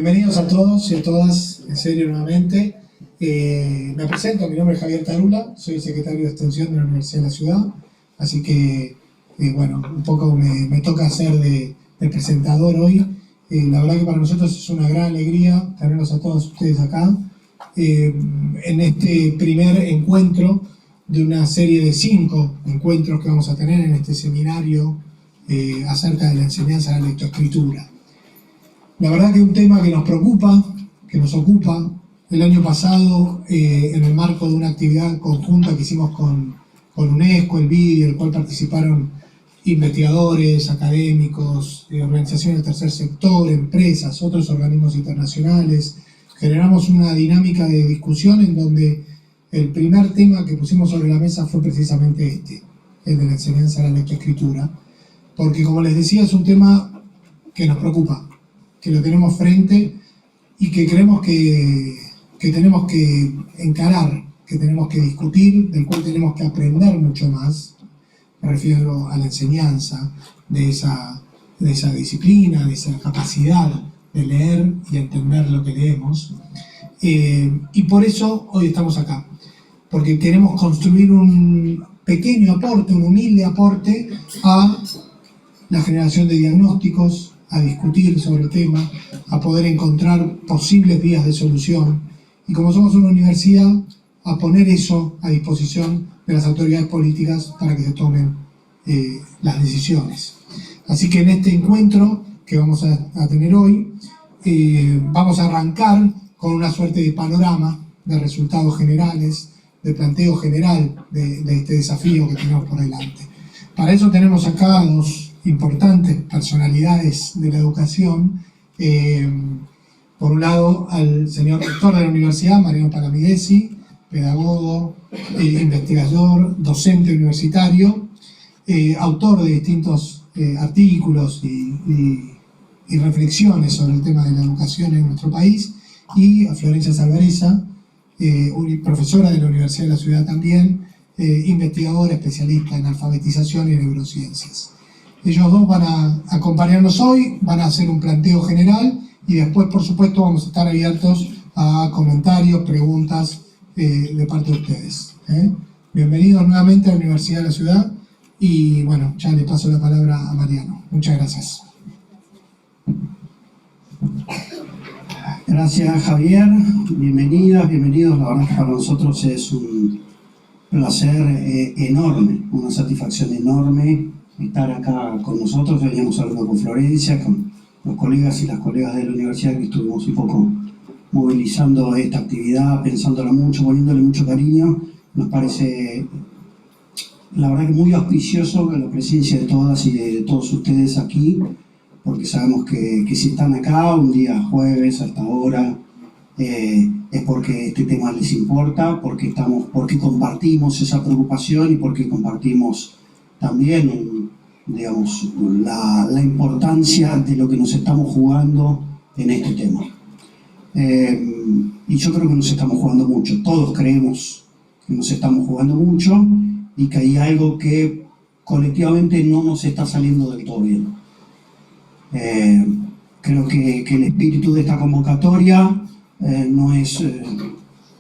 bienvenidos a todos y a todas, en serio nuevamente. Me presento, mi nombre es Javier Tarula, soy secretario de Extensión de la Universidad de la Ciudad, así que, bueno, un poco me toca hacer de presentador hoy. La verdad que para nosotros es una gran alegría tenerlos a todos ustedes acá, en este primer encuentro de una serie de 5 encuentros que vamos a tener en este seminario acerca de la enseñanza de la lectoescritura. La verdad que es un tema que nos preocupa, que nos ocupa. El año pasado, en el marco de una actividad conjunta que hicimos con UNESCO, el BID, en el cual participaron investigadores, académicos, organizaciones del tercer sector, empresas, otros organismos internacionales, generamos una dinámica de discusión en donde el primer tema que pusimos sobre la mesa fue precisamente este, el de la enseñanza de la lectoescritura, porque, como les decía, es un tema que nos preocupa, que lo tenemos frente y que creemos que tenemos que encarar, que tenemos que discutir, del cual tenemos que aprender mucho más. Me refiero a la enseñanza de esa disciplina, de esa capacidad de leer y entender lo que leemos. Y por eso hoy estamos acá, porque queremos construir un pequeño aporte, un humilde aporte a la generación de diagnósticos, a discutir sobre el tema, a poder encontrar posibles vías de solución. Y como somos una universidad, a poner eso a disposición de las autoridades políticas para que se tomen las decisiones. Así que en este encuentro que vamos a tener hoy, vamos a arrancar con una suerte de panorama, de resultados generales, de planteo general de este desafío que tenemos por delante. Para eso tenemos acá dos importantes personalidades de la educación. Por un lado, al señor rector de la universidad, Mariano Palamidesi, pedagogo, investigador, docente universitario, autor de distintos artículos y reflexiones sobre el tema de la educación en nuestro país, y a Florencia Salvarezza, profesora de la Universidad de la Ciudad también, investigadora especialista en alfabetización y neurociencias. Ellos dos van a acompañarnos hoy, van a hacer un planteo general y después, por supuesto, vamos a estar abiertos a comentarios, preguntas de parte de ustedes. Bienvenidos nuevamente a la Universidad de la Ciudad y, bueno, ya le paso la palabra a Mariano. Muchas gracias. Gracias, Javier. Bienvenidas, bienvenidos. La verdad que para nosotros es un placer enorme, una satisfacción enorme estar acá con nosotros. Veníamos hablando con Florencia, con los colegas y las colegas de la universidad, que estuvimos un poco movilizando esta actividad, pensándola mucho, poniéndole mucho cariño. Nos parece, la verdad, que muy auspicioso la presencia de todas y de todos ustedes aquí, porque sabemos que si están acá un día jueves a esta hora, es porque este tema les importa, porque compartimos esa preocupación y porque compartimos también, digamos, la importancia de lo que nos estamos jugando en este tema. Y yo creo que nos estamos jugando mucho, todos creemos que nos estamos jugando mucho y que hay algo que colectivamente no nos está saliendo del todo bien. Creo que el espíritu de esta convocatoria no es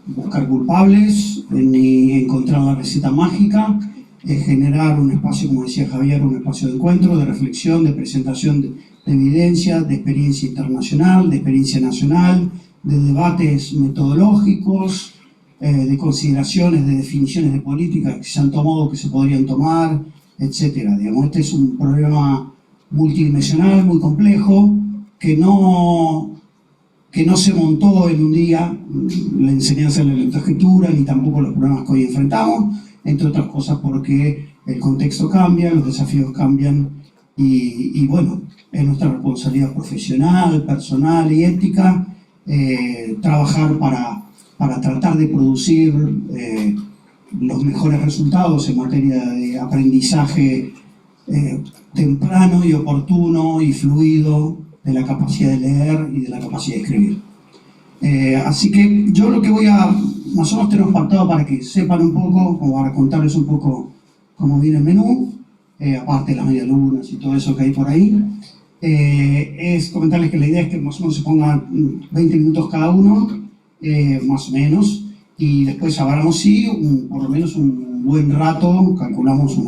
buscar culpables ni encontrar la receta mágica, es generar un espacio, como decía Javier, un espacio de encuentro, de reflexión, de presentación de evidencia, de experiencia internacional, de experiencia nacional, de debates metodológicos, de consideraciones, de definiciones de políticas que se han tomado, que se podrían tomar, etc. Digamos, este es un problema multidimensional, muy complejo, que no se montó en un día, la enseñanza de la lectoescritura, ni tampoco los problemas que hoy enfrentamos, entre otras cosas porque el contexto cambia, los desafíos cambian y bueno, es nuestra responsabilidad profesional, personal y ética trabajar para tratar de producir los mejores resultados en materia de aprendizaje temprano y oportuno y fluido de la capacidad de leer y de la capacidad de escribir. Así que yo lo que voy a, más o menos tenemos pactado para que sepan un poco, o para contarles un poco cómo viene el menú, aparte de las medialunas y todo eso que hay por ahí. es comentarles que la idea es que más o menos se pongan 20 minutos cada uno, más o menos, y después hablamos, sí, por lo menos un buen rato, calculamos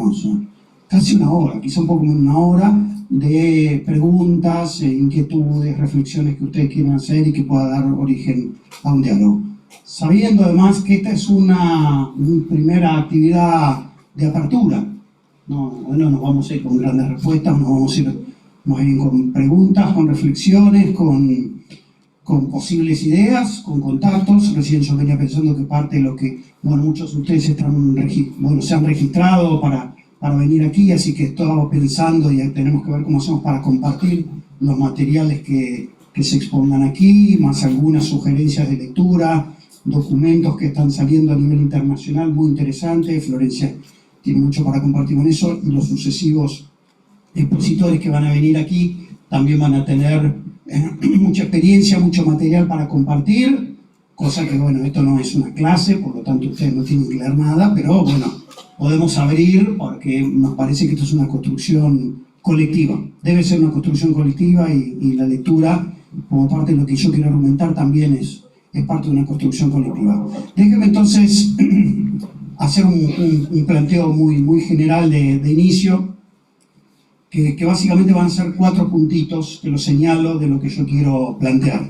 casi una hora, quizá un poco menos de una hora, de preguntas, inquietudes, reflexiones que ustedes quieran hacer y que pueda dar origen a un diálogo. Sabiendo además que esta es una primera actividad de apertura. No nos vamos a ir con grandes respuestas, nos vamos a ir más bien con preguntas, con reflexiones, con posibles ideas, con contactos. Recién yo venía pensando que parte de lo que, muchos de ustedes se han registrado para venir aquí, así que estaba pensando y tenemos que ver cómo hacemos para compartir los materiales que se expongan aquí, más algunas sugerencias de lectura, documentos que están saliendo a nivel internacional muy interesantes. Florencia tiene mucho para compartir con eso, y los sucesivos expositores que van a venir aquí también van a tener mucha experiencia, mucho material para compartir, cosa que, esto no es una clase, por lo tanto ustedes no tienen que leer nada, pero podemos abrir porque nos parece que esto es una construcción colectiva. Debe ser una construcción colectiva y la lectura, como parte de lo que yo quiero argumentar, también es parte de una construcción colectiva. Déjenme entonces hacer un planteo muy general de inicio, que básicamente van a ser 4 puntitos que los señalo de lo que yo quiero plantear.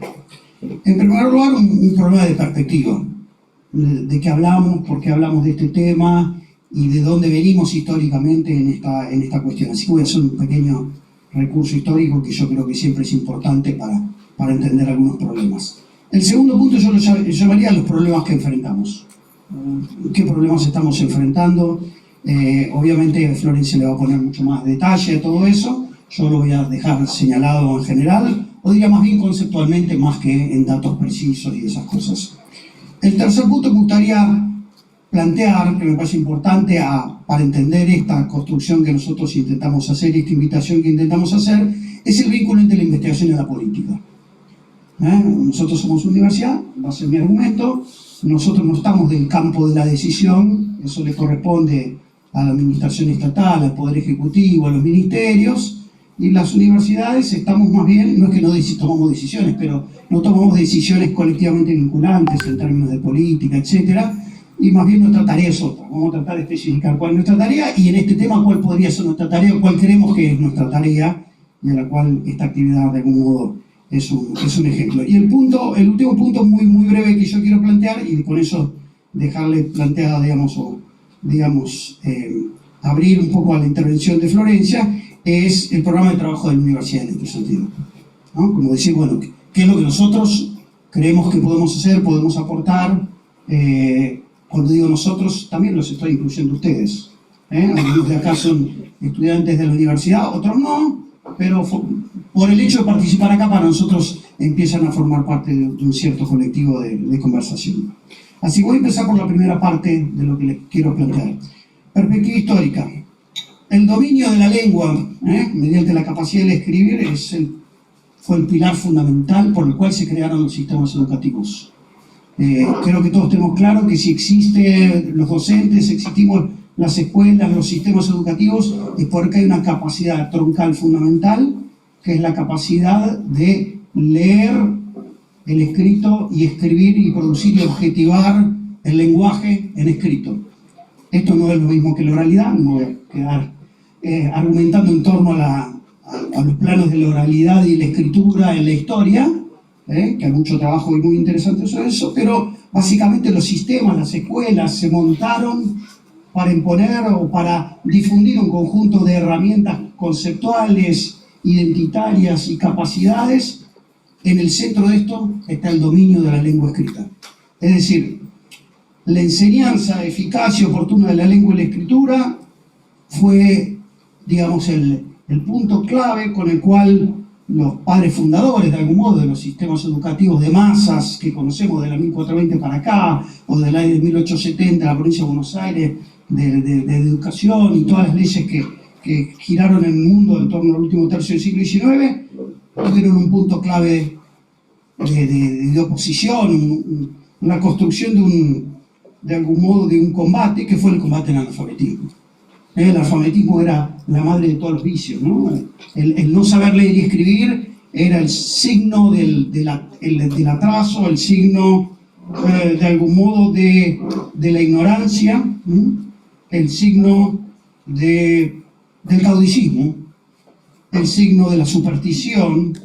En primer lugar, un problema de perspectiva. ¿De qué hablamos? ¿Por qué hablamos de este tema? Y de dónde venimos históricamente en esta cuestión. Así que voy a hacer un pequeño recurso histórico que yo creo que siempre es importante para entender algunos problemas. El segundo punto yo lo llamaría los problemas que enfrentamos. ¿Qué problemas estamos enfrentando? Obviamente Florencia le va a poner mucho más detalle a todo eso. Yo lo voy a dejar señalado en general, o diría más bien conceptualmente, más que en datos precisos y esas cosas. El tercer punto que me gustaría plantear, que me parece importante para entender esta construcción que nosotros intentamos hacer, esta invitación que intentamos hacer, es el vínculo entre la investigación y la política. Nosotros somos universidad, va a ser mi argumento, nosotros no estamos del campo de la decisión, eso le corresponde a la administración estatal, al Poder Ejecutivo, a los ministerios, y las universidades estamos más bien, no es que no tomamos decisiones, pero no tomamos decisiones colectivamente vinculantes en términos de política, etcétera, y más bien nuestra tarea es otra. Vamos a tratar de especificar cuál es nuestra tarea, y en este tema cuál podría ser nuestra tarea, o cuál creemos que es nuestra tarea, y de la cual esta actividad de algún modo es un ejemplo. Y el último punto muy breve que yo quiero plantear, y con eso dejarle planteada, abrir un poco a la intervención de Florencia, es el programa de trabajo de la universidad en este sentido, ¿no? Como decir, ¿qué es lo que nosotros creemos que podemos hacer, podemos aportar? Cuando digo nosotros, también los estoy incluyendo ustedes. Algunos de acá son estudiantes de la universidad, otros no, pero por el hecho de participar acá, para nosotros empiezan a formar parte de un cierto colectivo de conversación. Así voy a empezar por la primera parte de lo que les quiero plantear. Perspectiva histórica. El dominio de la lengua, mediante la capacidad de escribir, fue el pilar fundamental por el cual se crearon los sistemas educativos. Creo que todos tenemos claro que si existen los docentes, existimos las escuelas, los sistemas educativos, es porque hay una capacidad troncal fundamental, que es la capacidad de leer el escrito y escribir y producir y objetivar el lenguaje en escrito. Esto no es lo mismo que la oralidad, no voy a quedar argumentando en torno a los planos de la oralidad y la escritura en la historia, que hay mucho trabajo y muy interesante sobre eso, pero básicamente los sistemas, las escuelas se montaron para imponer o para difundir un conjunto de herramientas conceptuales, identitarias y capacidades. En el centro de esto está el dominio de la lengua escrita. Es decir, la enseñanza eficaz y oportuna de la lengua y la escritura fue, el punto clave con el cual los padres fundadores, de algún modo, de los sistemas educativos de masas que conocemos de la 1420 para acá, o de la de 1870, la provincia de Buenos Aires, de educación y todas las leyes que giraron en el mundo en torno al último tercio del siglo XIX, tuvieron un punto clave de oposición, una construcción de algún modo de un combate, que fue el combate al analfabetismo. El alfabetismo era la madre de todos los vicios, ¿no? El no saber leer y escribir era el signo del atraso, el signo de algún modo de la ignorancia, el signo del caudicismo, el signo de la superstición,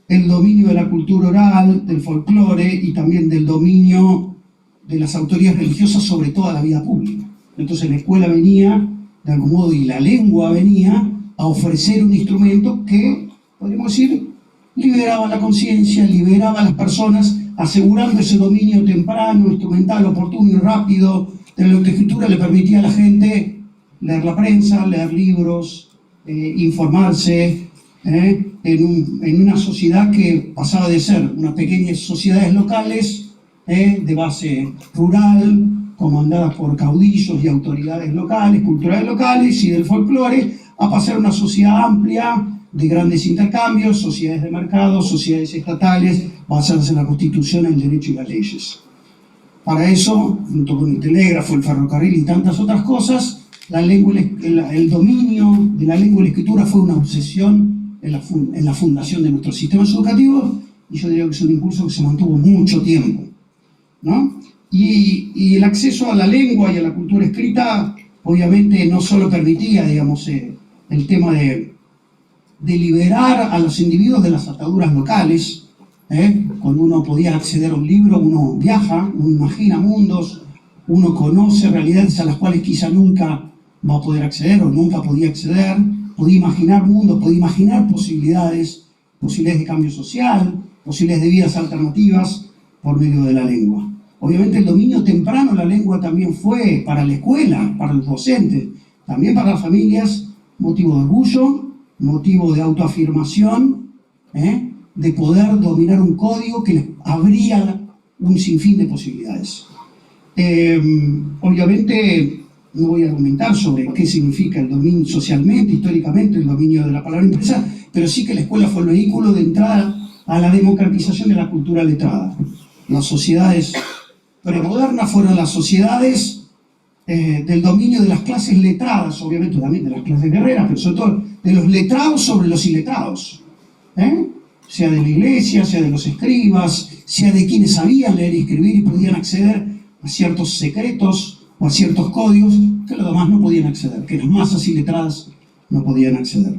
el dominio de la cultura oral, del folclore y también del dominio de las autoridades religiosas sobre toda la vida pública. Entonces la escuela venía, de algún modo, y la lengua venía a ofrecer un instrumento que, podríamos decir, liberaba la conciencia, liberaba a las personas, asegurando ese dominio temprano, instrumental, oportuno y rápido de la escritura. Le permitía a la gente leer la prensa, leer libros, informarse, en una sociedad que pasaba de ser unas pequeñas sociedades locales de base rural, comandadas por caudillos y autoridades locales, culturales locales y del folclore, a pasar a una sociedad amplia de grandes intercambios, sociedades de mercado, sociedades estatales, basadas en la Constitución, el derecho y las leyes. Para eso, junto con el telégrafo, el ferrocarril y tantas otras cosas, la lengua, el dominio de la lengua y la escritura fue una obsesión en la fundación de nuestros sistemas educativos, y yo diría que es un impulso que se mantuvo mucho tiempo, ¿no? Y el acceso a la lengua y a la cultura escrita, obviamente, no solo permitía, digamos, el tema de liberar a los individuos de las ataduras locales. Cuando uno podía acceder a un libro, uno viaja, uno imagina mundos, uno conoce realidades a las cuales quizá nunca va a poder acceder o nunca podía acceder, podía imaginar mundos, podía imaginar posibilidades de cambio social, posibilidades de vidas alternativas por medio de la lengua. Obviamente el dominio temprano de la lengua también fue para la escuela, para los docentes, también para las familias, motivo de orgullo, motivo de autoafirmación, de poder dominar un código que les abría un sinfín de posibilidades. Obviamente no voy a argumentar sobre qué significa el dominio socialmente, históricamente, el dominio de la palabra impresa, pero sí que la escuela fue el vehículo de entrada a la democratización de la cultura letrada. Las sociedades premodernas fueron las sociedades del dominio de las clases letradas, obviamente también de las clases guerreras, pero sobre todo de los letrados sobre los iletrados, sea de la iglesia, sea de los escribas, sea de quienes sabían leer y escribir y podían acceder a ciertos secretos o a ciertos códigos que los demás no podían acceder, que las masas iletradas no podían acceder.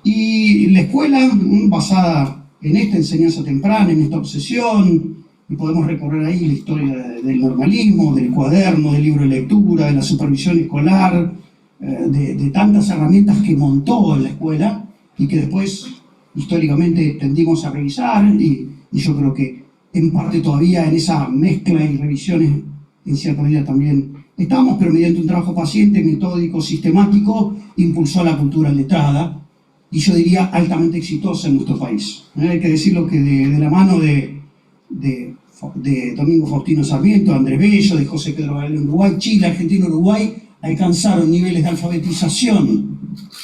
Y la escuela, basada en esta enseñanza temprana, en esta obsesión, y podemos recorrer ahí la historia del normalismo, del cuaderno, del libro de lectura, de la supervisión escolar, de tantas herramientas que montó en la escuela y que después históricamente tendimos a revisar, y yo creo que en parte todavía en esa mezcla y revisiones en cierta medida también estamos, pero mediante un trabajo paciente, metódico, sistemático, impulsó la cultura letrada, y yo diría altamente exitosa en nuestro país. Hay que decirlo que de la mano de Domingo Faustino Sarmiento, Andrés Bello, de José Pedro Varela en Uruguay, Chile, Argentina y Uruguay alcanzaron niveles de alfabetización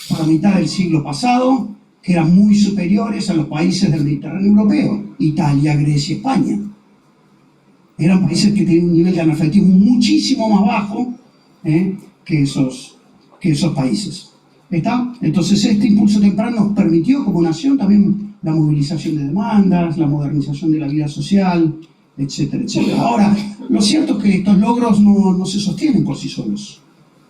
por la mitad del siglo pasado que eran muy superiores a los países del Mediterráneo europeo, Italia, Grecia, España. Eran países que tenían un nivel de analfabetismo muchísimo más bajo que esos países. ¿Está? Entonces este impulso temprano nos permitió como nación también la movilización de demandas, la modernización de la vida social, etcétera, etcétera. Ahora, lo cierto es que estos logros no se sostienen por sí solos,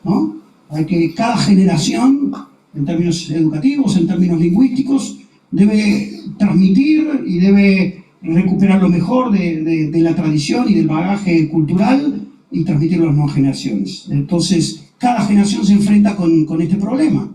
¿no? Hay que cada generación, en términos educativos, en términos lingüísticos, debe transmitir y debe recuperar lo mejor de la tradición y del bagaje cultural y transmitirlo a las nuevas generaciones. Entonces, cada generación se enfrenta con este problema.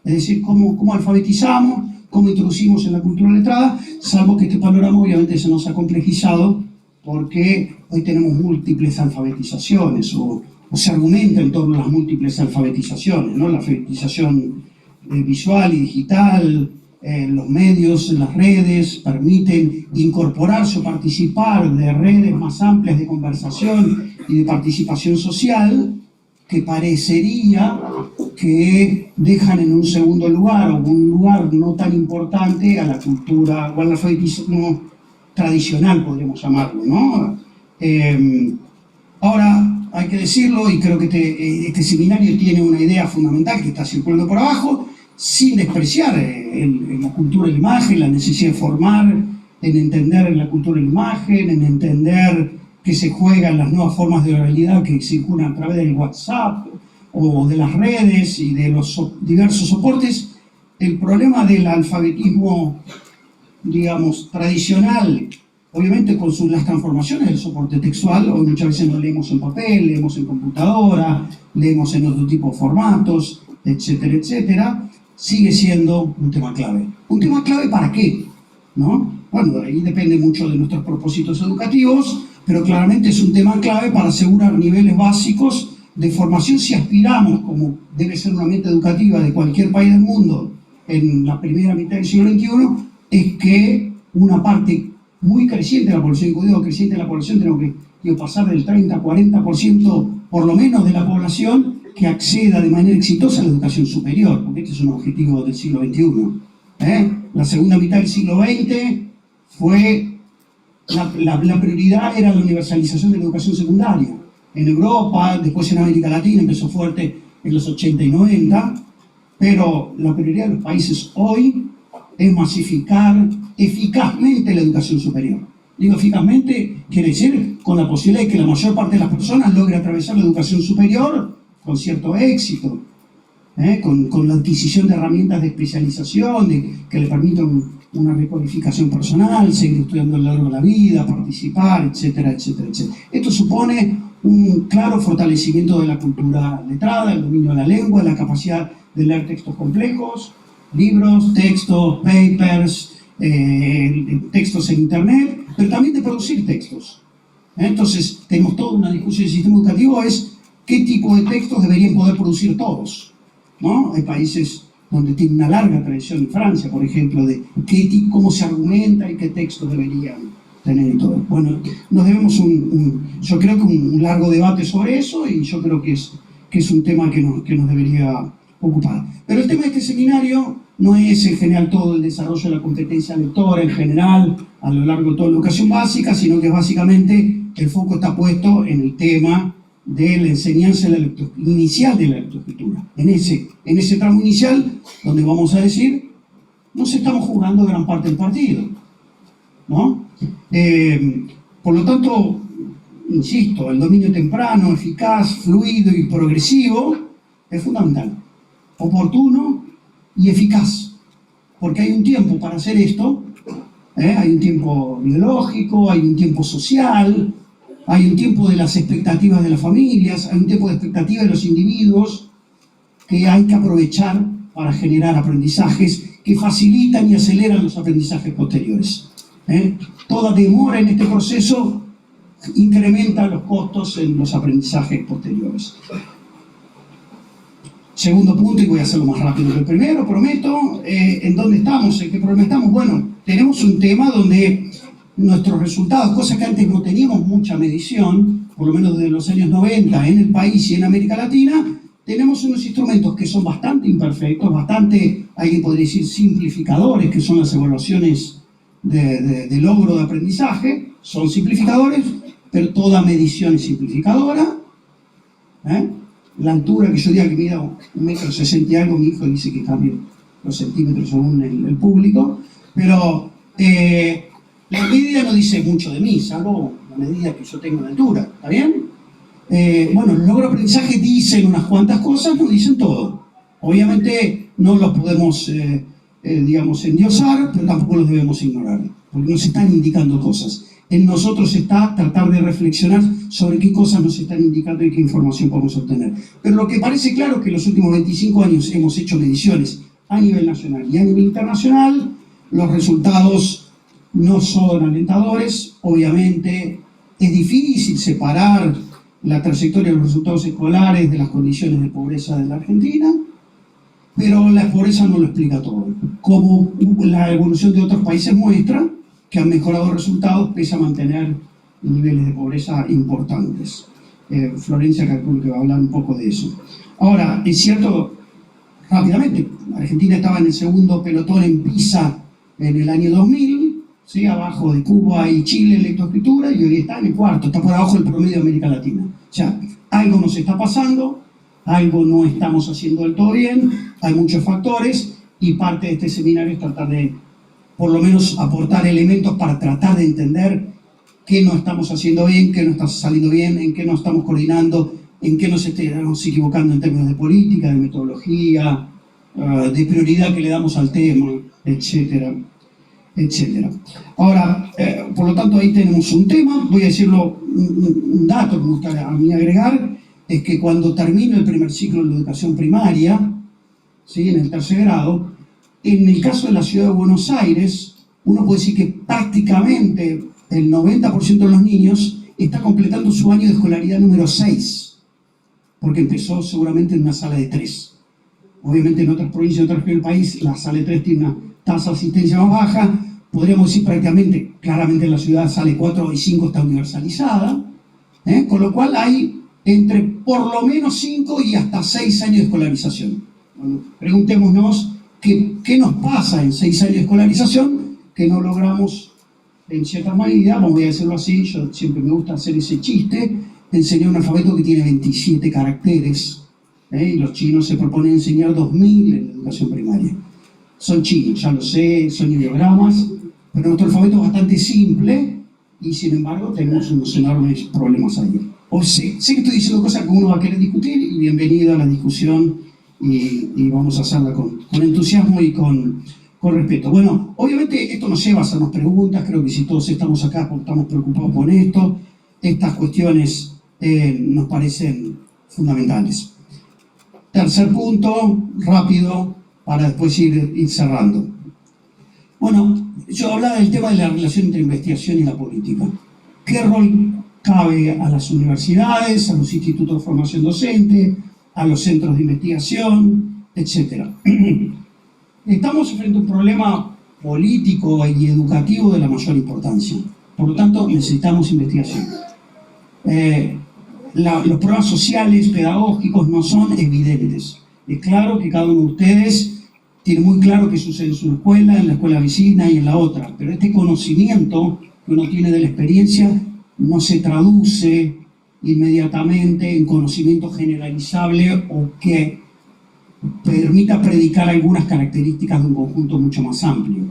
Es decir, cómo alfabetizamos, cómo introducimos en la cultura letrada, salvo que este panorama obviamente se nos ha complejizado porque hoy tenemos múltiples alfabetizaciones o se argumenta en torno a las múltiples alfabetizaciones, ¿no? La alfabetización visual y digital, los medios, las redes permiten incorporarse o participar de redes más amplias de conversación y de participación social que parecería que dejan en un segundo lugar o un lugar no tan importante a la cultura o al alfabetismo tradicional, podríamos llamarlo, ¿no? Ahora, hay que decirlo, y creo que este seminario tiene una idea fundamental que está circulando por abajo, sin despreciar en la cultura de la imagen, la necesidad de formar, en entender en la cultura de la imagen, en entender que se juegan las nuevas formas de oralidad que circulan a través del WhatsApp o de las redes y de los diversos soportes. El problema del alfabetismo, digamos, tradicional, obviamente con las transformaciones del soporte textual, hoy muchas veces no leemos en papel, leemos en computadora, leemos en otro tipo de formatos, etcétera, etcétera, sigue siendo un tema clave. ¿Un tema clave para qué? ¿No? Bueno, ahí depende mucho de nuestros propósitos educativos, pero claramente es un tema clave para asegurar niveles básicos de formación si aspiramos, como debe ser una meta educativa de cualquier país del mundo en la primera mitad del siglo XXI, es que una parte muy creciente de la población, y cuando digo creciente de la población, tenemos que pasar del 30-40% por lo menos de la población que acceda de manera exitosa a la educación superior, porque este es un objetivo del siglo XXI. La segunda mitad del siglo XX fue la prioridad era la universalización de la educación secundaria. En Europa, después en América Latina, empezó fuerte en los 80 y 90, pero la prioridad de los países hoy es masificar eficazmente la educación superior. Digo eficazmente, quiere decir con la posibilidad de que la mayor parte de las personas logre atravesar la educación superior con cierto éxito, con la adquisición de herramientas de especialización que le permitan una recualificación personal, seguir estudiando a lo largo de la vida, participar, etcétera, etcétera, etcétera. Esto supone un claro fortalecimiento de la cultura letrada, el dominio de la lengua, la capacidad de leer textos complejos, libros, textos, papers, textos en internet, pero también de producir textos. Entonces, tenemos toda una discusión del sistema educativo, es qué tipo de textos deberían poder producir todos, ¿no? Hay países donde tiene una larga tradición, en Francia, por ejemplo, de cómo se argumenta y qué textos deberían tener y todo. Bueno, nos debemos yo creo que un largo debate sobre eso, y yo creo que es un tema que nos debería ocupar. Pero el tema de este seminario no es en general todo el desarrollo de la competencia lectora en general a lo largo de toda la educación básica, sino que básicamente el foco está puesto en el tema de la enseñanza inicial de la lectoescritura. En ese tramo inicial, donde vamos a decir, nos estamos jugando gran parte del partido, ¿no? Por lo tanto, insisto, el dominio temprano, eficaz, fluido y progresivo es fundamental, oportuno y eficaz, porque hay un tiempo para hacer esto, hay un tiempo biológico, hay un tiempo social, hay un tiempo de las expectativas de las familias, hay un tiempo de expectativas de los individuos que hay que aprovechar para generar aprendizajes que facilitan y aceleran los aprendizajes posteriores. Toda demora en este proceso incrementa los costos en los aprendizajes posteriores. Segundo punto, y voy a hacerlo más rápido que el primero, prometo. ¿En dónde estamos? ¿En qué problema estamos? Bueno, tenemos un tema donde nuestros resultados, cosas que antes no teníamos mucha medición, por lo menos desde los años 90 en el país y en América Latina, tenemos unos instrumentos que son bastante imperfectos, bastante, alguien podría decir, simplificadores, que son las evaluaciones de logro de aprendizaje, son simplificadores, pero toda medición es simplificadora. La altura que yo diga que mida 1,60 m y algo, mi hijo dice que cambio los centímetros según el público, pero la medida no dice mucho de mí, salvo la medida que yo tengo de altura, ¿está bien? Bueno, los logros de aprendizaje dicen unas cuantas cosas, no dicen todo. Obviamente no los podemos, digamos, endiosar, pero tampoco los debemos ignorar, porque nos están indicando cosas. En nosotros está tratar de reflexionar sobre qué cosas nos están indicando y qué información podemos obtener. Pero lo que parece claro es que en los últimos 25 años hemos hecho mediciones a nivel nacional y a nivel internacional. Los resultados no son alentadores. Obviamente es difícil separar la trayectoria de los resultados escolares de las condiciones de pobreza de la Argentina, pero la pobreza no lo explica todo. Como la evolución de otros países muestra que han mejorado resultados pese a mantener niveles de pobreza importantes. Florencia calculo que va a hablar un poco de eso. Ahora, es cierto, rápidamente, Argentina estaba en el segundo pelotón en PISA en el año 2000, ¿sí? Abajo de Cuba y Chile en lectoescritura, y hoy está en el cuarto, está por abajo del promedio de América Latina. O sea, algo nos está pasando, algo no estamos haciendo del todo bien, hay muchos factores y parte de este seminario es tratar de, por lo menos, aportar elementos para tratar de entender qué no estamos haciendo bien, qué no está saliendo bien, en qué no estamos coordinando, en qué nos estamos equivocando en términos de política, de metodología, de prioridad que le damos al tema, etcétera, etcétera. Ahora, por lo tanto, ahí tenemos un tema. Voy a decirlo, un dato que me gusta a mí agregar, es que cuando termino el primer ciclo de la educación primaria, ¿sí?, en el tercer grado, en el caso de la ciudad de Buenos Aires, uno puede decir que prácticamente el 90% de los niños está completando su año de escolaridad número 6, porque empezó seguramente en una sala de 3. Obviamente en otras provincias, en otras regiones del país, la sala de 3 tiene una tasa de asistencia más baja. Podríamos decir prácticamente, claramente en la ciudad sale 4 y 5 está universalizada, con lo cual hay entre por lo menos 5 y hasta 6 años de escolarización. Bueno, preguntémonos qué nos pasa en 6 años de escolarización que no logramos en cierta medida, voy a decirlo así, yo siempre me gusta hacer ese chiste, enseñar un alfabeto que tiene 27 caracteres, y los chinos se proponen enseñar 2000 en la educación primaria. Son chinos, ya lo sé, son ideogramas, pero nuestro alfabeto es bastante simple y sin embargo tenemos unos enormes problemas ahí. O sé que estoy diciendo cosas que uno va a querer discutir y bienvenido a la discusión y vamos a hacerla con entusiasmo y con respeto. Bueno, obviamente esto nos lleva a hacernos preguntas, creo que si todos estamos acá porque estamos preocupados por esto, estas cuestiones nos parecen fundamentales. Tercer punto, rápido, para después ir cerrando. Bueno, yo hablaba del tema de la relación entre investigación y la política. ¿Qué rol cabe a las universidades, a los institutos de formación docente, a los centros de investigación, etcétera? Estamos frente a un problema político y educativo de la mayor importancia. Por lo tanto, necesitamos investigación. Los problemas sociales, pedagógicos, no son evidentes. Es claro que cada uno de ustedes tiene muy claro qué sucede en su escuela, en la escuela vecina y en la otra. Pero este conocimiento que uno tiene de la experiencia no se traduce inmediatamente en conocimiento generalizable o que permita predicar algunas características de un conjunto mucho más amplio.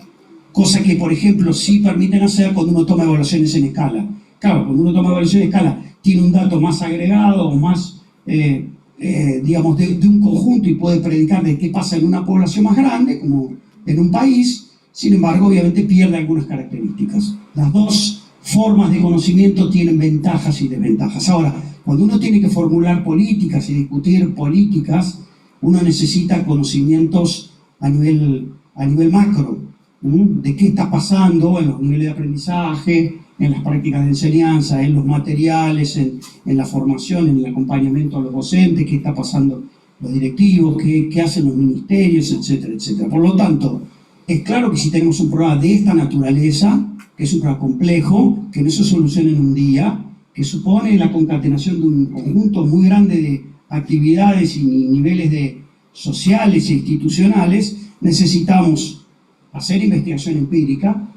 Cosa que, por ejemplo, sí permiten hacer cuando uno toma evaluaciones en escala. Claro, cuando uno toma evaluaciones en escala, tiene un dato más agregado o más, digamos, de un conjunto y puede predicar de qué pasa en una población más grande, como en un país. Sin embargo, obviamente pierde algunas características. Las dos formas de conocimiento tienen ventajas y desventajas. Ahora, cuando uno tiene que formular políticas y discutir políticas, uno necesita conocimientos a nivel macro, de qué está pasando en los niveles de aprendizaje, en las prácticas de enseñanza, en los materiales, en la formación, en el acompañamiento a los docentes, qué está pasando los directivos, qué hacen los ministerios, etcétera, etcétera. Por lo tanto, es claro que si tenemos un programa de esta naturaleza, que es un programa complejo, que no se soluciona en un día, que supone la concatenación de un conjunto muy grande de actividades y niveles sociales e institucionales, necesitamos hacer investigación empírica,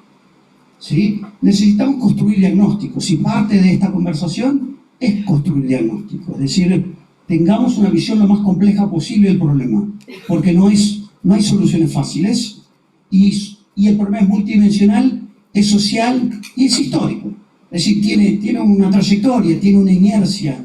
¿sí? Necesitamos construir diagnósticos y parte de esta conversación es construir diagnósticos, es decir, tengamos una visión lo más compleja posible del problema, porque no hay soluciones fáciles y el problema es multidimensional, es social y es histórico. Es decir, tiene una trayectoria, tiene una inercia,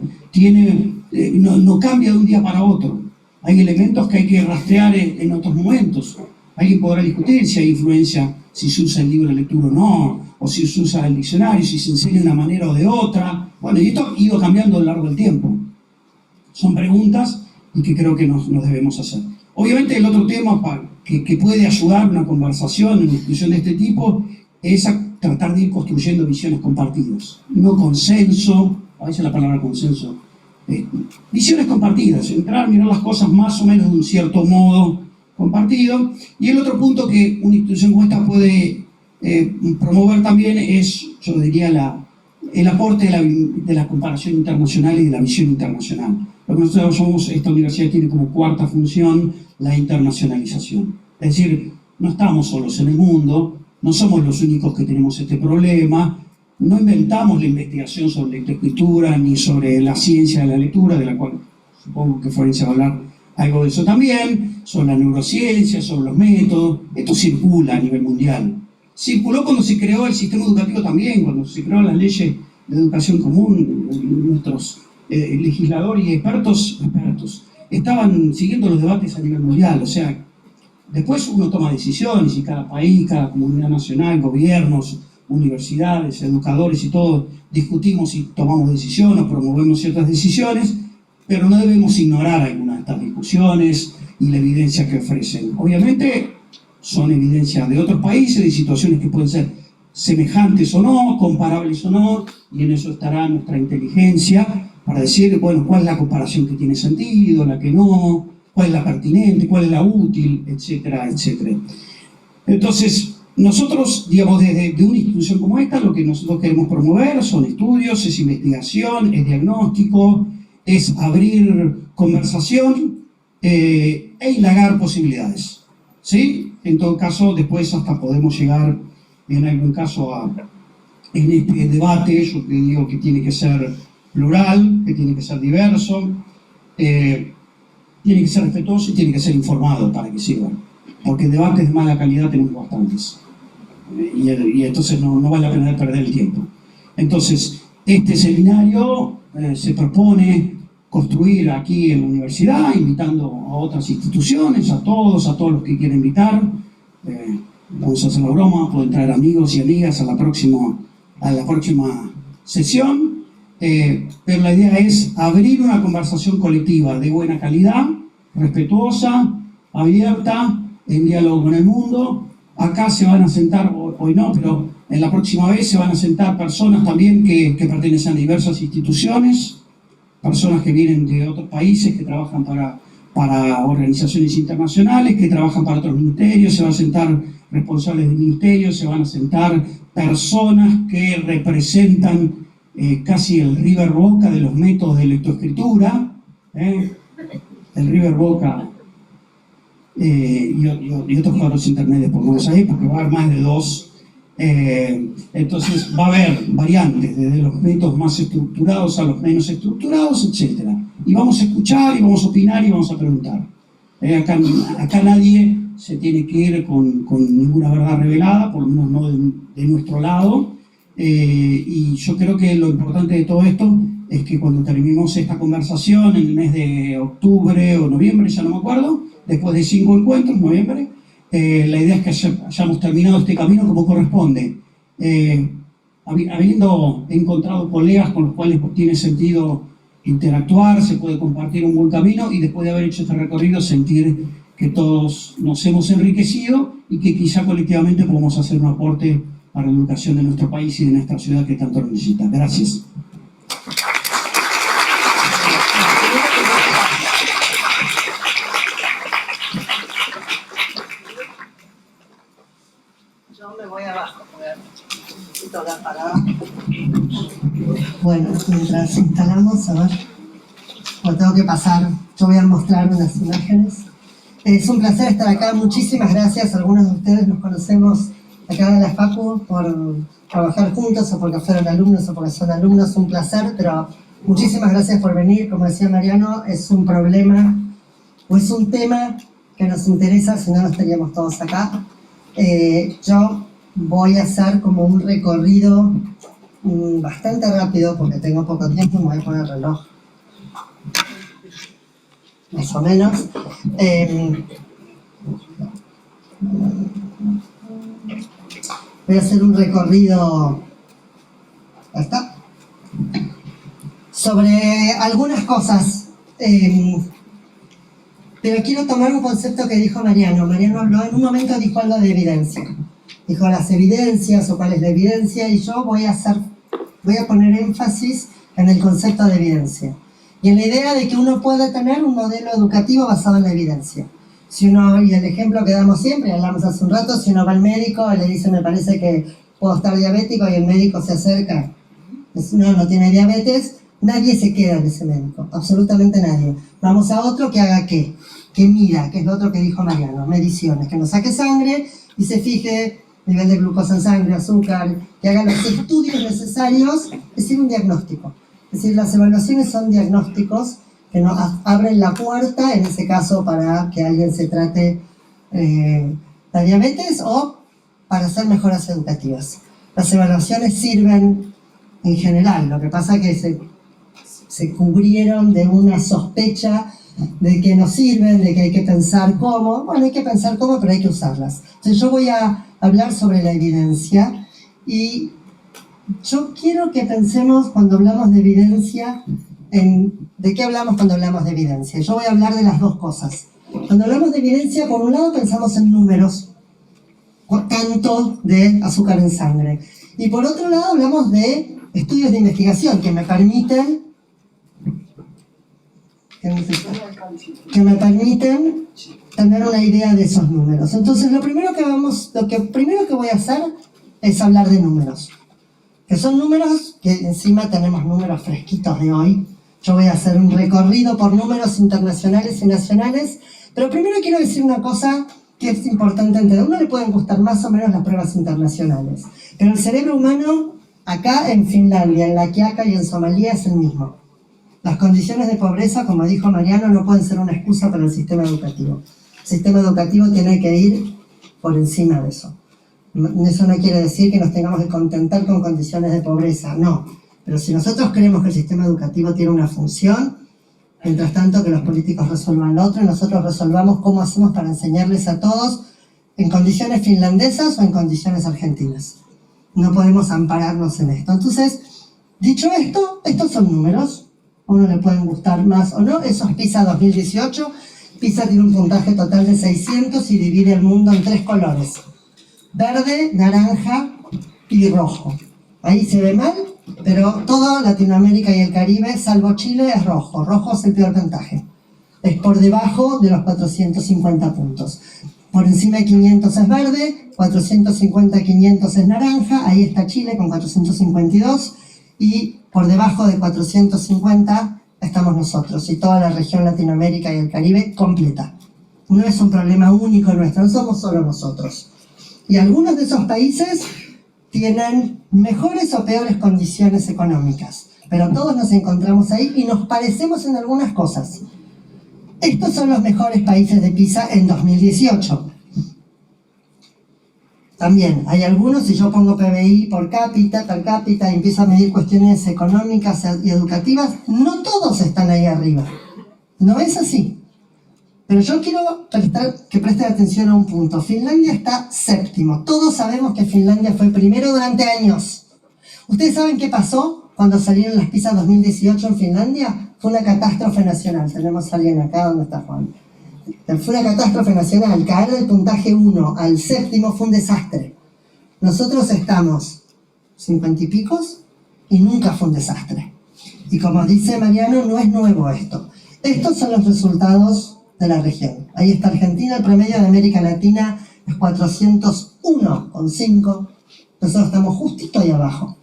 no cambia de un día para otro. Hay elementos que hay que rastrear en otros momentos. Alguien podrá discutir si hay influencia, si se usa el libro de lectura o no, o si se usa el diccionario, si se enseña de una manera o de otra. Bueno, y esto ha ido cambiando a lo largo del tiempo. Son preguntas y que creo que nos debemos hacer. Obviamente el otro tema que puede ayudar a una conversación, una discusión de este tipo, es tratar de ir construyendo visiones compartidas. No consenso, a veces la palabra consenso, visiones compartidas, entrar a mirar las cosas más o menos de un cierto modo compartido. Y el otro punto que una institución como esta puede promover también es, yo diría, el aporte de la comparación internacional y de la visión internacional. Lo que nosotros llamamos, esta universidad tiene como cuarta función la internacionalización. Es decir, no estamos solos en el mundo, no somos los únicos que tenemos este problema, no inventamos la investigación sobre la lectoescritura ni sobre la ciencia de la lectura, de la cual supongo que Florencia va a hablar algo de eso también, sobre la neurociencia, sobre los métodos. Esto circula a nivel mundial. Circuló cuando se creó el sistema educativo también, cuando se crearon las leyes de educación común. Nuestros legisladores y expertos estaban siguiendo los debates a nivel mundial. O sea, después uno toma decisiones y cada país, cada comunidad nacional, gobiernos, universidades, educadores y todo, discutimos y tomamos decisiones, promovemos ciertas decisiones, pero no debemos ignorar algunas de estas discusiones y la evidencia que ofrecen. Obviamente son evidencias de otros países, de situaciones que pueden ser semejantes o no, comparables o no, y en eso estará nuestra inteligencia para decir, bueno, cuál es la comparación que tiene sentido, la que no, cuál es la pertinente, cuál es la útil, etcétera, etcétera. Entonces, nosotros, digamos, desde una institución como esta, lo que nosotros queremos promover son estudios, es investigación, es diagnóstico, es abrir conversación e indagar posibilidades, ¿sí? En todo caso, después hasta podemos llegar, en algún caso, en este debate, yo te digo que tiene que ser plural, que tiene que ser diverso, tiene que ser respetuoso y tiene que ser informado para que sirva. Porque debates de mala calidad tenemos bastantes. Y entonces no vale la pena perder el tiempo. Entonces, este seminario se propone construir aquí en la universidad, invitando a otras instituciones, a todos los que quieran invitar. Vamos a hacer la broma, pueden traer amigos y amigas a la próxima sesión. Pero la idea es abrir una conversación colectiva de buena calidad, respetuosa, abierta, en diálogo con el mundo. Acá se van a sentar, hoy no, pero en la próxima vez se van a sentar personas también que pertenecen a diversas instituciones, personas que vienen de otros países, que trabajan para organizaciones internacionales, que trabajan para otros ministerios, se van a sentar responsables de ministerios, se van a sentar personas que representan casi el River Boca de los métodos de lectoescritura, el River Boca y otros cuadros intermedios, pongamos ahí, porque va a haber más de 2. Entonces va a haber variantes, desde los métodos más estructurados a los menos estructurados, etc. Y vamos a escuchar, y vamos a opinar, y vamos a preguntar. Acá nadie se tiene que ir con ninguna verdad revelada, por lo menos no de nuestro lado. Y yo creo que lo importante de todo esto es que cuando terminemos esta conversación en el mes de octubre o noviembre, ya no me acuerdo, después de 5 encuentros, noviembre, la idea es que hayamos terminado este camino como corresponde, habiendo encontrado colegas con los cuales tiene sentido interactuar, se puede compartir un buen camino, y después de haber hecho este recorrido sentir que todos nos hemos enriquecido y que quizá colectivamente podemos hacer un aporte para la educación de nuestro país y de nuestra ciudad que tanto lo necesita. Gracias. Yo me voy abajo, necesito dar para abajo. Bueno, mientras instalamos, a ver, lo tengo que pasar, yo voy a mostrar unas imágenes. Es un placer estar acá, muchísimas gracias. Algunos de ustedes nos conocemos acá en la Facu por trabajar juntos, o porque fueron alumnos o porque son alumnos, un placer, pero muchísimas gracias por venir. Como decía Mariano, es un problema o es un tema que nos interesa, si no estaríamos todos acá. Yo voy a hacer como un recorrido bastante rápido porque tengo poco tiempo, me voy a poner el reloj más o menos. Voy a hacer un recorrido, ¿ya está?, sobre algunas cosas, pero quiero tomar un concepto que dijo Mariano. Mariano habló, en un momento dijo algo de evidencia, dijo las evidencias o cuál es la evidencia, y yo voy a poner énfasis en el concepto de evidencia y en la idea de que uno puede tener un modelo educativo basado en la evidencia. Si uno, y el ejemplo que damos siempre, hablamos hace un rato, si uno va al médico y le dice, me parece que puedo estar diabético, y el médico se acerca, no tiene diabetes, nadie se queda en ese médico, absolutamente nadie. Vamos a otro que haga que mida, que es lo otro que dijo Mariano, mediciones, que nos saque sangre y se fije nivel de glucosa en sangre, azúcar, que haga los estudios necesarios, es decir, un diagnóstico. Es decir, las evaluaciones son diagnósticos que nos abren la puerta, en ese caso, para que alguien se trate la diabetes o para hacer mejoras educativas. Las evaluaciones sirven en general, lo que pasa es que se cubrieron de una sospecha de que no sirven, de que hay que pensar cómo. Bueno, hay que pensar cómo, pero hay que usarlas. Entonces yo voy a hablar sobre la evidencia y yo quiero que pensemos cuando hablamos de evidencia, ¿de qué hablamos cuando hablamos de evidencia? Yo voy a hablar de las dos cosas. Cuando hablamos de evidencia, por un lado pensamos en números, tanto de azúcar en sangre. Y por otro lado hablamos de estudios de investigación que me permiten tener una idea de esos números. Entonces lo primero que voy a hacer es hablar de números. Que son números que encima tenemos números fresquitos de hoy. Yo voy a hacer un recorrido por números internacionales y nacionales, pero primero quiero decir una cosa que es importante entender. A uno le pueden gustar más o menos las pruebas internacionales, pero el cerebro humano acá en Finlandia, en La Quiaca y en Somalia es el mismo. Las condiciones de pobreza, como dijo Mariano, no pueden ser una excusa para el sistema educativo. El sistema educativo tiene que ir por encima de eso. Eso no quiere decir que nos tengamos que contentar con condiciones de pobreza, no. Pero si nosotros creemos que el sistema educativo tiene una función, mientras tanto que los políticos resuelvan lo otro y nosotros resolvamos cómo hacemos para enseñarles a todos en condiciones finlandesas o en condiciones argentinas. No podemos ampararnos en esto. Entonces, dicho esto, estos son números. A uno le pueden gustar más o no. Eso es PISA 2018. PISA tiene un puntaje total de 600 y divide el mundo en 3 colores. Verde, naranja y rojo. Ahí se ve mal, pero toda Latinoamérica y el Caribe, salvo Chile, es rojo. Rojo es el peor puntaje. Es por debajo de los 450 puntos. Por encima de 500 es verde, 450, 500 es naranja. Ahí está Chile con 452. Y por debajo de 450 estamos nosotros y toda la región Latinoamérica y el Caribe completa. No es un problema único nuestro, no somos solo nosotros. Y algunos de esos países tienen mejores o peores condiciones económicas, pero todos nos encontramos ahí y nos parecemos en algunas cosas. Estos son los mejores países de PISA en 2018. También hay algunos, si yo pongo PBI per cápita, y empiezo a medir cuestiones económicas y educativas, no todos están ahí arriba. No es así. Pero yo quiero que presten atención a un punto. Finlandia está séptimo. Todos sabemos que Finlandia fue primero durante años. ¿Ustedes saben qué pasó cuando salieron las PISA 2018 en Finlandia? Fue una catástrofe nacional. Tenemos a alguien acá, ¿dónde está Juan? Fue una catástrofe nacional. Caer del puntaje 1 al séptimo fue un desastre. Nosotros estamos 50 y picos y nunca fue un desastre. Y como dice Mariano, no es nuevo esto. Estos son los resultados de la región. Ahí está Argentina, el promedio de América Latina es 401,5. Nosotros estamos justito ahí abajo.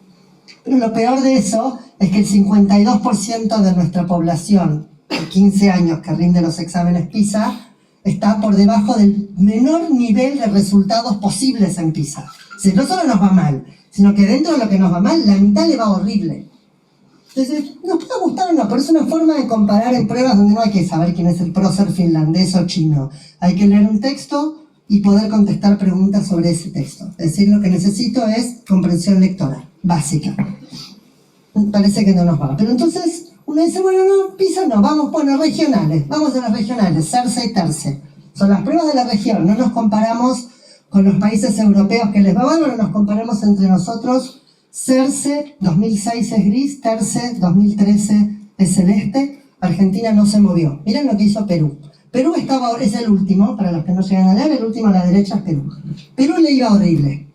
Pero lo peor de eso es que el 52% de nuestra población de 15 años que rinde los exámenes PISA está por debajo del menor nivel de resultados posibles en PISA. O sea, no solo nos va mal, sino que dentro de lo que nos va mal, la mitad le va horrible. Entonces, nos puede gustar o no, pero es una forma de comparar en pruebas donde no hay que saber quién es el prócer finlandés o chino. Hay que leer un texto y poder contestar preguntas sobre ese texto. Es decir, lo que necesito es comprensión lectora, básica. Parece que no nos va. Pero entonces, uno dice, bueno, no, PISA no, vamos, bueno, regionales. Vamos a las regionales, CERCE y TERCE. Son las pruebas de la región. No nos comparamos con los países europeos que les va bárbaro, nos comparamos entre nosotros. CERCE 2006 es gris, TERCE 2013 es celeste. Argentina no se movió. Miren lo que hizo Perú. Perú es el último, para los que no llegan a leer, el último a la derecha es Perú. Perú le iba horrible.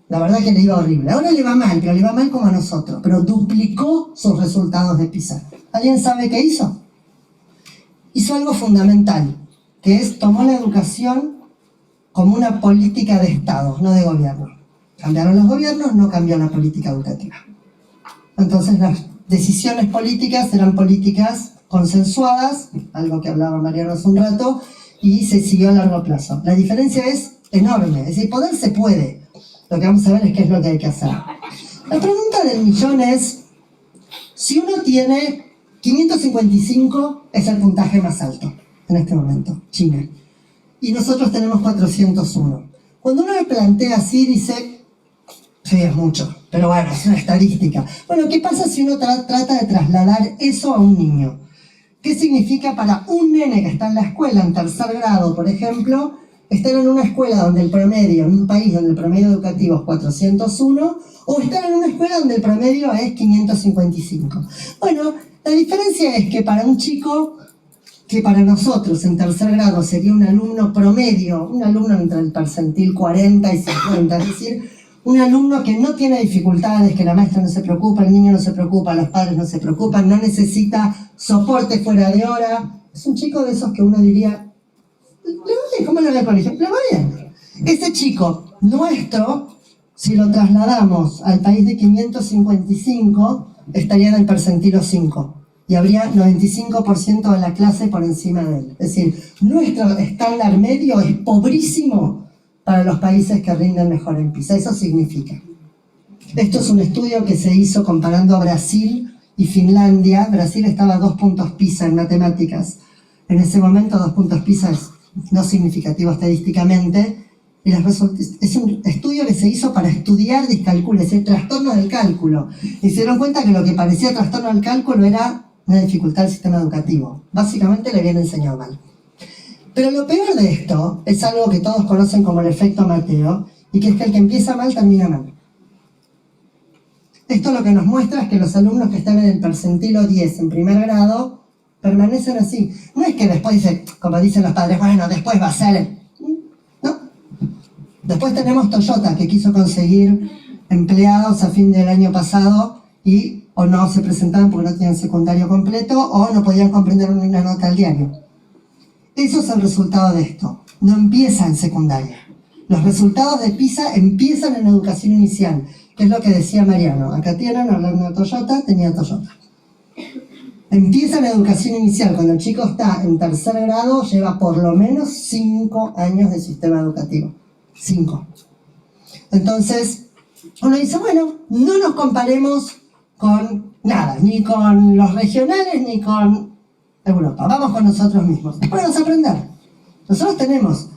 La verdad que le iba horrible. Ahora le va mal, pero le va mal como a nosotros. Pero duplicó sus resultados de PISA. ¿Alguien sabe qué hizo? Hizo algo fundamental, que es tomó la educación como una política de Estado, no de gobierno. Cambiaron los gobiernos, no cambió la política educativa. Entonces las decisiones políticas eran políticas consensuadas, algo que hablaba Mariano hace un rato, y se siguió a largo plazo. La diferencia es enorme, es decir, poder se puede, Lo que vamos a ver es qué es lo que hay que hacer. La pregunta del millón es, si uno tiene 555 es el puntaje más alto en este momento, China, y nosotros tenemos 401. Cuando uno le plantea así, dice, sí, es mucho, pero bueno, es una estadística. Bueno, ¿qué pasa si uno trata de trasladar eso a un niño? ¿Qué significa para un nene que está en la escuela, en tercer grado, por ejemplo, estar en una escuela donde el promedio, en un país donde el promedio educativo es 401, o estar en una escuela donde el promedio es 555? Bueno, la diferencia es que para un chico, que para nosotros en tercer grado sería un alumno promedio, un alumno entre el percentil 40 y 50, es decir, un alumno que no tiene dificultades, que la maestra no se preocupa, el niño no se preocupa, los padres no se preocupan, no necesita soporte fuera de hora. Es un chico de esos que uno diría, ¿le va bien? ¿Cómo le va al colegio? Le va bien. Ese chico nuestro, si lo trasladamos al país de 555, estaría en el percentilo 5. Y habría 95% de la clase por encima de él. Es decir, nuestro estándar medio es pobrísimo para los países que rinden mejor en PISA. Eso significa. Esto es un estudio que se hizo comparando a Brasil y Finlandia. Brasil estaba a 2 puntos PISA en matemáticas. En ese momento 2 puntos PISA es no significativo estadísticamente. Y es un estudio que se hizo para estudiar discalculo, es decir, trastornos del cálculo. Y se dieron cuenta que lo que parecía trastorno del cálculo era una dificultad del sistema educativo. Básicamente le habían enseñado mal. Pero lo peor de esto es algo que todos conocen como el efecto Mateo, y que es que el que empieza mal termina mal. Esto lo que nos muestra es que los alumnos que están en el percentilo 10 en primer grado permanecen así. No es que después dicen, como dicen los padres, bueno, después va a ser... No. Después tenemos Toyota, que quiso conseguir empleados a fin del año pasado y o no se presentaban porque no tenían secundario completo o no podían comprender una nota al diario. Eso es el resultado de esto. No empieza en secundaria. Los resultados de PISA empiezan en educación inicial, que es lo que decía Mariano. Acá tienen, hablando de Toyota, tenía Toyota. Empieza en educación inicial. Cuando el chico está en tercer grado, lleva por lo menos 5 años de sistema educativo. 5. Entonces, uno dice, bueno, no nos comparemos con nada, ni con los regionales, ni con Europa. Vamos con nosotros mismos. Podemos aprender. Nosotros tenemos.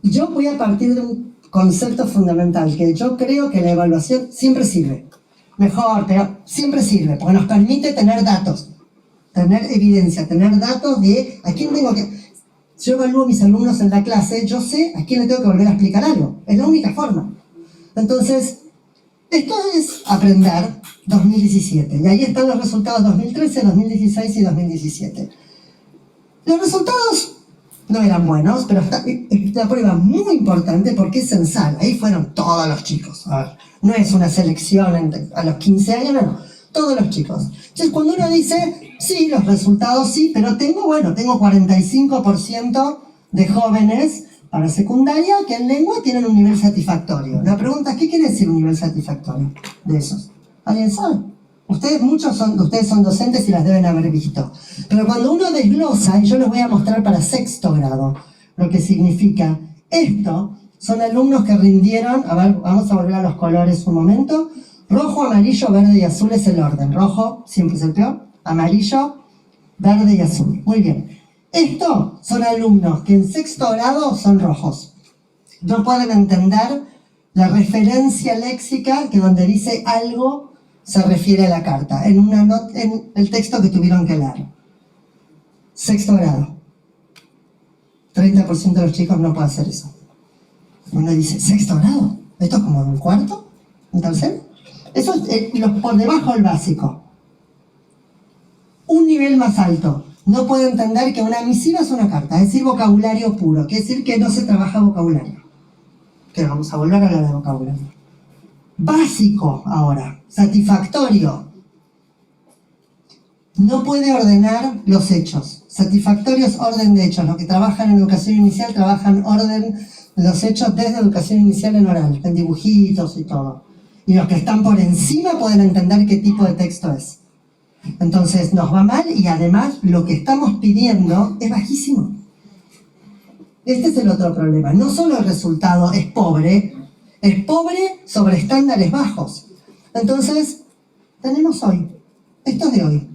Yo voy a partir de un concepto fundamental, que yo creo que la evaluación siempre sirve. Mejor, pero siempre sirve, porque nos permite tener datos, tener evidencia, tener datos de a quién tengo que... Si yo evalúo a mis alumnos en la clase, yo sé a quién le tengo que volver a explicar algo. Es la única forma. Entonces, esto es aprender 2017. Y ahí están los resultados 2013, 2016 y 2017. Los resultados no eran buenos, pero es una prueba muy importante porque es censal. Ahí fueron todos los chicos. A ver, no es una selección a los 15 años, no. Todos los chicos. Entonces, cuando uno dice, sí, los resultados sí, pero tengo 45% de jóvenes para secundaria que en lengua tienen un nivel satisfactorio. La pregunta es, ¿qué quiere decir un nivel satisfactorio de esos? ¿Alguien sabe? Muchos de ustedes son docentes y las deben haber visto. Pero cuando uno desglosa, y yo les voy a mostrar para sexto grado lo que significa esto, son alumnos que rindieron, a ver, vamos a volver a los colores un momento. Rojo, amarillo, verde y azul es el orden. Rojo siempre es el peor, amarillo, verde y azul. Muy bien. Estos son alumnos que en sexto grado son rojos. No pueden entender la referencia léxica que donde dice algo se refiere a la carta, en el texto que tuvieron que leer. Sexto grado. 30% de los chicos no puede hacer eso. Uno dice, ¿sexto grado? ¿Esto es como un cuarto? ¿Un tercero? Eso es por debajo del básico. Un nivel más alto. No puede entender que una misiva es una carta, es decir, vocabulario puro, quiere decir que no se trabaja vocabulario. Que vamos a volver a hablar de vocabulario. Básico ahora, satisfactorio. No puede ordenar los hechos. Satisfactorio es orden de hechos. Los que trabajan en educación inicial trabajan orden de los hechos desde educación inicial en oral, en dibujitos y todo. Y los que están por encima pueden entender qué tipo de texto es. Entonces nos va mal y además lo que estamos pidiendo es bajísimo. Este es el otro problema. No solo el resultado es pobre, Es pobre sobre estándares bajos. Entonces, tenemos hoy, estos de hoy,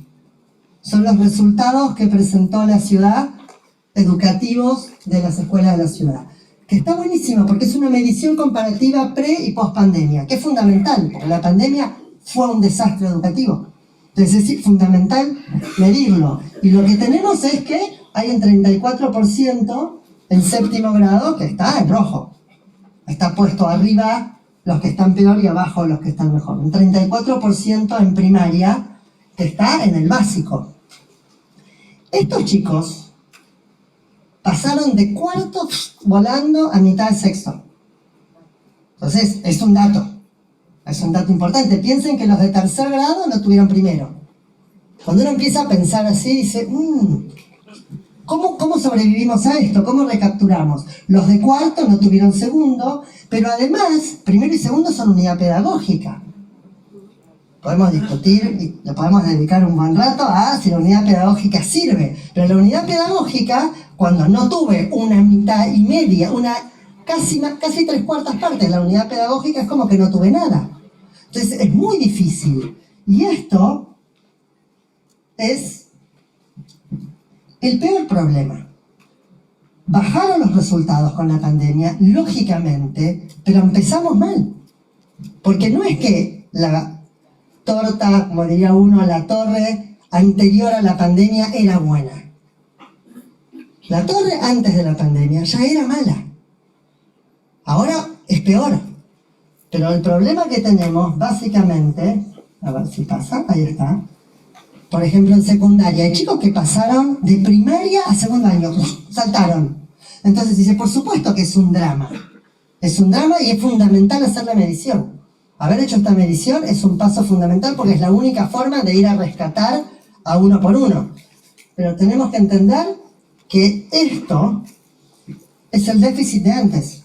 son los resultados que presentó la ciudad educativos de las escuelas de la ciudad. Que está buenísimo porque es una medición comparativa pre y post pandemia, que es fundamental, porque la pandemia fue un desastre educativo. Entonces es fundamental medirlo. Y lo que tenemos es que hay un 34% en séptimo grado que está en rojo. Está puesto arriba los que están peor y abajo los que están mejor. Un 34% en primaria que está en el básico. Estos chicos pasaron de cuarto volando a mitad de sexto. Entonces, es un dato importante. Piensen que los de tercer grado no tuvieron primero. Cuando uno empieza a pensar así, dice, ¿cómo sobrevivimos a esto? ¿Cómo recapturamos? Los de cuarto no tuvieron segundo, pero además, primero y segundo son unidad pedagógica. Podemos discutir y le podemos dedicar un buen rato a si la unidad pedagógica sirve. Pero la unidad pedagógica, cuando no tuve una mitad y media, casi 3/4 partes de la unidad pedagógica, es como que no tuve nada. Entonces es muy difícil. Y esto es el peor problema. Bajaron los resultados con la pandemia, lógicamente, pero empezamos mal. Porque no es que la torta, como diría uno, la torre anterior a la pandemia era buena. La torre antes de la pandemia ya era mala. Ahora es peor. Pero el problema que tenemos, básicamente, a ver si pasa, ahí está. Por ejemplo, en secundaria, hay chicos que pasaron de primaria a segundo año, saltaron. Entonces dice, por supuesto que es un drama. Es un drama y es fundamental hacer la medición. Haber hecho esta medición es un paso fundamental porque es la única forma de ir a rescatar a uno por uno. Pero tenemos que entender que esto es el déficit de antes.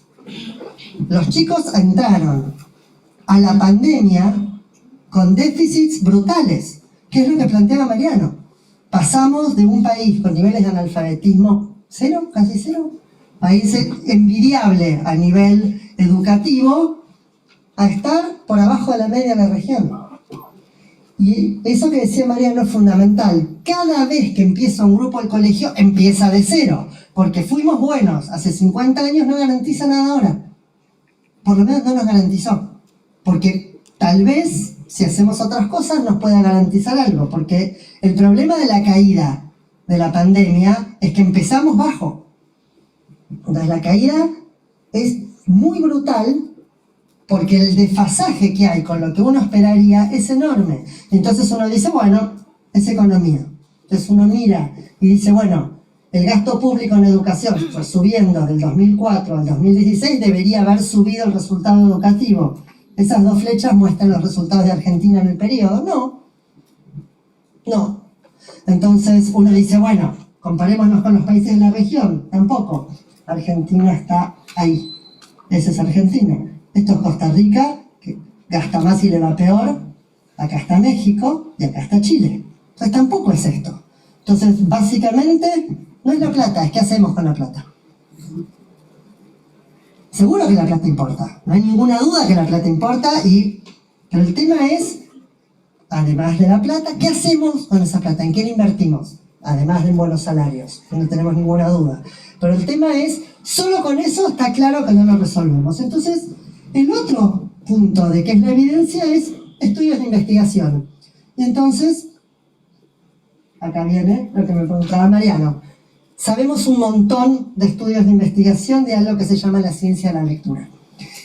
Los chicos entraron a la pandemia con déficits brutales, que es lo que planteaba Mariano. Pasamos de un país con niveles de analfabetismo cero, casi cero, país envidiable a nivel educativo, a estar por abajo de la media de la región. Y eso que decía Mariano es fundamental. Cada vez que empieza un grupo al colegio, empieza de cero. Porque fuimos buenos hace 50 años, no garantiza nada ahora. Por lo menos no nos garantizó. Porque tal vez, si hacemos otras cosas, nos pueda garantizar algo. Porque el problema de la caída de la pandemia es que empezamos bajo. Entonces la caída es muy brutal porque el desfasaje que hay con lo que uno esperaría es enorme. Entonces uno dice, bueno, es economía. Entonces uno mira y dice, bueno, el gasto público en educación fue subiendo del 2004 al 2016, debería haber subido el resultado educativo. ¿Esas dos flechas muestran los resultados de Argentina en el periodo? No. Entonces uno dice, bueno, comparémonos con los países de la región. Tampoco. Argentina está ahí. Esa es Argentina. Esto es Costa Rica, que gasta más y le va peor. Acá está México y acá está Chile. Entonces tampoco es esto. Entonces, básicamente, no es la plata, es qué hacemos con la plata. Seguro que la plata importa. No hay ninguna duda que la plata importa, pero el tema es, además de la plata, ¿qué hacemos con esa plata? ¿En qué la invertimos? Además de en buenos salarios, no tenemos ninguna duda. Pero el tema es, solo con eso está claro que no lo resolvemos. Entonces, el otro punto de qué es la evidencia es estudios de investigación. Y entonces, acá viene lo que me preguntaba Mariano. Sabemos un montón de estudios de investigación de algo que se llama la ciencia de la lectura.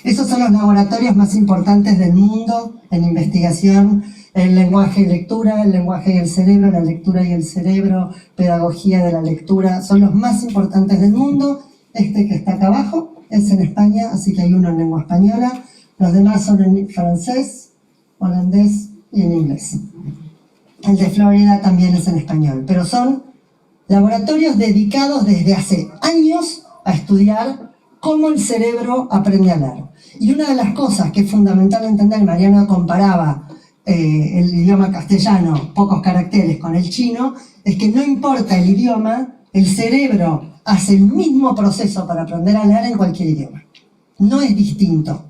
Esos son los laboratorios más importantes del mundo en investigación en lenguaje y lectura, el lenguaje y el cerebro, la lectura y el cerebro, pedagogía de la lectura, son los más importantes del mundo. Este que está acá abajo es en España, así que hay uno en lengua española. Los demás son en francés, holandés y en inglés. El de Florida también es en español, pero son laboratorios dedicados desde hace años a estudiar cómo el cerebro aprende a leer. Y una de las cosas que es fundamental entender, Mariano comparaba el idioma castellano, pocos caracteres, con el chino, es que no importa el idioma, el cerebro hace el mismo proceso para aprender a leer en cualquier idioma. No es distinto.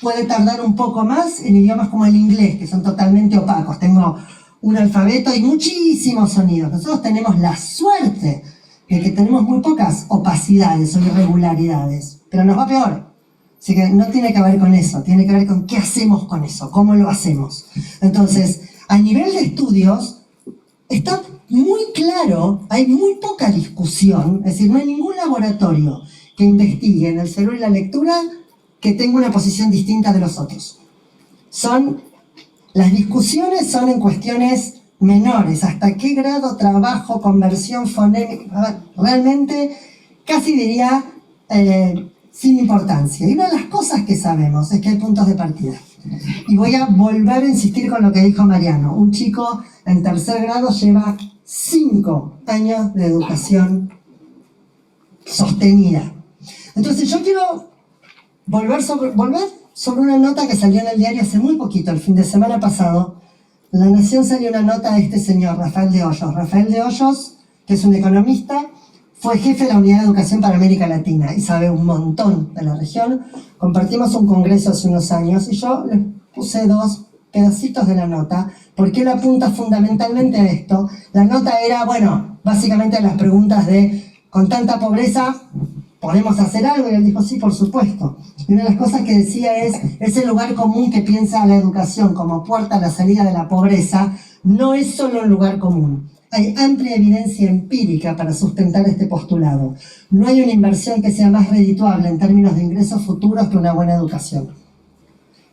puede tardar un poco más en idiomas como el inglés, que son totalmente opacos. Tengo un alfabeto y muchísimos sonidos. Nosotros tenemos la suerte de que tenemos muy pocas opacidades o irregularidades, pero nos va peor. Así que no tiene que ver con eso, tiene que ver con qué hacemos con eso, cómo lo hacemos. Entonces, a nivel de estudios, está muy claro, hay muy poca discusión, es decir, no hay ningún laboratorio que investigue en el cerebro y la lectura que tenga una posición distinta de los otros. Las discusiones son en cuestiones menores, hasta qué grado trabajo, conversión fonémica, realmente casi diría sin importancia. Y una de las cosas que sabemos es que hay puntos de partida. Y voy a volver a insistir con lo que dijo Mariano. Un chico en tercer grado lleva 5 años de educación sostenida. Entonces yo quiero volver sobre una nota que salió en el diario hace muy poquito, el fin de semana pasado. En La Nación salió una nota de este señor, Rafael de Hoyos. Rafael de Hoyos, que es un economista, fue jefe de la Unidad de Educación para América Latina y sabe un montón de la región. Compartimos un congreso hace unos años y yo les puse 2 pedacitos de la nota, porque él apunta fundamentalmente a esto. La nota era, bueno, básicamente las preguntas de, con tanta pobreza, ¿podemos hacer algo? Y él dijo, sí, por supuesto. Y una de las cosas que decía es, ese lugar común que piensa a la educación como puerta a la salida de la pobreza, no es solo un lugar común. Hay amplia evidencia empírica para sustentar este postulado. No hay una inversión que sea más redituable en términos de ingresos futuros que una buena educación.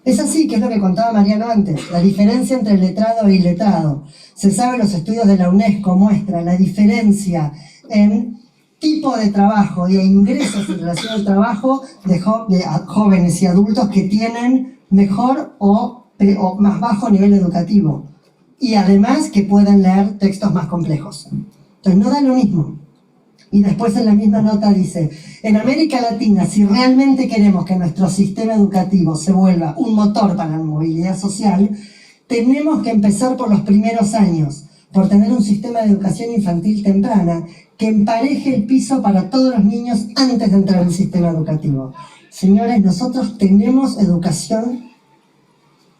Es así, que es lo que contaba Mariano antes, la diferencia entre letrado e iletrado. Se sabe, los estudios de la UNESCO muestran la diferencia en tipo de trabajo y ingresos en relación al trabajo de jóvenes y adultos que tienen mejor o más bajo nivel educativo. Y además que pueden leer textos más complejos. Entonces no da lo mismo. Y después en la misma nota dice, en América Latina, si realmente queremos que nuestro sistema educativo se vuelva un motor para la movilidad social, tenemos que empezar por los primeros años, por tener un sistema de educación infantil temprana que empareje el piso para todos los niños antes de entrar al sistema educativo. Señores, nosotros tenemos educación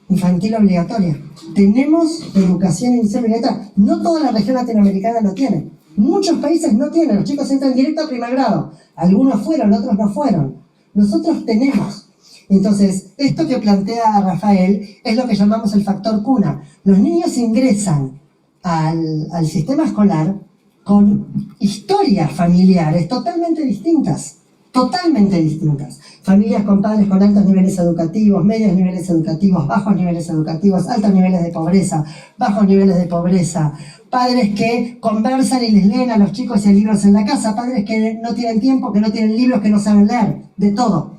infantil obligatoria. Tenemos educación inicial obligatoria. No toda la región latinoamericana lo tiene. Muchos países no tienen. Los chicos entran directo a primer grado. Algunos fueron, otros no fueron. Nosotros tenemos. Entonces, esto que plantea Rafael es lo que llamamos el factor cuna. Los niños ingresan al sistema escolar con historias familiares totalmente distintas. Totalmente distintas. Familias con padres con altos niveles educativos, medios niveles educativos, bajos niveles educativos, altos niveles de pobreza, bajos niveles de pobreza, padres que conversan y les leen a los chicos y libros en la casa, padres que no tienen tiempo, que no tienen libros, que no saben leer, de todo.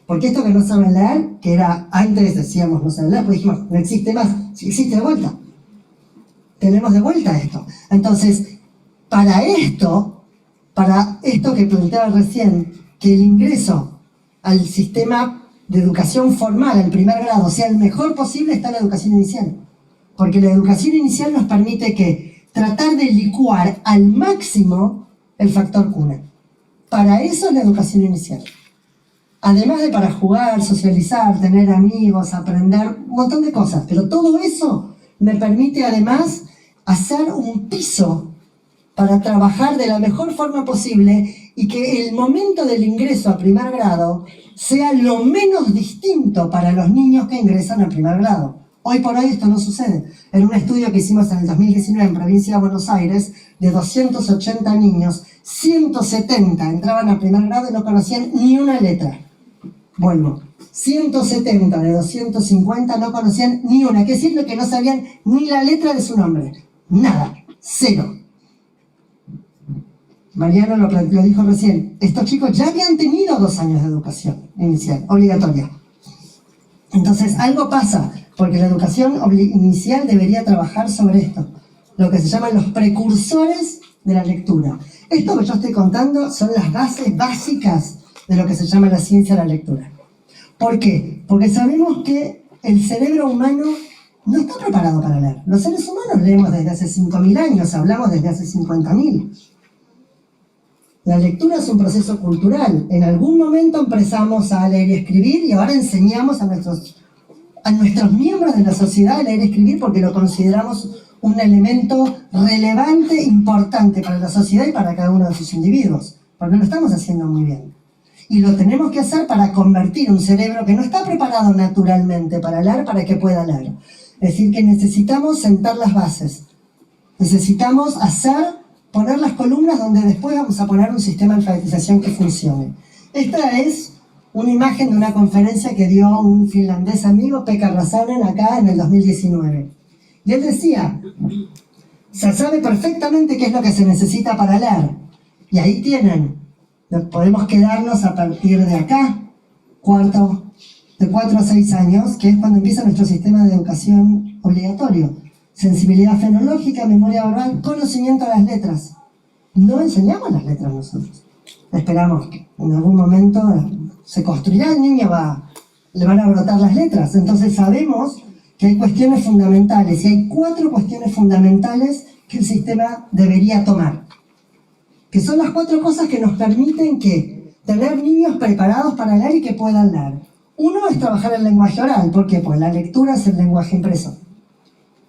Porque esto que no saben leer, que era antes decíamos no saben leer, pues dijimos no existe más, si existe de vuelta. Tenemos de vuelta esto. Entonces, para esto que planteaba recién, que el ingreso al sistema de educación formal, al primer grado, sea el mejor posible, está la educación inicial. Porque la educación inicial nos permite tratar de licuar al máximo el factor cuna. Para eso es la educación inicial. Además de para jugar, socializar, tener amigos, aprender, un montón de cosas. Pero todo eso me permite además hacer un piso para trabajar de la mejor forma posible y que el momento del ingreso a primer grado sea lo menos distinto para los niños que ingresan a primer grado. Hoy por hoy esto no sucede. En un estudio que hicimos en el 2019 en Provincia de Buenos Aires, de 280 niños, 170 entraban a primer grado y no conocían ni una letra. Bueno, 170 de 250 no conocían ni una, que decirle que no sabían ni la letra de su nombre. Nada, 0. Mariano lo dijo recién, estos chicos ya habían tenido 2 años de educación inicial, obligatoria. Entonces algo pasa, porque la educación inicial debería trabajar sobre esto, lo que se llaman los precursores de la lectura. Esto que yo estoy contando son las bases básicas de lo que se llama la ciencia de la lectura. ¿Por qué? Porque sabemos que el cerebro humano no está preparado para leer. Los seres humanos leemos desde hace 5.000 años, hablamos desde hace 50.000. La lectura es un proceso cultural. En algún momento empezamos a leer y escribir y ahora enseñamos a nuestros miembros de la sociedad a leer y escribir porque lo consideramos un elemento relevante, importante para la sociedad y para cada uno de sus individuos, porque lo estamos haciendo muy bien. Y lo tenemos que hacer para convertir un cerebro que no está preparado naturalmente para leer, para que pueda leer. Es decir, que necesitamos sentar las bases. Necesitamos poner las columnas donde después vamos a poner un sistema de alfabetización que funcione. Esta es una imagen de una conferencia que dio un finlandés amigo, Pekka Räsänen, acá en el 2019. Y él decía, se sabe perfectamente qué es lo que se necesita para leer. Y ahí tienen, podemos quedarnos a partir de acá, de 4 a 6 años, que es cuando empieza nuestro sistema de educación obligatorio. Sensibilidad fenológica, memoria verbal, conocimiento de las letras. No enseñamos las letras nosotros. Esperamos que en algún momento se construirá, el niño le van a brotar las letras. Entonces sabemos que hay cuestiones fundamentales, y hay 4 cuestiones fundamentales que el sistema debería tomar. Que son las 4 cosas que nos permiten tener niños preparados para leer y que puedan leer. Uno es trabajar el lenguaje oral. ¿Por qué? Pues la lectura es el lenguaje impreso.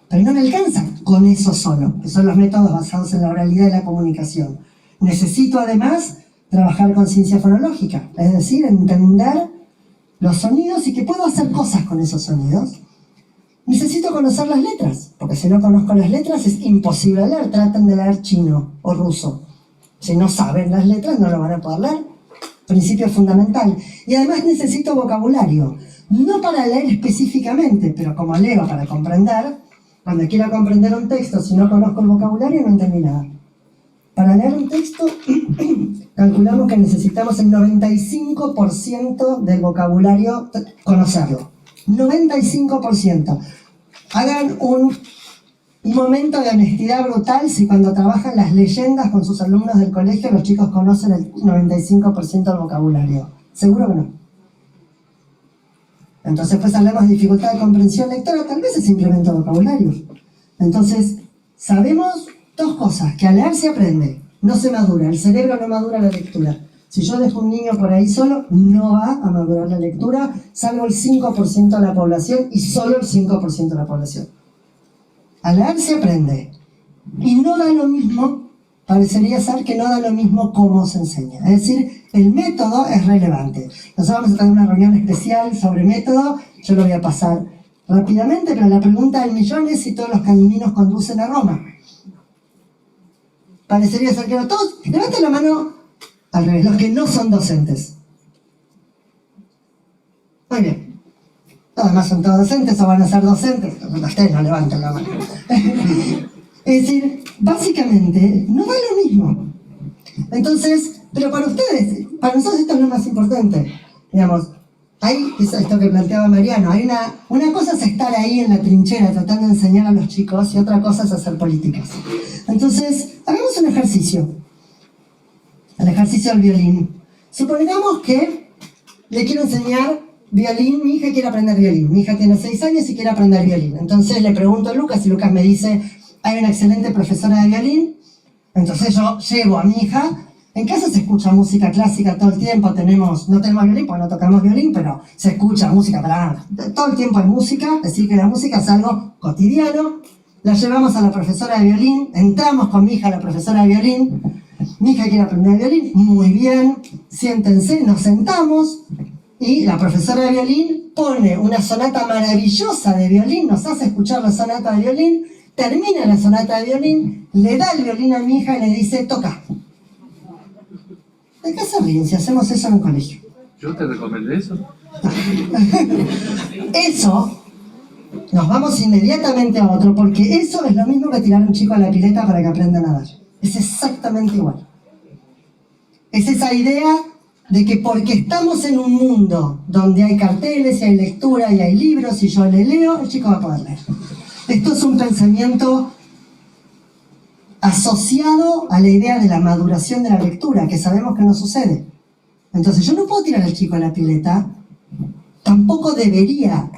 Pero no me alcanza con eso solo, que son los métodos basados en la oralidad y la comunicación. Necesito además trabajar con ciencia fonológica, es decir, entender los sonidos y que puedo hacer cosas con esos sonidos. Necesito conocer las letras, porque si no conozco las letras es imposible leer. Traten de leer chino o ruso. Si no saben las letras no lo van a poder leer. Principio fundamental. Y además necesito vocabulario, no para leer específicamente, pero como leo para comprender. Cuando quiera comprender un texto, si no conozco el vocabulario, no entendí nada. Para leer un texto, calculamos que necesitamos el 95% del vocabulario conocerlo. 95%. Hagan un momento de honestidad brutal si cuando trabajan las leyendas con sus alumnos del colegio, los chicos conocen el 95% del vocabulario. ¿Seguro que no? Entonces, pues hablamos de dificultad de comprensión lectora, tal vez es simplemente vocabulario. Entonces, sabemos 2 cosas, que al leer se aprende, no se madura, el cerebro no madura la lectura. Si yo dejo un niño por ahí solo, no va a madurar la lectura, salvo el 5% de la población y solo el 5% de la población. Al leer se aprende, y no da lo mismo, parecería ser que no da lo mismo cómo se enseña. Es decir, el método es relevante. Nosotros vamos a tener una reunión especial sobre método, yo lo voy a pasar rápidamente, pero la pregunta del millón es si todos los caminos conducen a Roma. Parecería ser que no todos. Levanten la mano al revés, los que no son docentes. Muy bien. Los demás son todos docentes o van a ser docentes. Ustedes no levanten la mano. Es decir, básicamente, no da lo mismo. Entonces, pero para ustedes, para nosotros esto es lo más importante. Digamos, hay esto que planteaba Mariano, hay una cosa es estar ahí en la trinchera tratando de enseñar a los chicos y otra cosa es hacer políticas. Entonces, hagamos un ejercicio. El ejercicio del violín. Supongamos que le quiero enseñar violín, mi hija quiere aprender violín. Mi hija tiene 6 años y quiere aprender violín. Entonces le pregunto a Lucas y Lucas me dice, hay una excelente profesora de violín. Entonces yo llevo a mi hija. En casa se escucha música clásica todo el tiempo, no tenemos violín porque no tocamos violín, pero se escucha música, todo el tiempo hay música, es decir que la música es algo cotidiano. La llevamos a la profesora de violín, entramos con mi hija a la profesora de violín, mi hija quiere aprender violín, muy bien, siéntense, nos sentamos y la profesora de violín pone una sonata maravillosa de violín, nos hace escuchar la sonata de violín, termina la sonata de violín, le da el violín a mi hija y le dice, toca. ¿De qué se ríen si hacemos eso en un colegio? ¿Yo te recomendé eso? Eso, nos vamos inmediatamente a otro, porque eso es lo mismo que tirar a un chico a la pileta para que aprenda a nadar. Es exactamente igual. Es esa idea de que porque estamos en un mundo donde hay carteles, y hay lectura, y hay libros, y yo le leo, el chico va a poder leer. Esto es un pensamiento asociado a la idea de la maduración de la lectura, que sabemos que no sucede. Entonces yo no puedo tirar al chico a la pileta, tampoco debería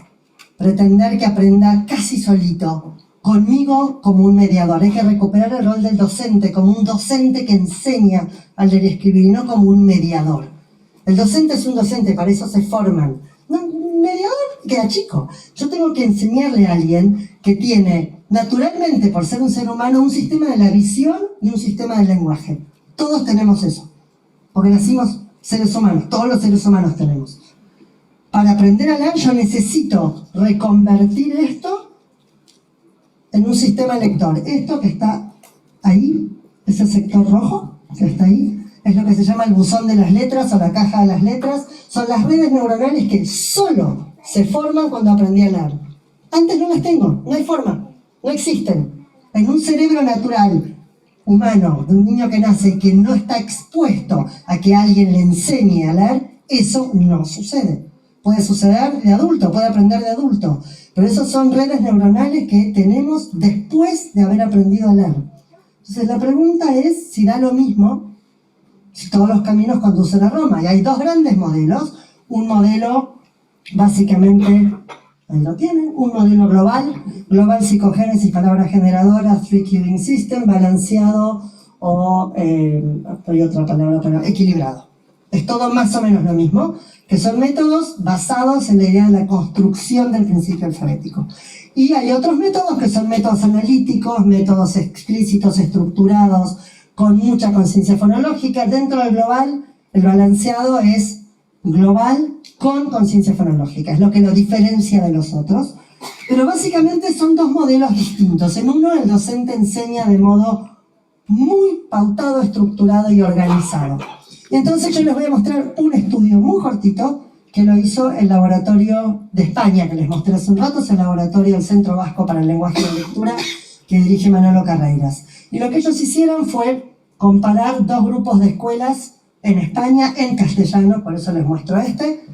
pretender que aprenda casi solito conmigo como un mediador. Hay que recuperar el rol del docente como un docente que enseña a leer y escribir y no como un mediador. El docente es un docente, para eso se forman. No, un mediador queda chico. Yo tengo que enseñarle a alguien que tiene, naturalmente, por ser un ser humano, un sistema de la visión y un sistema del lenguaje. Todos tenemos eso, porque nacimos seres humanos, todos los seres humanos tenemos. Para aprender a leer yo necesito reconvertir esto en un sistema lector. Esto que está ahí, ese sector rojo que está ahí, es lo que se llama el buzón de las letras o la caja de las letras. Son las redes neuronales que solo se forman cuando aprendí a leer. Antes no las tengo, no hay forma, no existen. En un cerebro natural, humano, de un niño que nace y que no está expuesto a que alguien le enseñe a leer, eso no sucede. Puede suceder de adulto, puede aprender de adulto, pero esas son redes neuronales que tenemos después de haber aprendido a leer. Entonces la pregunta es si da lo mismo si todos los caminos conducen a Roma. Y hay dos grandes modelos. Un modelo, básicamente, ahí lo tienen, un modelo global, Global Psicogénesis, palabra generadora, Three Cueing System, balanceado o, hay otra palabra, pero equilibrado. Es todo más o menos lo mismo, que son métodos basados en la idea de la construcción del principio alfabético. Y hay otros métodos que son métodos analíticos, métodos explícitos, estructurados, con mucha conciencia fonológica. Dentro del global, el balanceado es global con conciencia fonológica, es lo que lo diferencia de los otros. Pero básicamente son dos modelos distintos. En uno, el docente enseña de modo muy pautado, estructurado y organizado. Y entonces yo les voy a mostrar un estudio muy cortito que lo hizo el laboratorio de España, que les mostré hace un rato, es el laboratorio del Centro Vasco para el Lenguaje y la Lectura, que dirige Manolo Carreiras. Y lo que ellos hicieron fue comparar dos grupos de escuelas en España en castellano, por eso les muestro este.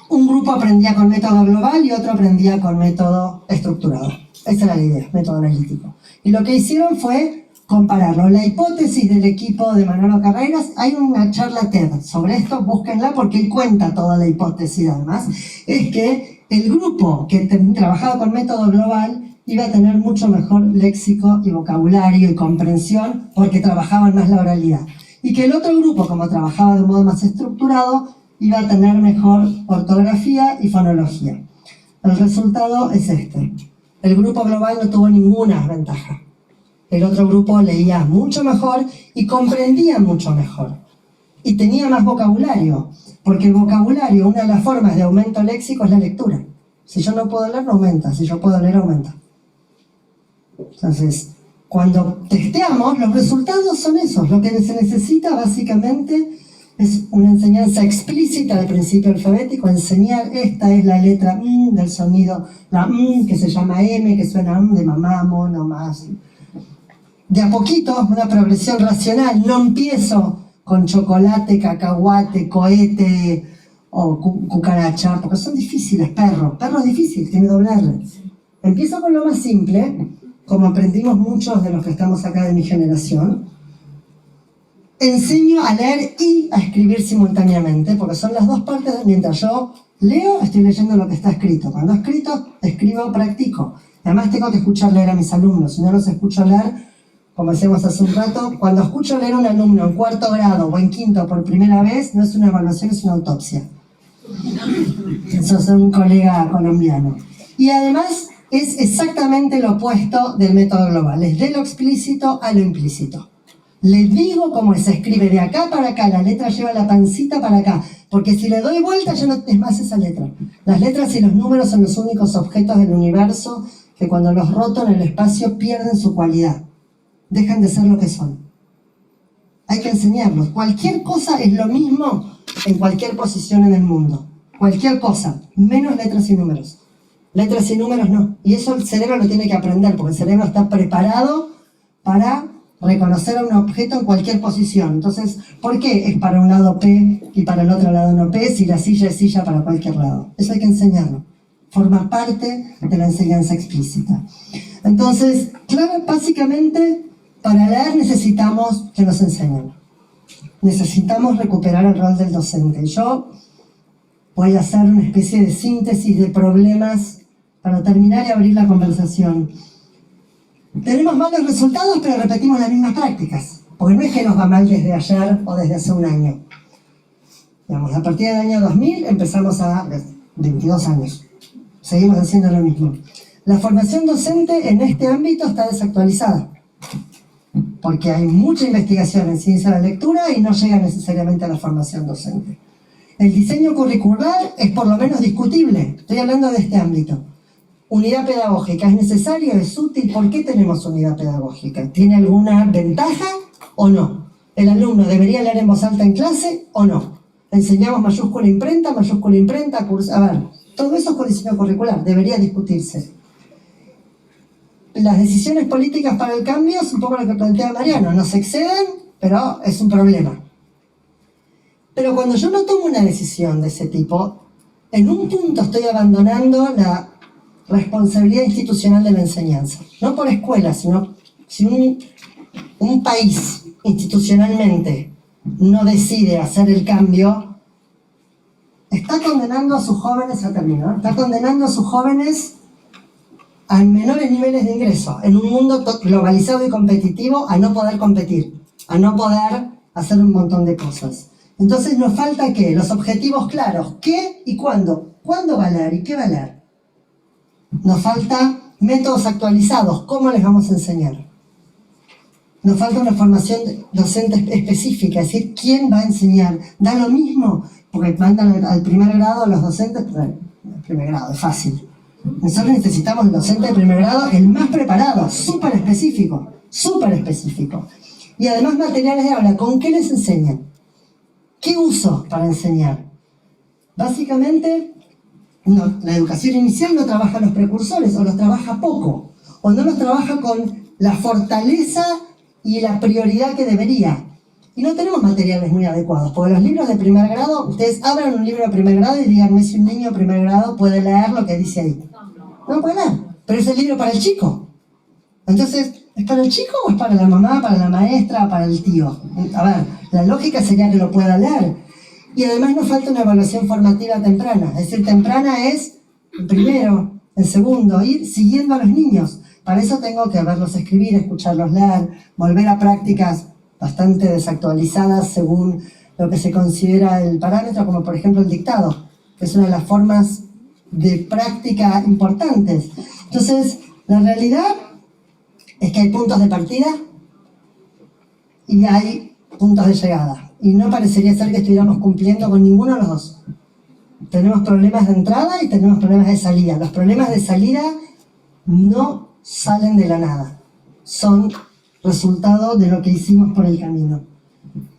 Un grupo aprendía con método global y otro aprendía con método estructurado. Esa era la idea, método analítico. Y lo que hicieron fue compararlo. La hipótesis del equipo de Manolo Carreiras, hay una charla TED sobre esto, búsquenla porque él cuenta toda la hipótesis además, es que el grupo que trabajaba con método global iba a tener mucho mejor léxico y vocabulario y comprensión porque trabajaban más la oralidad. Y que el otro grupo, como trabajaba de modo más estructurado, iba a tener mejor ortografía y fonología. El resultado es este. El grupo global no tuvo ninguna ventaja. El otro grupo leía mucho mejor y comprendía mucho mejor. Y tenía más vocabulario, porque el vocabulario, una de las formas de aumento léxico es la lectura. Si yo no puedo leer, no aumenta. Si yo puedo leer, aumenta. Entonces, cuando testeamos, los resultados son esos. Lo que se necesita básicamente es una enseñanza explícita del principio alfabético, enseñar esta es la letra del sonido, la que se llama M, que suena de mamá, mono, más. De a poquito, una progresión racional. No empiezo con chocolate, cacahuate, cohete o cucaracha, porque son difíciles, perro. Perro es difícil, tiene doble R. Empiezo con lo más simple, como aprendimos muchos de los que estamos acá de mi generación. Enseño a leer y a escribir simultáneamente, porque son las dos partes. Mientras yo leo, estoy leyendo lo que está escrito. Cuando escrito, escribo, practico. Además tengo que escuchar leer a mis alumnos. Si no los escucho leer, como decíamos hace un rato, cuando escucho leer a un alumno en cuarto grado o en quinto por primera vez, no es una evaluación, es una autopsia. Eso es un colega colombiano. Y además es exactamente lo opuesto del método global. Es de lo explícito a lo implícito. Les digo cómo se escribe de acá para acá, la letra lleva la pancita para acá, porque si le doy vuelta ya no es más esa letra. Las letras y los números son los únicos objetos del universo que cuando los roto en el espacio pierden su cualidad, dejan de ser lo que son. Hay que enseñarlos. Cualquier cosa es lo mismo en cualquier posición en el mundo. Cualquier cosa, menos letras y números. Letras y números no. Y eso el cerebro lo tiene que aprender, porque el cerebro está preparado para reconocer a un objeto en cualquier posición. Entonces, ¿por qué es para un lado P y para el otro lado no P si la silla es silla para cualquier lado? Eso hay que enseñarlo. Forma parte de la enseñanza explícita. Entonces, claro, básicamente, para leer necesitamos que nos enseñen. Necesitamos recuperar el rol del docente. Yo voy a hacer una especie de síntesis de problemas para terminar y abrir la conversación. Tenemos malos resultados, pero repetimos las mismas prácticas. Porque no es que nos va mal desde ayer o desde hace un año. Digamos, a partir del año 2000 empezamos a 22 años. Seguimos haciendo lo mismo. La formación docente en este ámbito está desactualizada. Porque hay mucha investigación en ciencia de la lectura y no llega necesariamente a la formación docente. El diseño curricular es por lo menos discutible. Estoy hablando de este ámbito. Unidad pedagógica, ¿es necesario? ¿Es útil? ¿Por qué tenemos unidad pedagógica? ¿Tiene alguna ventaja o no? ¿El alumno debería leer en voz alta en clase o no? ¿Enseñamos mayúscula imprenta, curso? A ver, todo eso es con diseño curricular, debería discutirse. Las decisiones políticas para el cambio es un poco lo que plantea Mariano, nos exceden, pero es un problema. Pero cuando yo no tomo una decisión de ese tipo, en un punto estoy abandonando la responsabilidad institucional de la enseñanza. No por escuela, sino si un país institucionalmente no decide hacer el cambio, está condenando a sus jóvenes a terminar, está condenando a sus jóvenes a menores niveles de ingreso, en un mundo globalizado y competitivo, a no poder competir, a no poder hacer un montón de cosas. Entonces nos falta ¿qué? Los objetivos claros, ¿qué y cuándo? ¿Cuándo va a leer y qué va a leer? Nos falta métodos actualizados, ¿cómo les vamos a enseñar? Nos falta una formación docente específica, es decir, ¿quién va a enseñar? Da lo mismo, porque mandan al primer grado a los docentes, el primer grado, es fácil. Nosotros necesitamos el docente de primer grado, el más preparado, súper específico. Y además materiales de aula, ¿con qué les enseñan? ¿Qué uso para enseñar? Básicamente, la educación inicial no trabaja los precursores, o los trabaja poco, o no los trabaja con la fortaleza y la prioridad que debería. Y no tenemos materiales muy adecuados, porque los libros de primer grado, ustedes abran un libro de primer grado y díganme si un niño de primer grado puede leer lo que dice ahí. No puede leer, pero es el libro para el chico. Entonces, ¿es para el chico o es para la mamá, para la maestra, para el tío? A ver, la lógica sería que lo pueda leer. Y además nos falta una evaluación formativa temprana. Es decir, temprana es en primero, en segundo, ir siguiendo a los niños. Para eso tengo que verlos escribir, escucharlos leer, volver a prácticas bastante desactualizadas según lo que se considera el parámetro, como por ejemplo el dictado, que es una de las formas de práctica importantes. Entonces, la realidad es que hay puntos de partida y hay puntos de llegada. Y no parecería ser que estuviéramos cumpliendo con ninguno de los dos. Tenemos problemas de entrada y tenemos problemas de salida. Los problemas de salida no salen de la nada. Son resultado de lo que hicimos por el camino.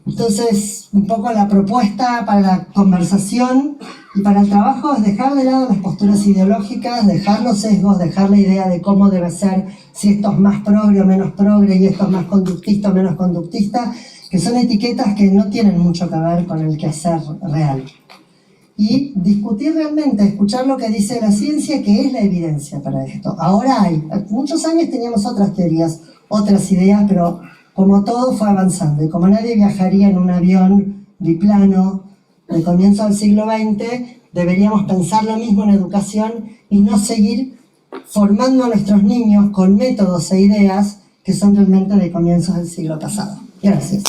Entonces, un poco la propuesta para la conversación y para el trabajo es dejar de lado las posturas ideológicas, dejar los sesgos, dejar la idea de cómo debe ser, si esto es más progre o menos progre, y esto es más conductista o menos conductista, que son etiquetas que no tienen mucho que ver con el quehacer real. Y discutir realmente, escuchar lo que dice la ciencia, que es la evidencia para esto. Ahora hay, muchos años teníamos otras teorías, otras ideas, pero como todo fue avanzando. Y como nadie viajaría en un avión biplano de comienzo del siglo XX, deberíamos pensar lo mismo en educación y no seguir formando a nuestros niños con métodos e ideas que son realmente de comienzos del siglo pasado. Gracias.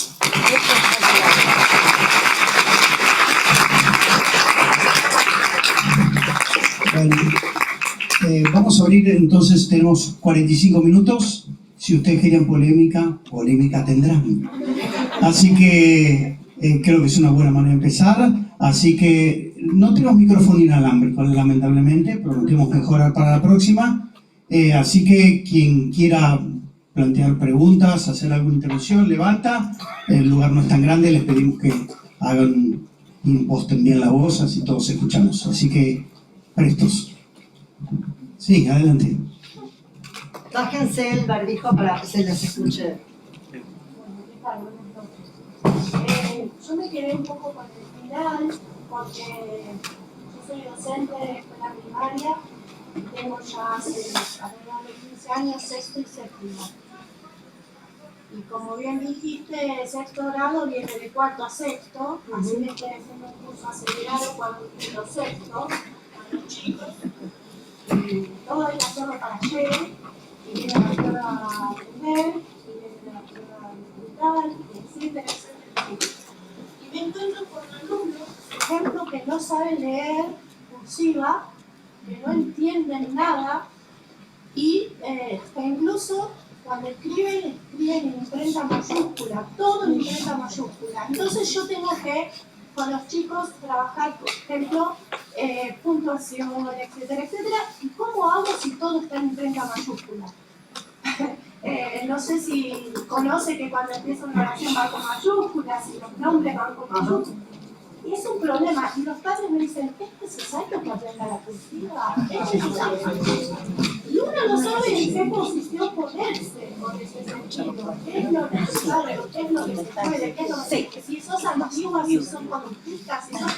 Bueno, vamos a abrir entonces, tenemos 45 minutos. Si ustedes querían polémica tendrán. Así que creo que es una buena manera de empezar. Así que no tenemos micrófono inalámbrico, lamentablemente, prometemos mejorar para la próxima. Así que quien quiera plantear preguntas, hacer alguna intervención, levanta. El lugar no es tan grande, les pedimos que hagan y imposten bien la voz, así todos escuchamos. Así que, prestos. Sí, adelante. Bájense el barbijo para que se les escuche. Yo me quedé un poco con el final porque yo soy docente de escuela primaria y tengo ya hace alrededor de 15 años sexto y séptimo. Y como bien dijiste, sexto grado viene de cuarto a sexto, así que estoy haciendo un curso acelerado cuando quinto sexto para los chicos. Y todo hay que hacerlo para ayer. y viene la prueba primer, y viene la prueba digital, etcétera, etcétera. Y me encuentro con alumnos, por ejemplo, que no saben leer cursiva, que no entienden nada, y que incluso cuando escriben en imprenta mayúscula, todo en imprenta mayúscula. Entonces yo tengo que, con los chicos, trabajar, por ejemplo, puntuación, etcétera, etcétera. ¿Y cómo hago si todo está en imprenta mayúscula? No sé si conoce que cuando empieza una oración va con mayúsculas y los nombres van con mayúsculas. Y es un problema. Y los padres me dicen, ¿es necesario que aprenda la cursiva? ¿Es necesario? Y uno no sabe en qué posición ponerse con ese sentido. ¿Qué es lo necesario? ¿Qué es lo que se puede? ¿Qué es lo que si sos antigua, si son conductistas, si sos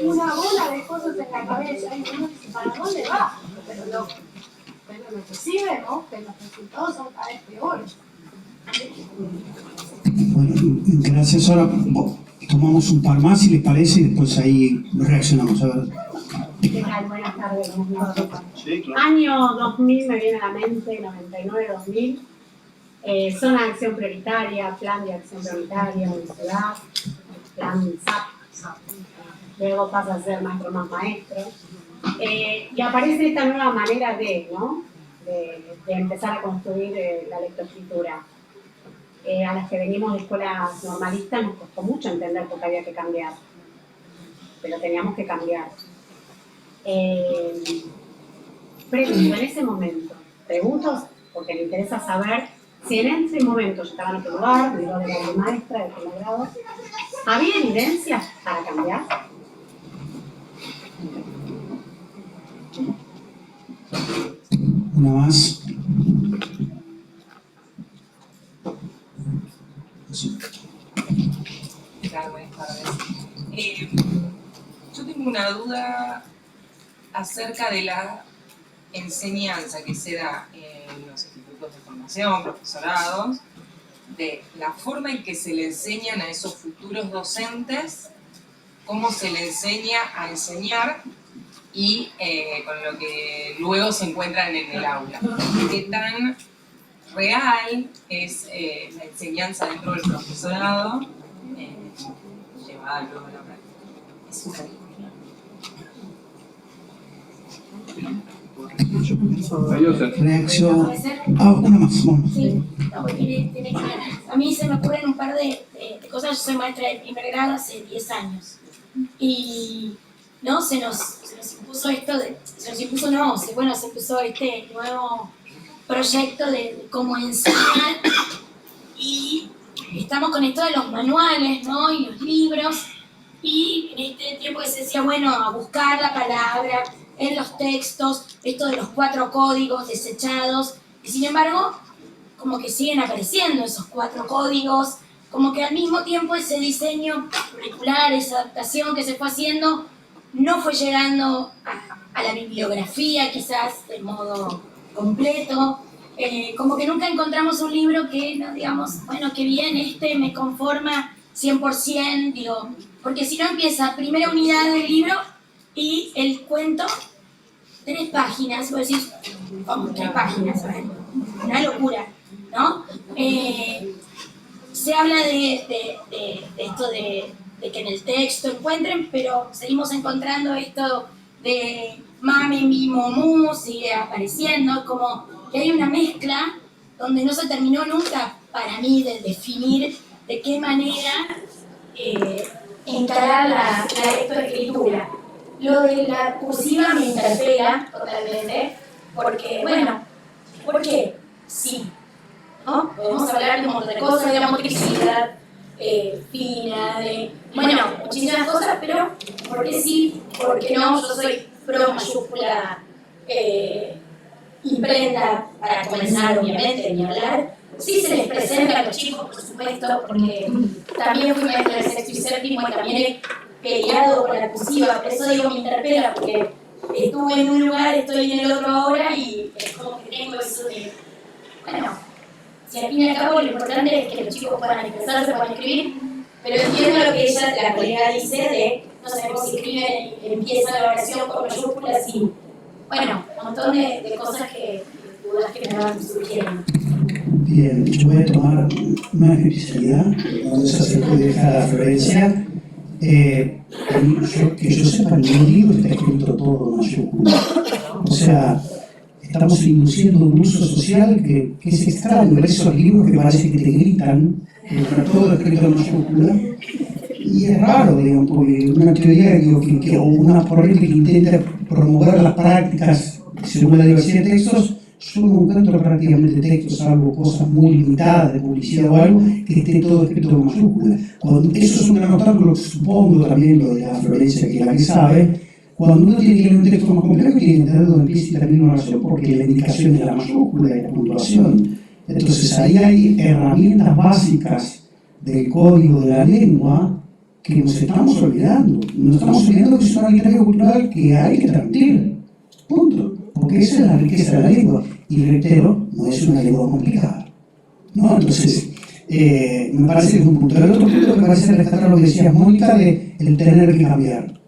una bola de cosas en la cabeza, y uno dice, ¿para dónde va? Pero lo que sí vemos que los resultados son cada vez peores. Bueno, gracias. Ahora tomamos un par más, si les parece, y después ahí reaccionamos. A ver. ¿Qué tal? Buenas tardes. Sí, claro. Año 2000 me viene a la mente, 99-2000. Zona de acción prioritaria, plan de acción prioritaria en ciudad, plan SAP. Luego pasa a ser maestro más maestro. Y aparece esta nueva manera ¿no? de empezar a construir la lectoescritura. A las que venimos de escuelas normalistas nos costó mucho entender por qué había que cambiar, pero teníamos que cambiar. Pregunto en ese momento, porque me interesa saber si en ese momento yo estaba en otro lugar, de la maestra de primer grado, ¿había evidencias para cambiar? Una más. Claro, buenas tardes. Yo tengo una duda acerca de la enseñanza que se da en los institutos de formación, profesorados, de la forma en que se le enseñan a esos futuros docentes, cómo se le enseña a enseñar y con lo que luego se encuentran en el aula. ¿Qué tan real es la enseñanza dentro del profesorado llevada luego a la práctica? Es súper importante. Reacción. Una más, vamos. Sí, no, tiene que ver. A mí se me ocurren un par de cosas. Yo soy maestra de primer grado hace 10 años. Y no se nos impuso esto se empezó este nuevo proyecto de cómo enseñar. Y estamos con esto de los manuales, ¿no? Y los libros. Y en este tiempo que se decía, bueno, a buscar la palabra en los textos, esto de los 4 códigos desechados, y sin embargo, como que siguen apareciendo esos 4 códigos, como que al mismo tiempo ese diseño curricular, esa adaptación que se fue haciendo, no fue llegando a la bibliografía quizás de modo completo, como que nunca encontramos un libro que no digamos, bueno, qué bien, me conforma 100%, digo, porque si no empieza primera unidad del libro y el cuento, 3 páginas, vos decís, ¿cómo 3 páginas? A ver, una locura, ¿no? Se habla de esto de que en el texto encuentren, pero seguimos encontrando esto de mami, mi, momú, sigue apareciendo, como que hay una mezcla donde no se terminó nunca, para mí, de definir de qué manera encarar la lectoescritura. Lo de la cursiva me interpela totalmente, porque, bueno, porque sí, ¿no? Podemos hablar de un montón de cosas, de la motricidad fina, bueno, muchísimas cosas, pero porque sí, porque no, yo soy pro mayúscula imprenta para comenzar, obviamente, ni hablar. Sí se les presenta a los chicos, por supuesto, porque también fui maestra de sexto y séptimo y también he peleado con la cursiva, por eso digo me interpela, porque estuve en un lugar, estoy en el otro ahora y es como que tengo eso de, bueno, si al fin y al cabo lo importante es que los chicos puedan expresarse, puedan escribir, pero entiendo lo que ella, la colega dice de, no sabemos si escriben y empieza la oración con mayúsculas y, bueno, un montón de cosas que dudas que me surgieron. Bien, yo voy a tomar una especialidad, donde eso se puede dejar a Florencia. Que yo sepa, en el libro está escrito todo en mayúscula. O sea, estamos induciendo un uso social que es extraño, ver esos libros que parece que te gritan, pero todo escrito en mayúscula. Y es raro, digamos, porque una teoría o una corriente que intenta promover las prácticas según la diversidad de textos, yo no encuentro prácticamente textos, salvo cosas muy limitadas de publicidad o algo, que esté todo escrito en mayúscula. Eso es un gran obstáculo, supongo también lo de la Florencia, que es la que sabe. Cuando uno tiene que leer un texto más complejo, tiene que entender dónde empieza y termina una oración, porque la indicación es la mayúscula y la puntuación. Entonces ahí hay herramientas básicas del código de la lengua que nos estamos olvidando. Nos estamos olvidando que es una literatura cultural que hay que transmitir. Punto. Porque esa es la riqueza de la lengua. Y reitero, no es una lengua complicada. ¿No? Entonces, me parece que es un punto. El otro punto me parece rescatar lo que decía Mónica de el tener que cambiar.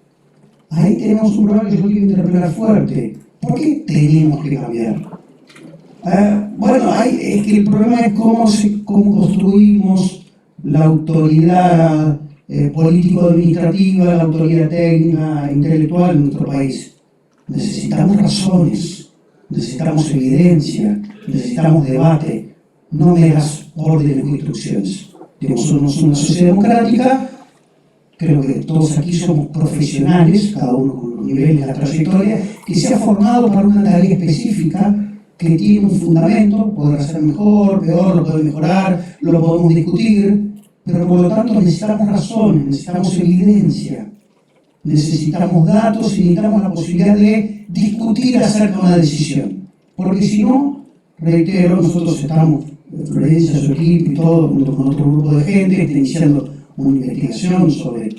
Ahí tenemos un problema que yo quiero interpretar fuerte. ¿Por qué tenemos que cambiar? Bueno, es que el problema es cómo construimos la autoridad político-administrativa, la autoridad técnica, intelectual en nuestro país. Necesitamos razones, necesitamos evidencia, necesitamos debate, no meras órdenes o instrucciones. Somos una sociedad democrática, creo que todos aquí somos profesionales, cada uno con los niveles, la trayectoria, que se ha formado para una tarea específica que tiene un fundamento, podrá ser mejor, peor, lo podemos mejorar, lo podemos discutir, pero por lo tanto necesitamos razones, necesitamos evidencia. Necesitamos datos y necesitamos la posibilidad de discutir acerca de una decisión. Porque si no, reitero, nosotros estamos, Florencia, su equipo y todo, junto con otro grupo de gente, está iniciando una investigación sobre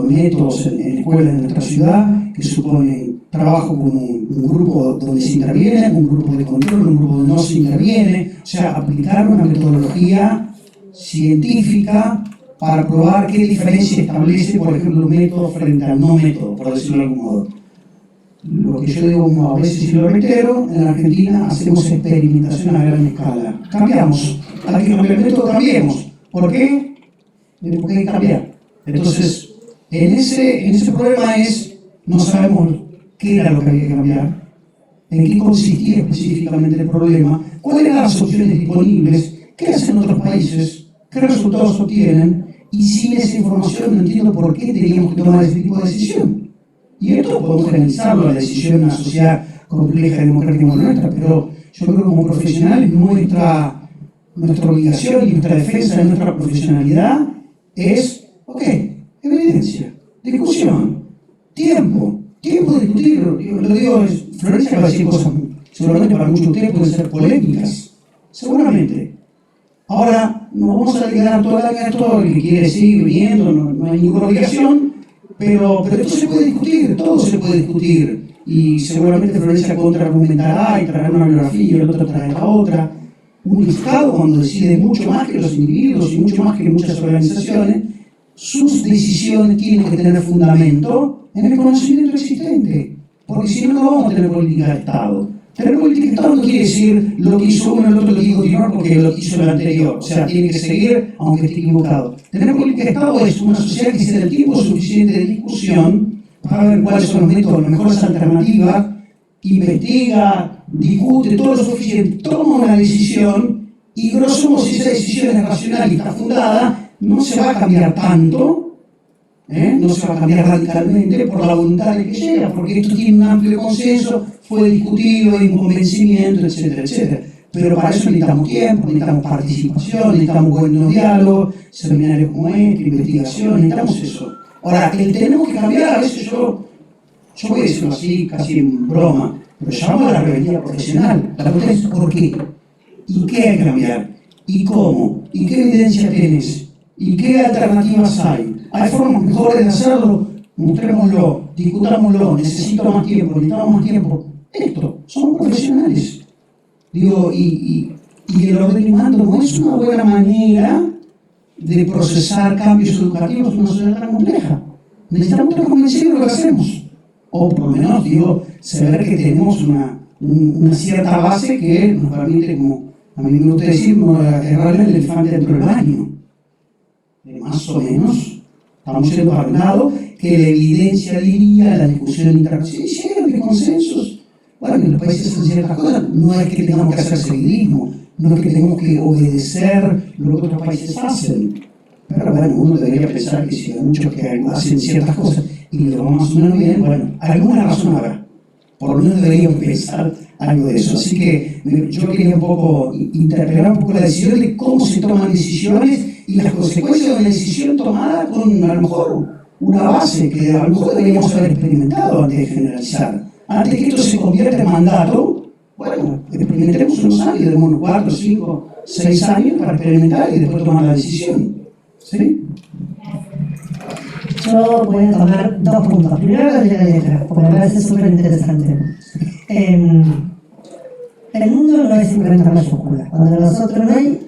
métodos en escuelas de nuestra ciudad, que supone trabajo con un grupo donde se interviene, un grupo de control, un grupo donde no se interviene, o sea, aplicar una metodología científica para probar qué diferencia establece, por ejemplo, un método frente al no método, por decirlo de algún modo. Lo que yo digo a veces, y lo reitero, en la Argentina hacemos experimentación a gran escala. Cambiamos. Hay que cambiar el método, cambiemos. ¿Por qué? Porque hay que cambiar. Entonces, en ese problema no sabemos qué era lo que había que cambiar, en qué consistía específicamente el problema, cuáles eran las opciones disponibles, qué hacen otros países, qué resultados obtienen. Y sin esa información no entiendo por qué teníamos que tomar ese tipo de decisión. Y esto podemos generalizarlo, la decisión en una sociedad compleja y democrática como nuestra, pero yo creo que como profesionales nuestra obligación y nuestra defensa de nuestra profesionalidad es, evidencia, discusión, tiempo de discutir. Lo digo, Florencia va a decir cosas, seguramente para muchos de ustedes pueden ser polémicas, seguramente. Ahora, no vamos a llegar todo el año a esto, el que quiere seguir viniendo, no hay ninguna obligación, pero esto se puede discutir, todo se puede discutir, y seguramente Florencia contraargumentará y traerá una biografía y el otro traerá otra. Un Estado, cuando decide mucho más que los individuos y mucho más que muchas organizaciones, sus decisiones tienen que tener fundamento en el conocimiento existente, porque si no, no vamos a tener política de Estado. Tener política de Estado no quiere decir lo que hizo uno, el otro lo tiene que continuar porque lo hizo el anterior. O sea, tiene que seguir aunque esté equivocado. Tener política de Estado es una sociedad que se da el tiempo suficiente de discusión para ver cuáles son los métodos, las mejores alternativas, investiga, discute todo lo suficiente, toma una decisión y grosso modo, si esa decisión es racional y está fundada, no se va a cambiar tanto. No se va a cambiar radicalmente por la voluntad de que llega, porque esto tiene un amplio consenso, fue discutido, hay un convencimiento, etcétera, etcétera. Pero para eso necesitamos tiempo, necesitamos participación, necesitamos buenos diálogos, seminarios como este, investigación, necesitamos eso. Ahora, el tenemos que cambiar, a veces yo voy a decirlo así, casi en broma, pero llamo a la rebeldía profesional. La pregunta es ¿por qué? ¿Y qué hay que cambiar? ¿Y cómo? ¿Y qué evidencia tienes? ¿Y qué alternativas hay? ¿Hay formas mejores de hacerlo? Mostrémoslo, discutámoslo, necesito más tiempo, necesitamos más tiempo. Esto, somos profesionales. Digo, y el ordenamiento no es una buena manera de procesar cambios educativos en una sociedad tan compleja. Necesitamos estar convencidos de lo que hacemos. O por lo menos, saber que tenemos una cierta base que nos permite, como a mí me gusta decir, no errar el elefante dentro del baño. Más o menos, estamos yendo para un lado, que la evidencia diría, la discusión internacional, sí, hay consensos. Bueno, en los países hacen ciertas cosas, no es que tengamos que hacer seguidismo, no es que tengamos que obedecer lo que otros países hacen. Pero bueno, uno debería pensar que si hay muchos que hacen ciertas cosas y lo vamos más o menos bien, bueno, alguna razón habrá. Por lo menos deberíamos pensar algo de eso. Así que yo quería un poco interpretar un poco la decisión de cómo se toman decisiones y las consecuencias de una decisión tomada con a lo mejor una base que a lo mejor deberíamos haber experimentado antes de generalizar. Antes que esto se convierta en mandato, bueno, experimentemos unos años, demos unos 4, 5, 6 años para experimentar y después tomar la decisión. ¿Sí? Yo voy a tomar 2 puntos. Primero, el de la letra, porque me parece súper interesante. El mundo no es imprenta mayúscula. Cuando nosotros no hay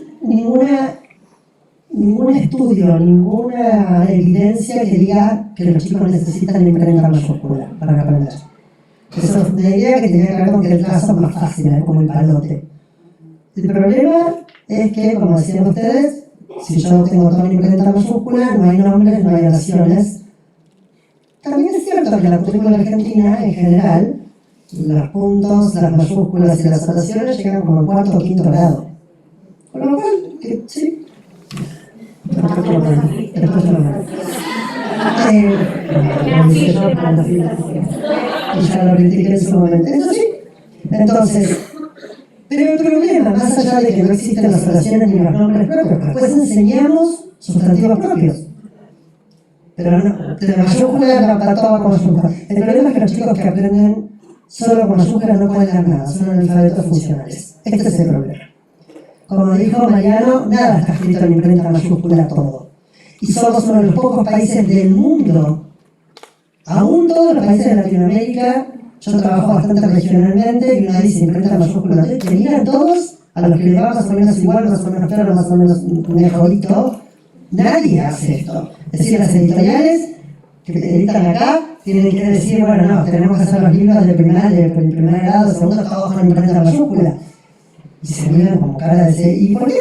ningún estudio, ninguna evidencia que diga que los chicos necesitan imprenta mayúscula para aprender. Eso es una idea que tiene que ver con que el trazo es más fácil, como el palote. El problema es que, como decían ustedes, si yo tengo toda una imprenta mayúscula, no hay nombres, no hay oraciones. También es cierto que la currícula argentina, en general, los puntos, las mayúsculas y las oraciones llegan como en 4º o 5º grado. Con lo cual, que sí. Después lo veo. Y ya lo critiqué en su momento. Eso sí. Entonces, pero el problema, más allá de que no existen las oraciones ni los nombres propios, después enseñamos sustantivos propios. Pero no, de la mayúscula para todo con mayúscula. El problema es que los chicos que aprenden solo con mayúsculas no pueden leer nada, son analfabetos funcionales. Este es el problema. Como dijo Mariano, nada está escrito en imprenta mayúscula todo. Y somos uno de los pocos países del mundo, aún todos los países de Latinoamérica. Yo trabajo bastante regionalmente y uno dice imprenta mayúscula, que miran todos a los que le va más o menos igual, más o menos peor, más o menos mejorito. Nadie hace esto. Es decir, las editoriales que editan acá tienen que decir, bueno, no, tenemos que hacer los libros de primer grado, segundo, todos con imprenta mayúscula. Y se miran como cara de decir, ¿y por qué?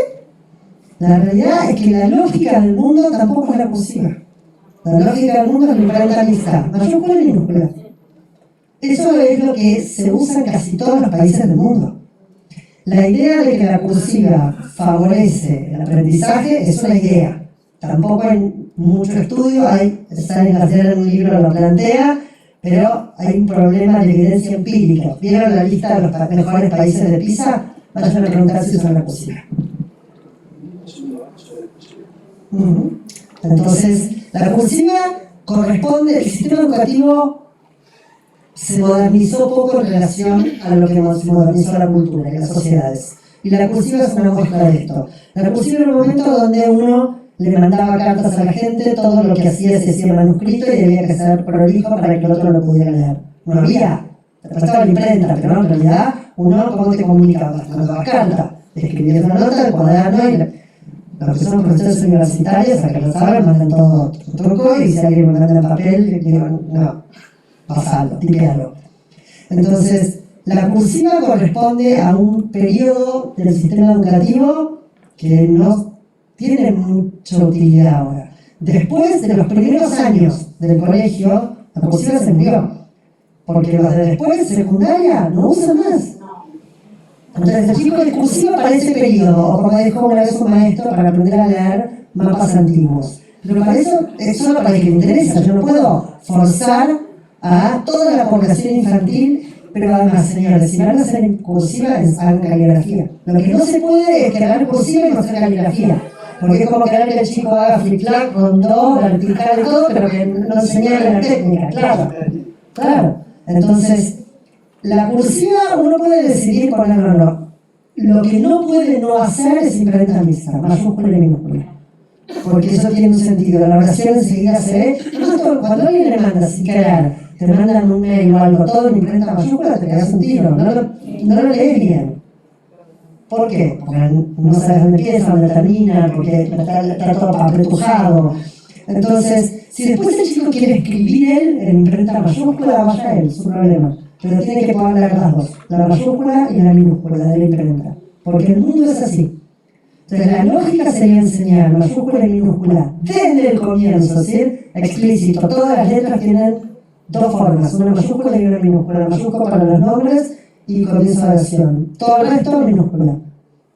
La realidad es que la lógica del mundo tampoco es la cursiva. La lógica del mundo es la imprenta lista, mayúscula y minúscula. Eso es lo que se usa en casi todos los países del mundo. La idea de que la cursiva favorece el aprendizaje es una idea. Tampoco hay mucho estudio, Stalin García en un libro lo plantea, pero hay un problema de evidencia empírica. ¿Vieron la lista de los mejores países de PISA? Vayan a preguntar si usan la cursiva. Entonces, la cursiva corresponde, el sistema educativo se modernizó poco en relación a lo que se modernizó la cultura y las sociedades. Y la cursiva es una muestra de esto. La cursiva era un momento donde uno le mandaba cartas a la gente, todo lo que hacía se hacía en manuscrito y debía que ser prolijo para que el otro lo pudiera leer. No había, después estaba la imprenta, pero en realidad uno, ¿cómo te comunicabas? Mandabas carta, escribías una nota, el cuaderno y los que son profesores universitarios, a que lo saben, mandan todo truco y si alguien me manda en papel, digo, no, pasalo, tipealo. Entonces, la cursiva corresponde a un periodo del sistema educativo que no tiene mucha utilidad ahora. Después de los primeros años del colegio, la cursiva se murió. Porque los de después, secundaria, no usan más. Entonces el chico de cursiva para ese periodo, o como dijo una vez un maestro, para aprender a leer mapas antiguos. Pero para eso es solo para el que le interesa. Yo no puedo forzar a toda la población infantil, pero además, señores, si van a hacer en cursiva, hagan caligrafía. Lo que no se puede es que hagan cursiva y no hacer caligrafía. Porque es como querer que el chico haga flip-flap, rondó, vertical y todo, pero que no enseñarle la técnica, claro. Entonces, la cursiva uno puede decidir ponerlo o no. Lo que no puede no hacer es imprenta mixta, mayúscula y minúscula. Porque eso tiene un sentido. La oración enseguida se ve. Cuando alguien le manda sin querer, te mandan un mail o algo, todo en imprenta mayúscula, te quedas un tiro. No lo lees bien. ¿Por qué? Porque no sabes dónde empieza, dónde termina, porque está todo apretujado. Entonces, si después el chico quiere escribir él en imprenta mayúscula, vaya él, su problema. pero tiene que poder leer las dos, la mayúscula y la minúscula de la imprenta, porque el mundo es así. Entonces la lógica sería enseñar mayúscula y minúscula desde el comienzo, ¿sí? Explícito. Todas las letras tienen dos formas, una mayúscula y una minúscula. La mayúscula para los nombres y comienzo de oración. Todo el resto minúscula.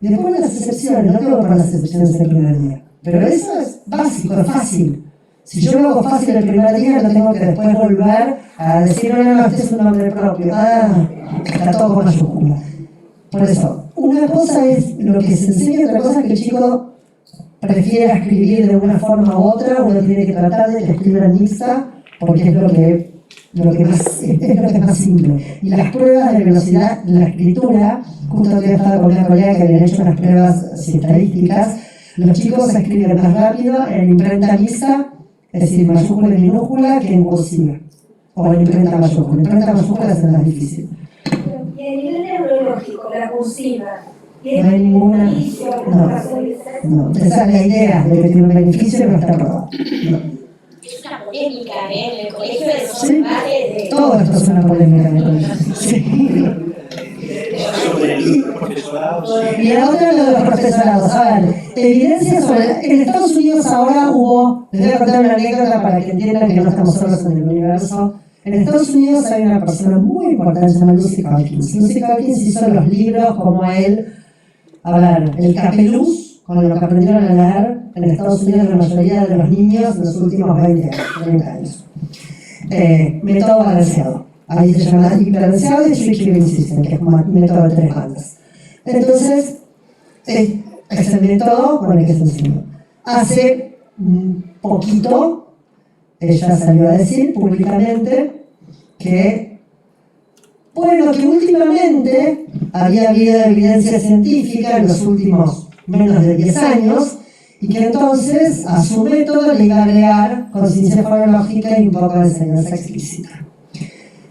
Y después las excepciones, no tengo para las excepciones el primer día. Pero eso es básico, es fácil. Si yo lo hago fácil el primer día, no tengo que después volver a decir, no, este es un nombre propio. Está todo con mayúscula. Por eso, una cosa es lo que se enseña, otra cosa es que el chico prefiera escribir de una forma u otra, uno tiene que tratar de que escriba en mixta, porque es lo que es más simple. Y las pruebas de velocidad en la escritura, justo había estado con una colega que habían hecho unas pruebas estadísticas, los chicos escriben más rápido en imprenta mixta, es decir, mayúscula y minúscula, que en cursiva, o en imprenta mayúscula. Imprenta mayúscula es más difícil. Y a nivel neurológico, la cursiva, No hay ninguna. No, esa es la idea de que tiene un beneficio y no está probado. No. Es una polémica, en el colegio de los Sí, padres de... todo esto es una polémica en el colegio. Sí. Y la otra es lo de los profesorados. A ver, evidencia sobre... En Estados Unidos ahora hubo... Les voy a contar una anécdota para que entiendan que no estamos solos en el universo. En Estados Unidos hay una persona muy importante, se llama Lucy Calkins. Lucy Calkins hizo los libros como él, a ver, el Capeluz, con lo que aprendieron a leer en Estados Unidos la mayoría de los niños en los últimos 20 años, 30 años. Método balanceado. Ahí se llama hiperbalanceado y Strict Queuing System, que es como un método de 3 bandas. Entonces, es el método con el que se enseñó. Hace un poquito, ella salió a decir públicamente que, bueno, que últimamente había habido evidencia científica en los últimos menos de 10 años y que entonces a su método le iba a agregar conciencia fonológica y un poco de enseñanza explícita.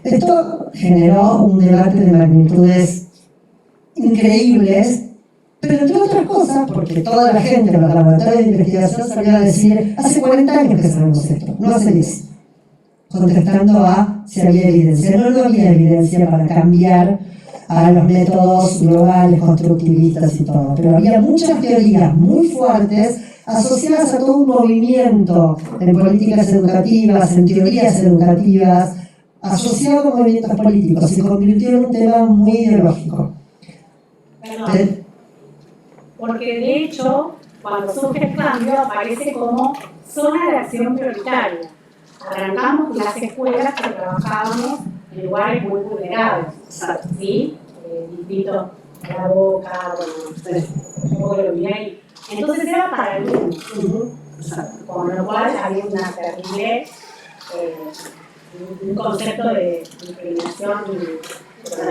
Esto generó un debate de magnitudes increíbles, pero entre otras cosas, porque toda la gente en los laboratorios de investigación salió a decir, hace 40 años que sabemos esto, no hace 10, contestando a si había evidencia. No había evidencia para cambiar a los métodos globales, constructivistas y todo, pero había muchas teorías muy fuertes asociadas a todo un movimiento en políticas educativas, en teorías educativas, asociado a movimientos políticos. Se convirtió en un tema muy ideológico. Perdón. Porque de hecho, cuando surge el cambio, aparece como zona de acción prioritaria. Arrancamos las escuelas que trabajábamos en lugares muy vulnerables, ¿sí? Distrito de la Boca, bueno, un poco lo vi ahí. Entonces era para el niño, con lo cual había una terrible, un concepto de discriminación,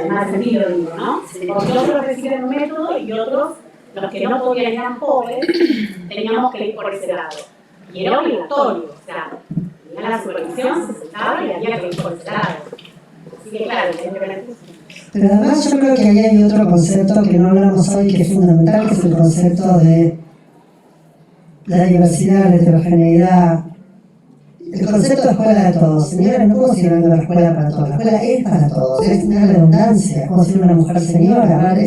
en mal sentido, digo, ¿no? Porque otros reciben un método y otros, los que no podían ir a pobres, teníamos que ir por ese lado. Y era obligatorio, o sea, tenía la supervisión, se sentaba y había que ir por ese lado. Así que claro, pero además yo creo que ahí hay otro concepto que no hablamos hoy que es fundamental, que es el concepto de la diversidad, la heterogeneidad. El concepto de escuela de todos. Señora, no puedo seguir hablando de la escuela para todos. La escuela es para todos. Es una redundancia. Como ser una mujer señora.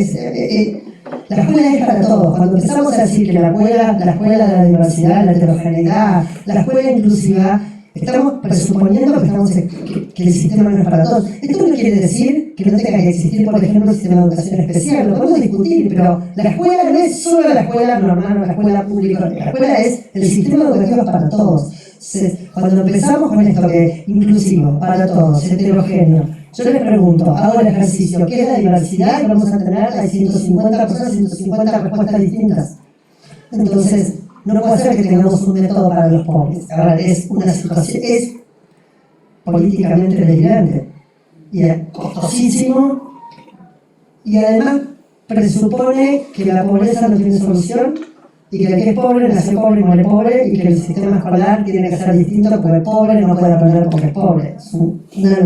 La escuela es para todos. Cuando empezamos a decir que la escuela de la diversidad, la heterogeneidad, la escuela inclusiva, estamos presuponiendo que el sistema no es para todos. Esto no quiere decir que no tenga que existir, por ejemplo, el sistema de educación especial. Lo podemos discutir, pero la escuela no es solo la escuela normal o la escuela pública. La escuela es el sistema educativo para todos. Cuando empezamos con esto que inclusivo, para todos, heterogéneo, yo les pregunto, hago el ejercicio, ¿qué es la diversidad? Y vamos a tener, hay 150 personas, 150 respuestas distintas. Entonces, no puede ser que tengamos un método para los pobres. Ahora, es una situación, es políticamente delirante y es costosísimo y además presupone que la pobreza no tiene solución y que el que es pobre nació pobre y muere pobre y que el sistema escolar tiene que ser distinto porque el pobre no puede aprender porque es pobre. Es una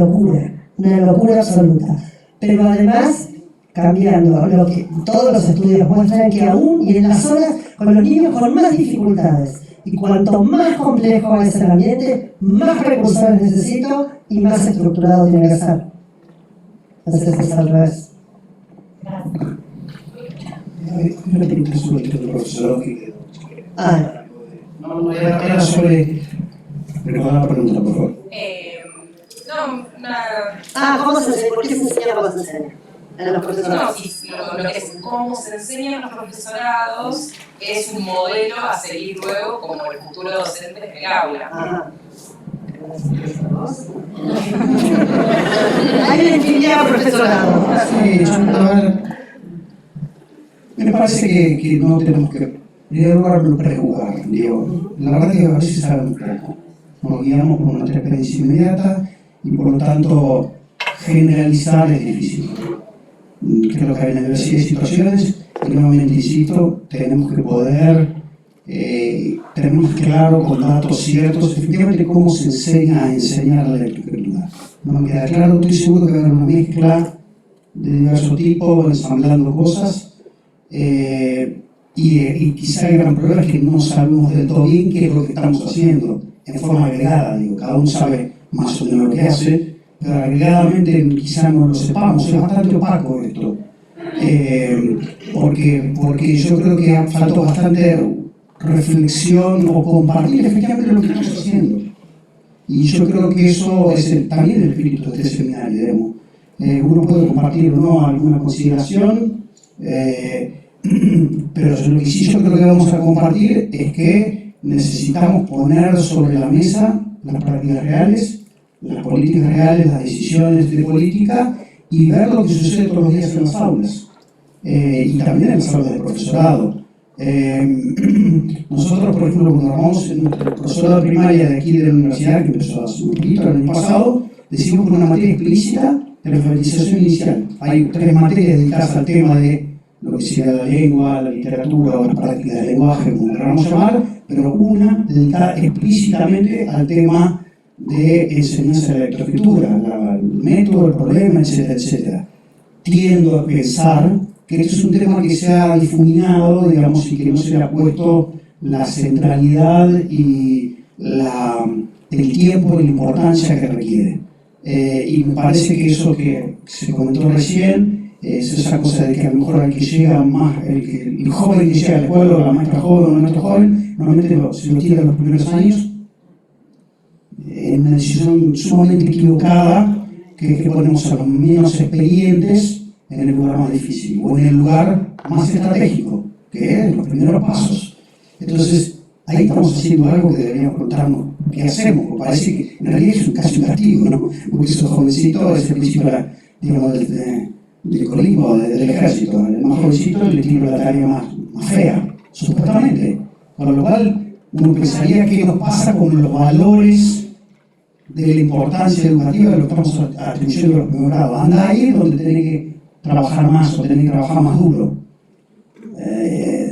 locura absoluta. Pero además, cambiando lo que todos los estudios muestran que aún y en las zonas con los niños con más dificultades y cuanto más complejo es el ambiente, más recursos necesito y más estructurado tiene que ser. Entonces es al revés. Una pregunta sobre el profesor que Ah, era sobre... Recordá la pregunta, por favor. ¿cómo se enseña? ¿Por qué se enseña cómo se enseña? En los profesorados. Lo que es cómo se enseñan los profesorados es un modelo a seguir luego como el futuro docente en el aula. Hay una infinidad de profesorados. Sí, a ver, me parece que no tenemos que prejuzgar, digo. La verdad es que a veces sabemos poco. Nos guiamos por nuestra experiencia inmediata y por lo tanto generalizar es difícil. Creo que hay una diversidad de situaciones y nuevamente insisto, tenemos que poder tenemos claro con datos ciertos efectivamente cómo se enseña a enseñar la lectoescritura. No me queda claro, estoy seguro que va a haber una mezcla de diverso tipo, ensamblando cosas y quizá el gran problema es que no sabemos del todo bien qué es lo que estamos haciendo en forma agregada, digo, cada uno sabe más o menos lo que hace, pero agregadamente quizá no lo sepamos, es bastante opaco esto, porque yo creo que ha faltado bastante reflexión o compartir efectivamente lo que estamos haciendo. Y yo creo que eso es también el espíritu de este seminario, digamos. Uno puede compartir o no alguna consideración, pero lo que sí yo creo que vamos a compartir es que necesitamos poner sobre la mesa las prácticas reales, las políticas reales, las decisiones de política y ver lo que sucede todos los días en las aulas y también en las aulas del profesorado. Nosotros, por ejemplo, cuando armamos el profesorado de primaria de aquí de la universidad, que empezó hace un poquito, el año pasado, decimos que una materia explícita de la alfabetización inicial. Hay 3 materias dedicadas al tema de lo que sería la lengua, la literatura o las prácticas del lenguaje, como queramos llamar, pero una dedicada explícitamente al tema de enseñanza de la lectoescritura, el método, el problema, etcétera, etcétera. Tiendo a pensar que esto es un tema que se ha difuminado, digamos, y que no se le ha puesto la centralidad y el tiempo y la importancia que requiere. Y me parece que eso que se comentó recién es esa cosa de que a lo mejor el que llega más, el joven que llega al pueblo, la maestra joven o el maestro joven, normalmente se lo tira en los primeros años, en una decisión sumamente equivocada, que es que ponemos a los menos expedientes en el lugar más difícil o en el lugar más estratégico, que es los primeros pasos. Entonces, ahí estamos haciendo algo que deberíamos contarnos qué hacemos, porque parece que en realidad es casi un castigo, ¿no? Porque esos jovencitos es el principio, digamos, del colismo, del ejército. El más jovencito le tiro la tarea más fea, supuestamente. Con lo cual, uno pensaría qué nos pasa con los valores de la importancia educativa de lo que estamos atribuyendo a los primeros grados. Anda ahí donde tenés que trabajar más o tenés que trabajar más duro.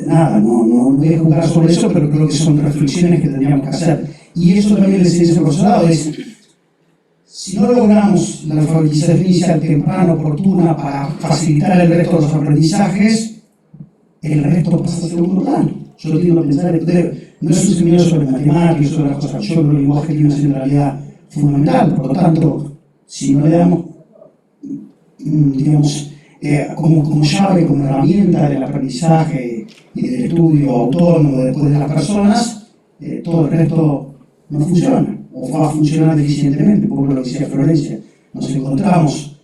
Nada, no voy a jugar sobre eso, pero creo que son reflexiones que tendríamos que hacer. Y eso también les enseña al profesorado, es si no logramos la alfabetización inicial temprana, oportuna, para facilitar el resto de los aprendizajes, el resto pasa a segundo plano. Yo tiendo a pensar que no es un seminario sobre matemáticas, sobre las cosas. Yo creo que el lenguaje tiene una centralidad fundamental. Por lo tanto, si no le damos, digamos, como llave, como herramienta del aprendizaje y del estudio autónomo después de las personas, todo el resto no funciona, o va a funcionar deficientemente, un poco lo que decía Florencia. Nos encontramos,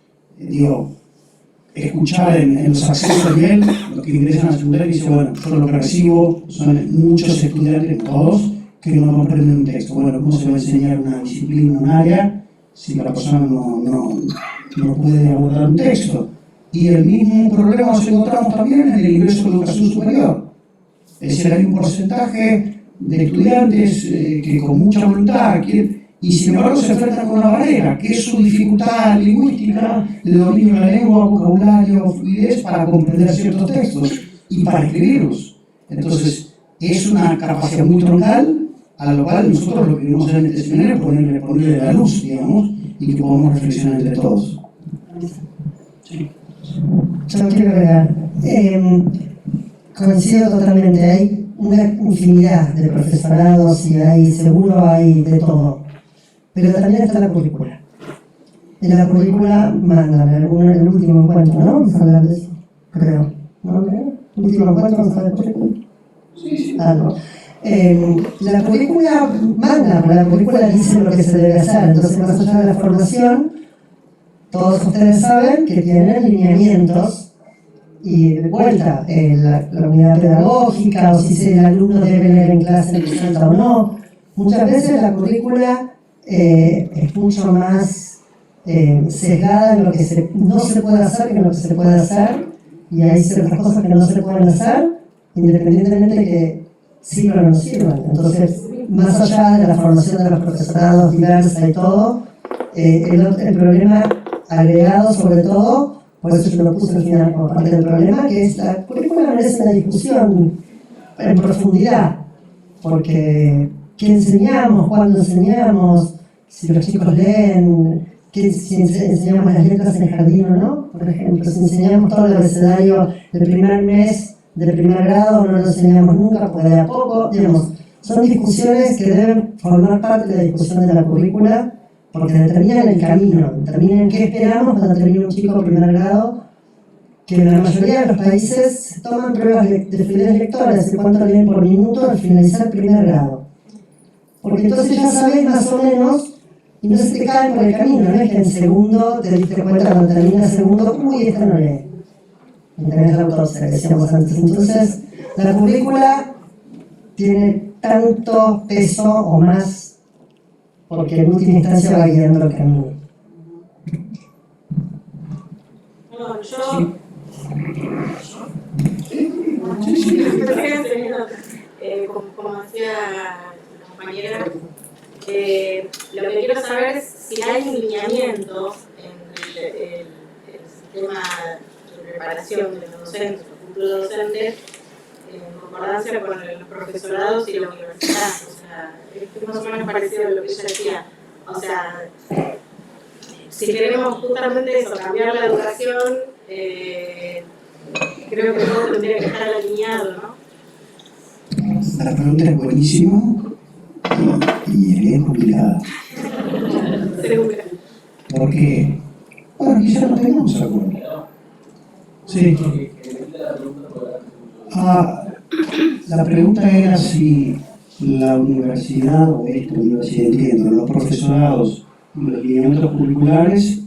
escuchar en los accesos de nivel, los que ingresan a la secundaria, y dicen, bueno, yo lo que recibo son muchos estudiantes, todos, que no comprenden un texto. Bueno, ¿cómo se va a enseñar una disciplina, un área, si la persona no puede abordar un texto? Y el mismo problema nos encontramos también en el ingreso a la educación superior. Es decir, hay un porcentaje de estudiantes que con mucha voluntad quieren, y sin embargo se enfrentan con una barrera, que es su dificultad lingüística, el dominio de la lengua, vocabulario, fluidez para comprender ciertos textos y para escribirlos. Entonces, es una capacidad muy troncal, a lo cual nosotros lo que queremos hacer en este seminario es ponerle la luz, digamos, y que podamos reflexionar entre todos. Sí. Yo quiero agregar, coincido totalmente, hay una infinidad de profesorados y seguro hay de todo, pero también está la currícula. En la currícula mandan el último encuentro, ¿no? Vamos a hablar de eso, creo. ¿No? ¿El último encuentro vamos a hablar de currícula? Sí. Algo. La currícula manda, la currícula dice lo que se debe hacer. Entonces, más allá de la formación, todos ustedes saben que tienen lineamientos y de vuelta, la unidad pedagógica, o si el alumno debe leer en clase en Salta o no. Muchas veces la currícula es mucho más sesgada en lo que no se puede hacer que en lo que se puede hacer, y hay ciertas cosas que no se pueden hacer, independientemente de que sirvan o no sirvan. Entonces, más allá de la formación de los profesorados diversa y todo, el problema agregado sobre todo, por eso yo lo puse al final como parte del problema, que es la currícula merece una discusión en profundidad, porque ¿qué enseñamos? ¿Cuándo enseñamos? Si los chicos leen, si enseñamos las letras en el jardín o no, por ejemplo, si enseñamos todo el abecedario del primer mes del primer grado, no lo enseñamos nunca, porque de a poco, digamos, son discusiones que deben formar parte de la discusión de la currícula, porque determinan el camino, determinan qué esperamos cuando termine un chico de primer grado, que en la mayoría de los países toman pruebas de fluidez lectora, de cuánto leen por minuto al finalizar el primer grado. Porque entonces ya sabes más o menos, y no se te caen por el camino, no es que en segundo te diste cuenta cuando termina el segundo, uy, esta no lee. Y tenés la autopsia que decíamos antes. Entonces, la currícula tiene tanto peso o más, porque en última instancia va guiando el camino. Bueno, yo como decía la compañera, lo que quiero saber es si hay lineamientos en el sistema de preparación de los docentes, los futuros docentes, en concordancia con los profesorados y la universidad. O sea, es más o menos parecido a lo que ella decía. O sea, si queremos justamente eso, cambiar la educación, creo que todo tendría que estar alineado, ¿no? La pregunta es buenísima y es bien complicada. Seguro. Porque, bueno, quizás no tengamos acuerdo. Sí. La pregunta era si la universidad, o esta universidad, entiendo, los profesorados y los lineamientos curriculares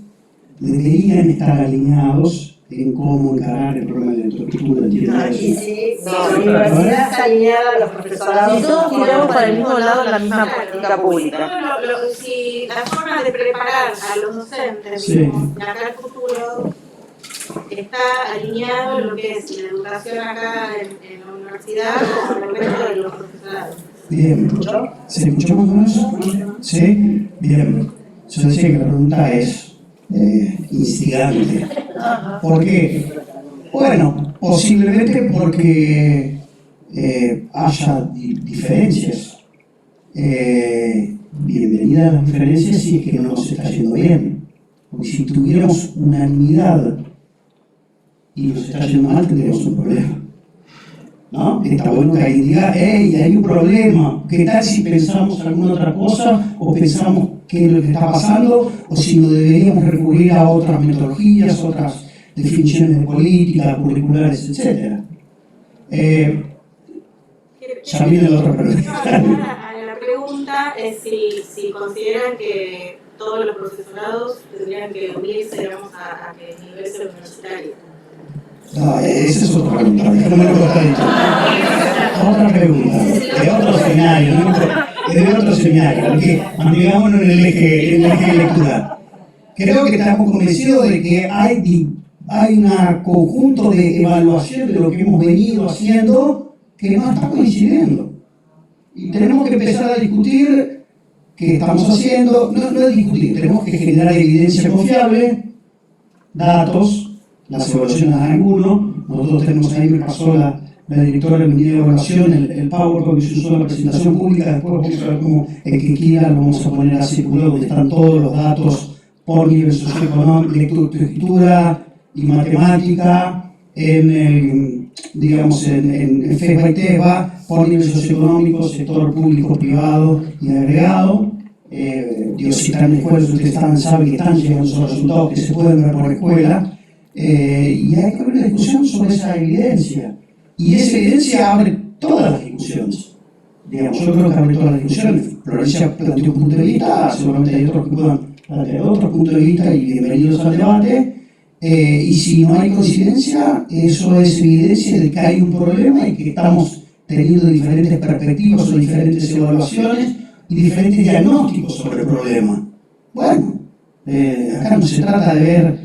deberían estar alineados en cómo encarar el problema de la lectoescritura. Aquí sí, la universidad está alineada a los profesorados. Si todos tiramos para el mismo lado en la misma política pública. Si la forma de preparar a los docentes, Sí. digamos, acá el futuro, está alineado en lo que es la educación acá en la universidad con el resto de los profesorados. Bien. ¿Se escuchó más o menos? Sí. Bien. Yo decía que la pregunta es instigante. ¿Por qué? Bueno, posiblemente porque haya diferencias. Bienvenidas las diferencias si es que no nos está yendo bien. Porque si tuviéramos unanimidad y nos está yendo mal, tendríamos un problema. ¿No? Está bueno que alguien diga, hey, hay un problema. ¿Qué tal si pensamos alguna otra cosa o pensamos qué es lo que está pasando, o si no deberíamos recurrir a otras metodologías, otras definiciones de política, curriculares, etc. Ya viene la otra pregunta. La pregunta es si consideran que todos los profesorados tendrían que unirse, digamos, a que el nivel sea universitario. No, esa es otra pregunta. Déjame lo que está dicho. Otra pregunta. De otro escenario, ¿no? De otro escenario. Porque mantengámonos en el eje de lectura. Creo que estamos convencidos de que hay un conjunto de evaluación de lo que hemos venido haciendo que no está coincidiendo. Y tenemos que empezar a discutir qué estamos haciendo. No es discutir, tenemos que generar evidencia confiable, datos. Las evaluaciones de alguno, nosotros tenemos ahí, me pasó la directora del Ministerio de Evaluación, el PowerPoint que se usó en la presentación pública, después vamos a ver cómo el que quiera lo vamos a poner a circular, donde están todos los datos por nivel socioeconómico, lectura y matemática, en FESBA y TESBA, por nivel socioeconómico, sector público, privado y agregado. Si están en escuelas, ustedes saben que están llegando esos resultados que se pueden ver por escuela, y hay que abrir una discusión sobre esa evidencia. Y esa evidencia abre todas las discusiones. Digamos, yo creo que abre todas las discusiones. Florencia planteó un punto de vista, seguramente hay otros que puedan plantear otro punto de vista, y bienvenidos al debate. Y si no hay coincidencia, eso es evidencia de que hay un problema y que estamos teniendo diferentes perspectivas o diferentes evaluaciones y diferentes diagnósticos sobre el problema. Bueno, acá no se trata de ver,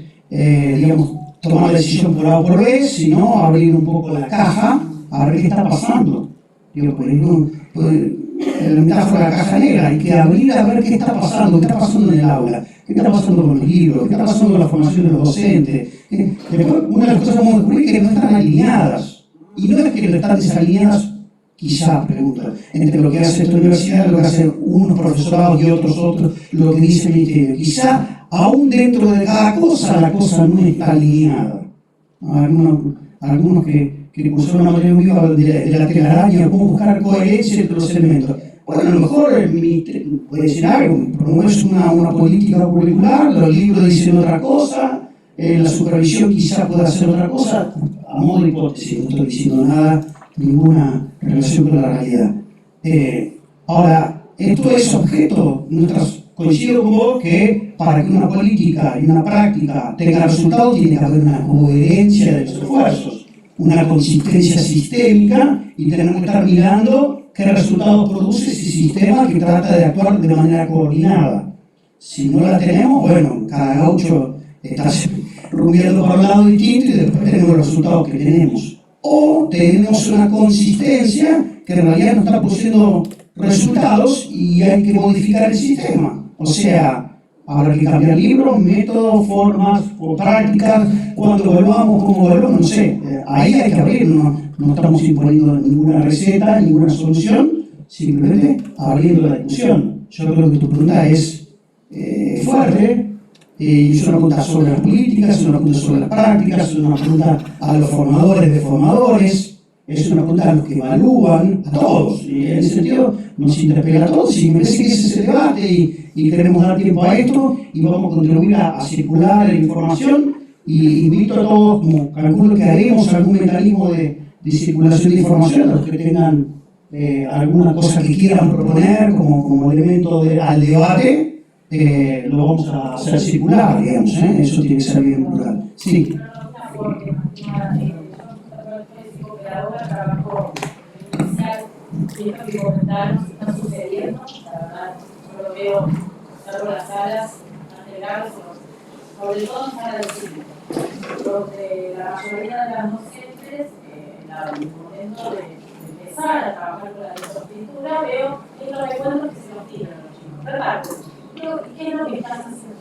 digamos, tomar la decisión por A o por B, sino abrir un poco la caja a ver qué está pasando. Digo, por ejemplo, la metáfora de la caja negra, hay que abrir a ver qué está pasando en el aula, qué está pasando con los libros, qué está pasando con la formación de los docentes. Después, una de las cosas que vamos a descubrir es que no están alineadas. Y no es que no están desalineadas, quizá, pregunto, entre lo que hace esta universidad, lo que hacen unos profesorados y otros, lo que dice el ministerio. Quizá, aún dentro de cada cosa, la cosa no está alineada. Algunos que cursaron una materia muy viva de la telaraña, cómo buscar coherencia entre los elementos. Bueno, a lo mejor el ministerio puede decir algo, promueves una política curricular, los libros dicen otra cosa, la supervisión quizá pueda hacer otra cosa, a modo de hipótesis, no estoy diciendo nada, ninguna relación con la realidad. Ahora, esto es objeto, coincido con vos que para que una política y una práctica tenga resultados tiene que haber una coherencia de los esfuerzos, una consistencia sistémica, y tenemos que estar mirando qué resultados produce ese sistema que trata de actuar de manera coordinada. Si no la tenemos, bueno, cada gaucho está rumbeando por un lado distinto y después tenemos los resultados que tenemos. O tenemos una consistencia que en realidad no está produciendo resultados y hay que modificar el sistema. O sea, habrá que cambiar libros, métodos, formas o prácticas, cuando volvamos, cómo volvamos, no sé. Ahí hay que abrir, no estamos imponiendo ninguna receta, ninguna solución, simplemente abriendo la discusión. Yo creo que tu pregunta es fuerte, es una pregunta sobre las políticas, es una pregunta sobre las prácticas, es una pregunta a los formadores de formadores, es una pregunta a los que evalúan, a todos, y en ese sentido nos interpela a todos, y me parece que ese es el debate, y queremos dar tiempo a esto, y vamos a contribuir a circular la información, y invito a todos, como calculo que haremos algún mecanismo de circulación de información, a los que tengan alguna cosa que quieran proponer como elemento al debate, lo vamos a hacer circular, digamos, eso tiene que ser bien plural. Sí. Ahora trabajo inicial, y esto que comentaron está sucediendo, la verdad, yo lo veo, salvo las salas generales, sobre todo en salas de cine, donde la mayoría de las docentes, en el momento de empezar a trabajar con la lectoescritura, veo que los recuerdos que se los tiran a los chicos, reparten. ¿Qué es lo que estás haciendo?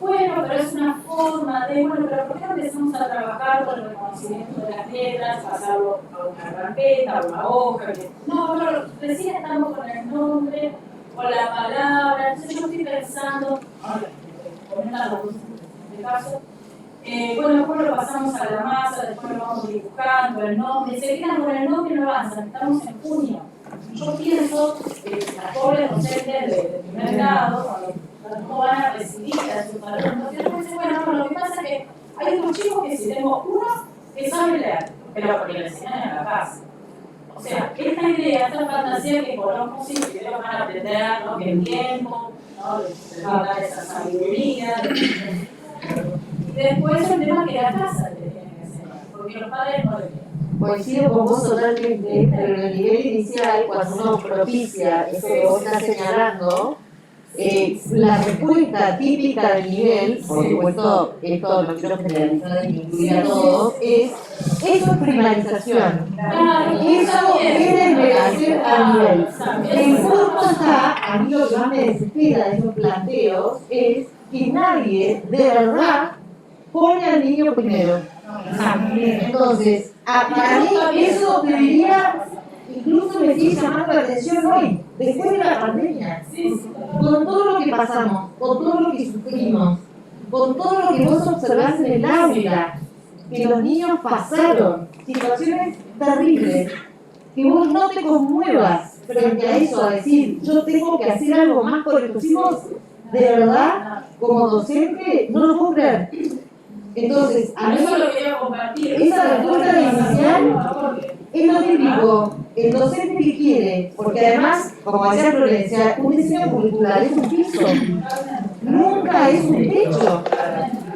Bueno, pero es una forma de, bueno, pero ¿por qué no empezamos a trabajar con el reconocimiento de las letras, pasarlo a una carpeta, a una hoja? No, recién estamos con el nombre, con la palabra, entonces yo estoy pensando, comentan los dos en este caso, bueno, después lo pasamos a la masa, después lo vamos dibujando, el nombre, se quedan con el nombre y no avanzan, estamos en junio. Yo pienso que las pobres docentes de primer grado, no van a recibir a sus alumnos. Y después dicen, bueno, lo que pasa es que hay unos chicos que si tengo uno que sabe leer, pero porque le enseñan en la casa. O sea, esta idea, esta fantasía que conozco, sí, que ellos van a aprender, ¿no? Que el tiempo, ¿no? Les va a dar esa sabiduría. Y después el tema que la casa le tiene que enseñar, porque los padres no le tienen. Coincido con vos totalmente, pero en el nivel inicial, cuando uno propicia eso que vos estás señalando, la respuesta típica del nivel, por supuesto, esto lo quiero generalizar y incluir a todos, eso es primarización. Eso es desmeración al nivel. El punto está, a mí lo que más me desespera de esos planteos es que nadie de verdad pone al niño primero. Entonces, para mí eso debería, incluso me sigue llamando la atención hoy, después de la pandemia, con todo lo que pasamos, con todo lo que sufrimos, con todo lo que vos observás en el aula, que los niños pasaron situaciones terribles, que vos no te conmuevas frente a eso, a decir, yo tengo que hacer algo más por estos hijos, de verdad, como docente, no lo puedo creer. Entonces, a mí Eso lo quiero compartir. esa respuesta inicial es lo típico. El docente que quiere, porque además, como decía Florencia, un diseño curricular es un piso, nunca es un techo.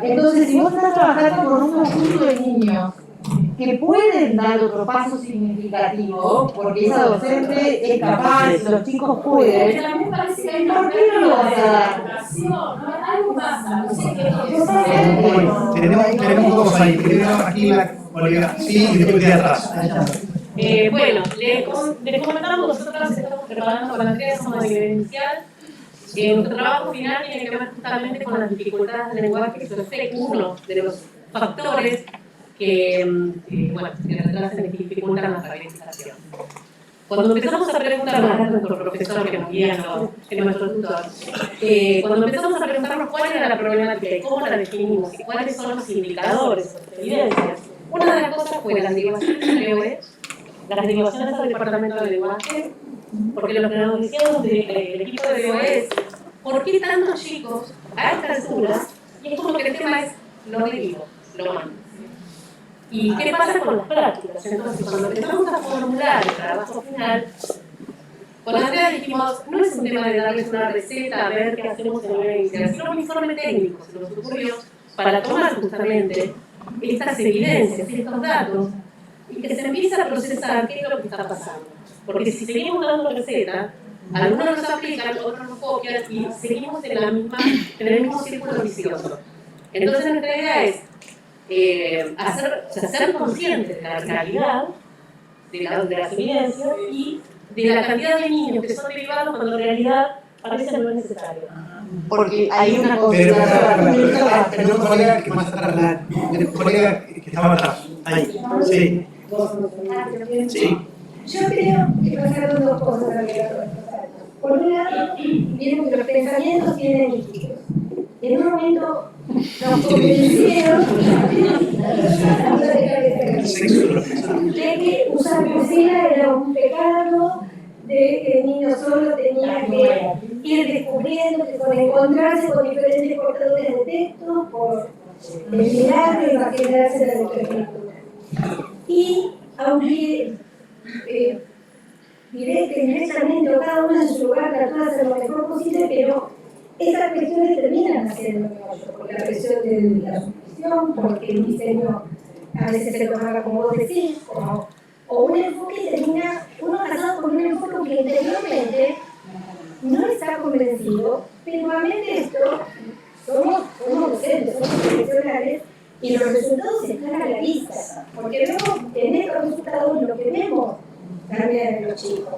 Entonces, si vos estás trabajando con un conjunto de niños que pueden dar otro paso significativo, porque esa docente es capaz, los chicos pueden, Pero a mí me parece que hay ¿por qué no lo vas a dar? educación, ¿no? Algo pasa, no sé qué es. Bueno, tenemos dos ahí. Primero aquí la colega, sí, y después de atrás. Bueno, les comentamos, nosotros estamos preparando con la Andrea, somos de nivel inicial. Nuestro trabajo final tiene que ver justamente con las dificultades del lenguaje, que es uno de los factores que retrasan y dificultan la alfabetización. Cuando empezamos a preguntar a nuestro profesor que nos guía, que es nuestro tutor, cuando empezamos a preguntarnos cuál era la problemática y cómo la definimos y cuáles son los indicadores o las evidencias, una de las cosas fue las derivaciones del EOE, las derivaciones al departamento de lenguaje, porque lo que nos decíamos del equipo de EOE es ¿por qué tantos chicos a esta altura? Y es como que el tema es lo derivo, lo mando. ¿Y qué pasa con las prácticas? Entonces, cuando empezamos a formular el trabajo final, con Andrea dijimos, no es un tema de darles una receta, a ver qué hacemos en la inicial, sino un informe técnico, se nos ocurrió, para tomar justamente estas evidencias, estos datos, y que se empiece a procesar qué es lo que está pasando. Porque si seguimos dando recetas, algunos nos aplican, otros nos copian, y seguimos en el mismo círculo vicioso. Entonces, nuestra idea es ser conscientes de la realidad, de las evidencias y de la cantidad de niños que son derivados cuando en realidad parece no es necesario. Porque hay una cosa. Pero un colega que más atrás, el colega que estaba atrás, ahí, sí. Sí. Yo creo que pasaron dos cosas a lo largo de estos años. Por un lado, vieron que los pensamientos tienen líquidos. En un momento nos convencieron de que usar poesía era un pecado, de que el niño solo tenía que ir descubriendo, que por encontrarse con diferentes portadores de texto, por el milagro y imaginarse la literatura. Y aunque diré que directamente cada uno en su lugar trató de hacer lo mejor posible, pero estas cuestiones terminan haciendo negocio, por la presión de la suscripción, porque el diseño a veces se tomaba, como vos decís, o un enfoque y termina uno casado con un enfoque que interiormente no está convencido, pero a de esto somos docentes, somos profesionales, y los resultados están a la vista, porque vemos en estos resultados lo que vemos también en los chicos.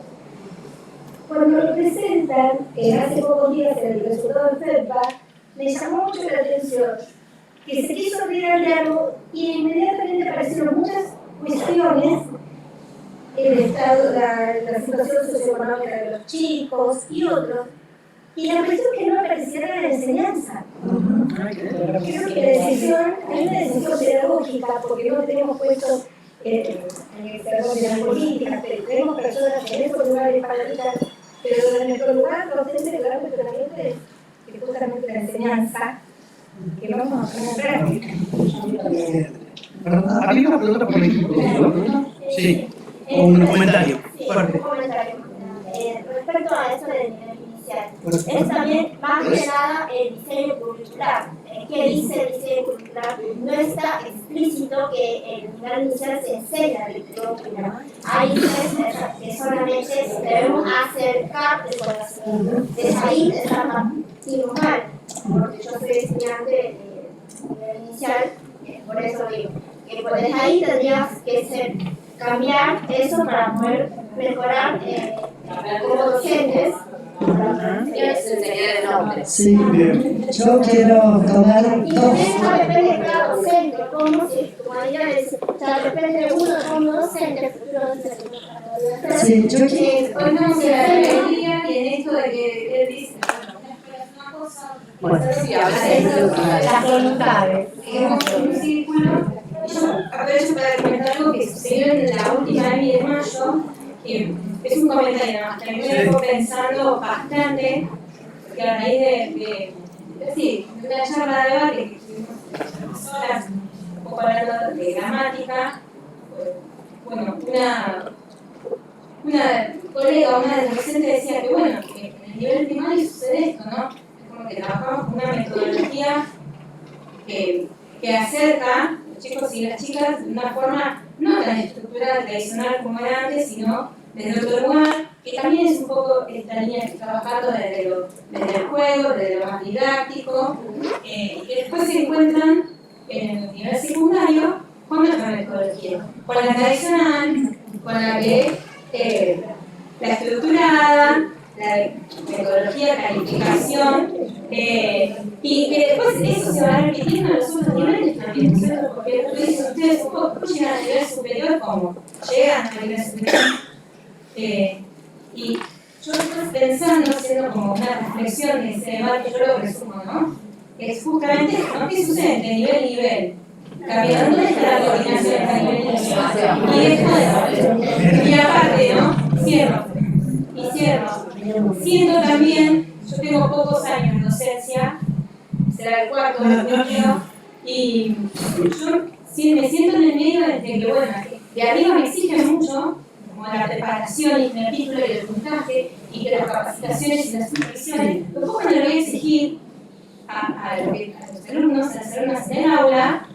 Cuando lo presentan, hace pocos días en el resultado de FEDPA, me llamó mucho la atención que se quiso abrir al diálogo y inmediatamente aparecieron muchas cuestiones, el estado, la situación socioeconómica de los chicos y otros, y la cuestión que no apareciera en la enseñanza. Creo que la decisión, hay una decisión pedagógica, porque no tenemos puestos en el perdón de las políticas, pero tenemos personas en esos lugares para pero en nuestro lugar docente el gran cuestionamiento es justamente la enseñanza que vamos a poner en práctica. ¿Había una pregunta por ahí? Sí, o un comentario. Sí, un comentario. Respecto a eso del nivel inicial, es también más que nada el diseño curricular. ¿Qué dice el diseño curricular? No está explícito que en nivel inicial se enseña el currículum. Ahí que solamente debemos acercar el conocimiento. Desde ahí está mal, porque yo soy estudiante de nivel inicial, por eso digo que desde ahí tendrías que cambiar eso para poder mejorar como docentes. Sí, yo quiero tomar y de eso depende de cada docente, como depende de uno como docente, futuro docente. Sí, yo Hoy no se la y en esto de que él dice, una cosa, Bueno, sí, a veces las voluntades. en un círculo. Yo aprovecho para comentar algo que sucedió en la última EMI de mayo, es un comentario nada más, que a mí me dejó pensando bastante, porque a raíz de una charla de debate que tuvimos solas, un poco hablando de gramática, bueno, una colega, una adolescente decía que bueno, que en el nivel primario sucede esto, ¿no? Es como que trabajamos con una metodología que acerca a los chicos y las chicas de una forma no tan estructurada, tradicional como era antes, sino desde otro lugar, que también es un poco esta línea que está trabajando desde el juego, desde lo más didáctico, y que después se encuentran en el nivel secundario con otra metodología, con la tradicional, con la que la estructurada, la metodología de calificación, y que después eso se va repitiendo en los otros niveles también, ¿no es cierto? Porque ustedes ¿cómo llegan al nivel superior? ¿Cómo? Llegan al nivel superior. Y yo estoy pensando, haciendo como una reflexión de ese debate, yo lo resumo, ¿no? Es justamente esto, ¿no? ¿Qué sucede entre nivel y nivel? Cambiando, ¿dónde está la coordinación entre nivel y nivel? Y esto y aparte, ¿no? Cierro. Siendo también, yo tengo pocos años de docencia, será el cuarto año que creo, y yo me siento en el medio desde que, bueno, de arriba me exigen mucho, como la preparación y el título y el puntaje, y que las capacitaciones y las supervisiones, lo poco le voy a exigir a los alumnos, a las alumnas en el aula.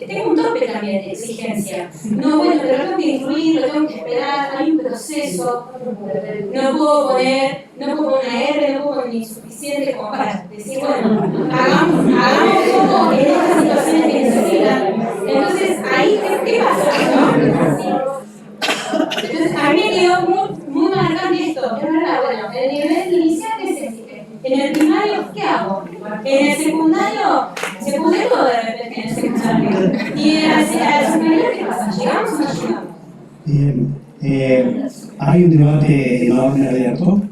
Tengo un tope también de exigencia. No, bueno, pero lo tengo que incluir, lo tengo que esperar, hay un proceso. No puedo poner una R, no puedo poner insuficiente como para decir, bueno, hagamos todo en estas situaciones que necesitan. Entonces, ahí, ¿qué pasa? ¿No? Entonces, a mí me quedó muy marcante esto. Es verdad, bueno, en el nivel inicial, ¿qué se exige? En el primario, ¿qué hago? En el secundario, se puede todo de repente en el secundario. Y en el superior, ¿qué pasa? ¿Llegamos o no llegamos? Bien, hay un debate enorme abierto.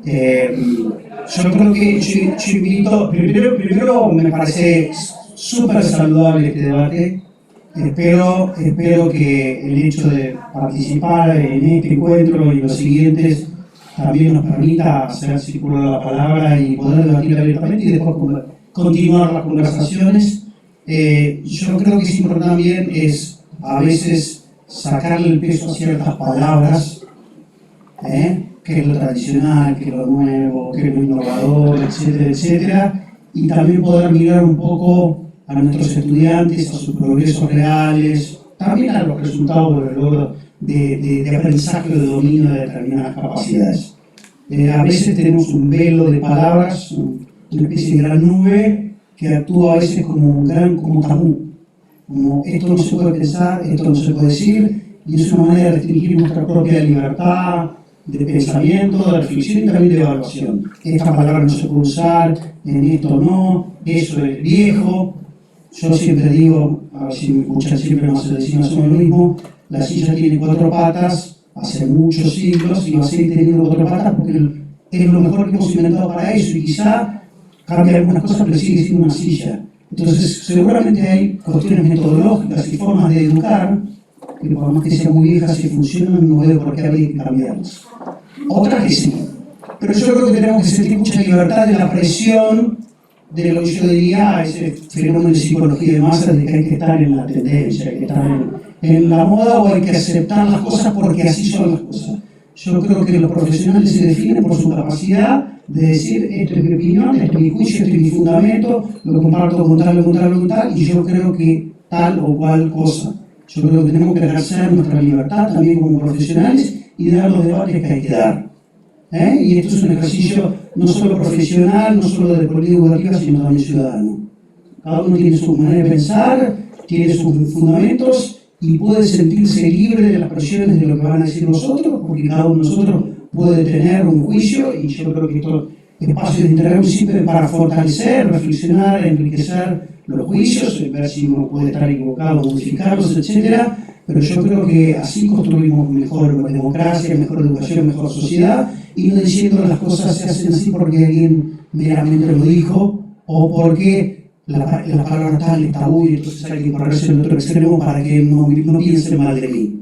Yo creo que yo invito, primero me parece súper saludable este debate. Espero que el hecho de participar en este encuentro y los siguientes también nos permita hacer circular la palabra y poder debatir abiertamente y después continuar las conversaciones. Yo creo que es importante también es a veces sacarle el peso a ciertas palabras, que es lo tradicional, que es lo nuevo, que es lo innovador, etcétera, etcétera, y también poder mirar un poco a nuestros estudiantes, a sus progresos reales, también a los resultados del logro de aprendizaje o de dominio de determinadas capacidades. A veces tenemos un velo de palabras, una especie de gran nube que actúa a veces como tabú, como esto no se puede pensar, esto no se puede decir, y es una manera de restringir nuestra propia libertad de pensamiento, de reflexión y también de evaluación. Esta palabra no se puede usar, en esto no, eso es viejo. Yo siempre digo, a ver si me escuchan siempre más decimos lo mismo, la silla tiene 4 patas, hace muchos siglos, y va a seguir teniendo 4 patas porque es lo mejor que hemos inventado para eso, y quizá cambia algunas cosas, pero sigue siendo una silla. Entonces, seguramente hay cuestiones metodológicas y formas de educar, que por más que sean muy viejas y funcionan, no veo por qué habría que cambiarlas. Otras que sí. Pero yo creo que tenemos que sentir mucha libertad de la presión de lo que yo diría ese fenómeno de psicología de masas, de que hay que estar en la tendencia, hay que estar en la moda, o hay que aceptar las cosas porque así son las cosas. Yo creo que los profesionales se definen por su capacidad de decir, esto es mi opinión, esto es mi juicio, esto es mi fundamento, lo comparto con tal, y yo creo que tal o cual cosa. Yo creo que tenemos que ejercer nuestra libertad también como profesionales y dar los debates que hay que dar. Y esto es un ejercicio no solo profesional, no solo de política educativa, sino también ciudadano. Cada uno tiene su manera de pensar, tiene sus fundamentos y puede sentirse libre de las presiones de lo que van a decir los otros, porque cada uno de nosotros puede tener un juicio, y yo creo que estos espacios de interacción sirven para fortalecer, reflexionar, enriquecer los juicios, ver si uno puede estar equivocado, modificarlos, etc. Pero yo creo que así construimos mejor democracia, mejor educación, mejor sociedad, y no diciendo las cosas se hacen así porque alguien meramente lo dijo, o porque la palabra tal es tabú y entonces hay que correrse en el otro extremo para que no piense mal de mí.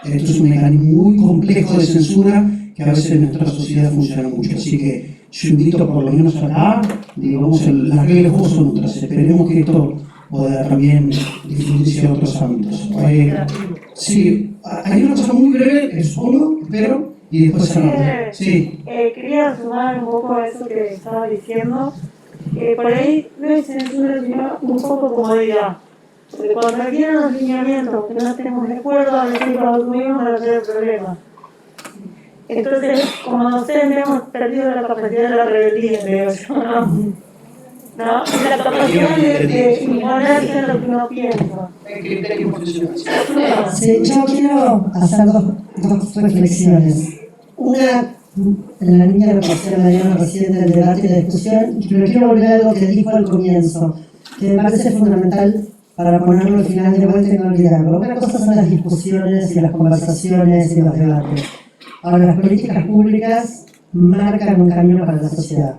Esto es un mecanismo muy complejo de censura que a veces en nuestra sociedad funciona mucho. Así que yo invito por lo menos acá, digamos, las reglas del juego son otras. Esperemos que esto pueda también difundirse a otros ámbitos. Sí, hay una cosa muy breve, es uno, pero, y después cerramos. Sí. Quería sumar un poco a eso que estaba diciendo, que por ahí no es censura, sino un poco comodidad. Porque cuando requieren los lineamientos que no estemos de acuerdo, a veces los asumimos para hacer el problema. Entonces, como docentes hemos perdido la capacidad de la rebeldía, creo yo, ¿no? La capacidad de imponerse en lo que uno piensa. Sí, yo quiero hacer dos reflexiones. Una, en la línea de lo que hacía Mariano recién del debate y la discusión, pero quiero volver a algo que dijo al comienzo, que me parece fundamental para ponerlo al final de vuelta y no olvidarlo. Una cosa son las discusiones y las conversaciones y los debates. Ahora, las políticas públicas marcan un camino para la sociedad.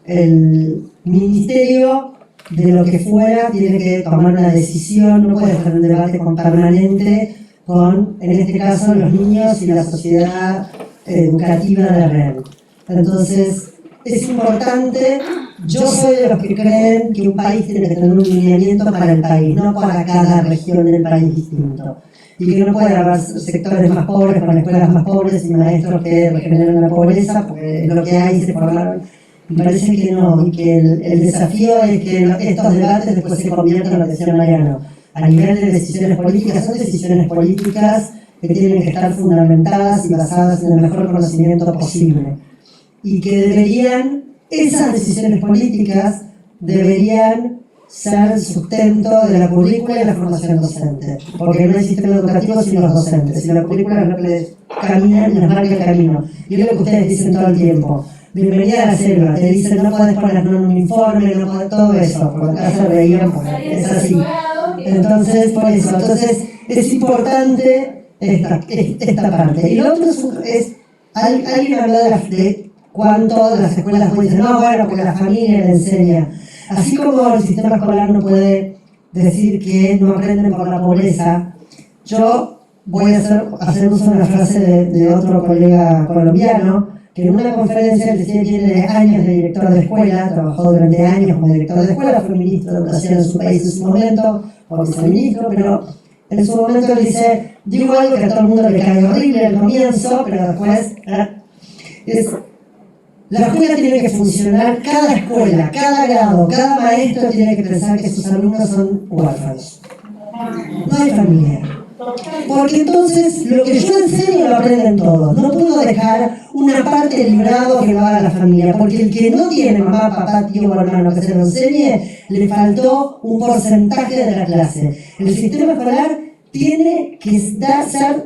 El ministerio, de lo que fuera, tiene que tomar una decisión, no puede estar en un debate permanente con, en este caso, los niños y la sociedad educativa de red. Entonces, es importante, yo soy de los que creen que un país tiene que tener un lineamiento para el país, no para cada región del país distinto. Y que no puede haber sectores más pobres con escuelas más pobres y maestros que regeneran la pobreza, porque lo que hay se formaron. Me parece que no, y que el desafío es que estos debates después se conviertan en lo que decía Mariano. A nivel de decisiones políticas, son decisiones políticas que tienen que estar fundamentadas y basadas en el mejor conocimiento posible. Y que deberían, esas decisiones políticas deberían ser el sustento de la currícula y la formación docente. Porque no hay sistema educativo sin los docentes. Y la currícula es lo que les camina y les marca el camino. Y es lo que ustedes dicen todo el tiempo. Bienvenida a la selva. Te dicen no puedes poner en un informe, no puedes todo eso. Por acá se reían, es así. Entonces, por eso. Entonces, es importante esta parte. Y lo otro es alguien habló de cuánto las escuelas pueden decir, no, bueno, porque la familia le enseña. Así como el sistema escolar no puede decir que no aprenden por la pobreza, yo voy a hacer uso de una frase de otro colega colombiano, que en una conferencia él decía que tiene años de director de escuela, trabajó durante años como director de escuela, fue ministro de educación en su país en su momento, o viceministro, pero en su momento él dice, digo algo que a todo el mundo le cae horrible al comienzo, pero después la escuela tiene que funcionar, cada escuela, cada grado, cada maestro tiene que pensar que sus alumnos son huérfanos. No hay familia. Porque entonces lo que yo enseño lo aprenden todos. No puedo dejar una parte del librado que lo haga la familia, porque el que no tiene mamá, papá, tío o hermano que se lo enseñe, le faltó un porcentaje de la clase. El sistema escolar tiene que cerrarse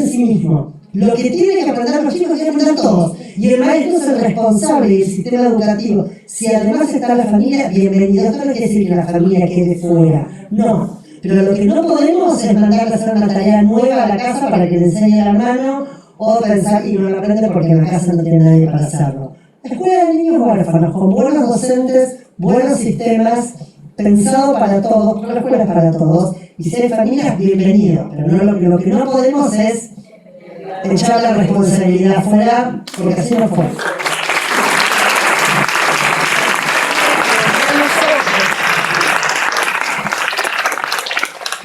en sí mismo. Lo que tienen que aprender los chicos tienen que aprender todos. Y el maestro es el responsable del sistema educativo. Si además está la familia, bienvenido. Esto no quiere decir que la familia quede fuera. No. Pero lo que no podemos es mandarle a hacer una tarea nueva a la casa para que le enseñe al hermano o pensar y no lo aprende porque en la casa no tiene nadie para hacerlo. Escuela de niños huérfanos, con buenos docentes, buenos sistemas, pensado para todos, porque la escuela es para todos. Y si hay familias, bienvenido. Pero no, lo que no podemos es echar la responsabilidad afuera, porque así no fue.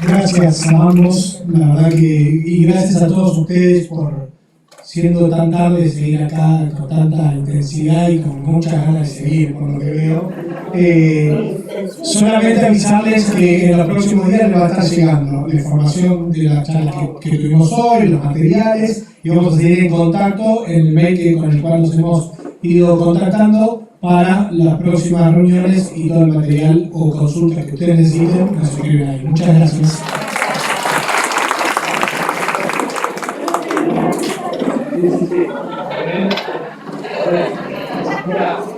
Gracias a ambos, la verdad que, y gracias a todos ustedes por, siendo tan tarde, seguir acá con tanta intensidad y con muchas ganas de seguir, por lo que veo. Solamente avisarles que en los próximos días les va a estar llegando la información de la charla que tuvimos hoy, los materiales, y vamos a seguir en contacto en el mail con el cual nos hemos ido contactando para las próximas reuniones y todo el material o consultas que ustedes necesiten, nos escriben ahí. Muchas gracias. Gracias.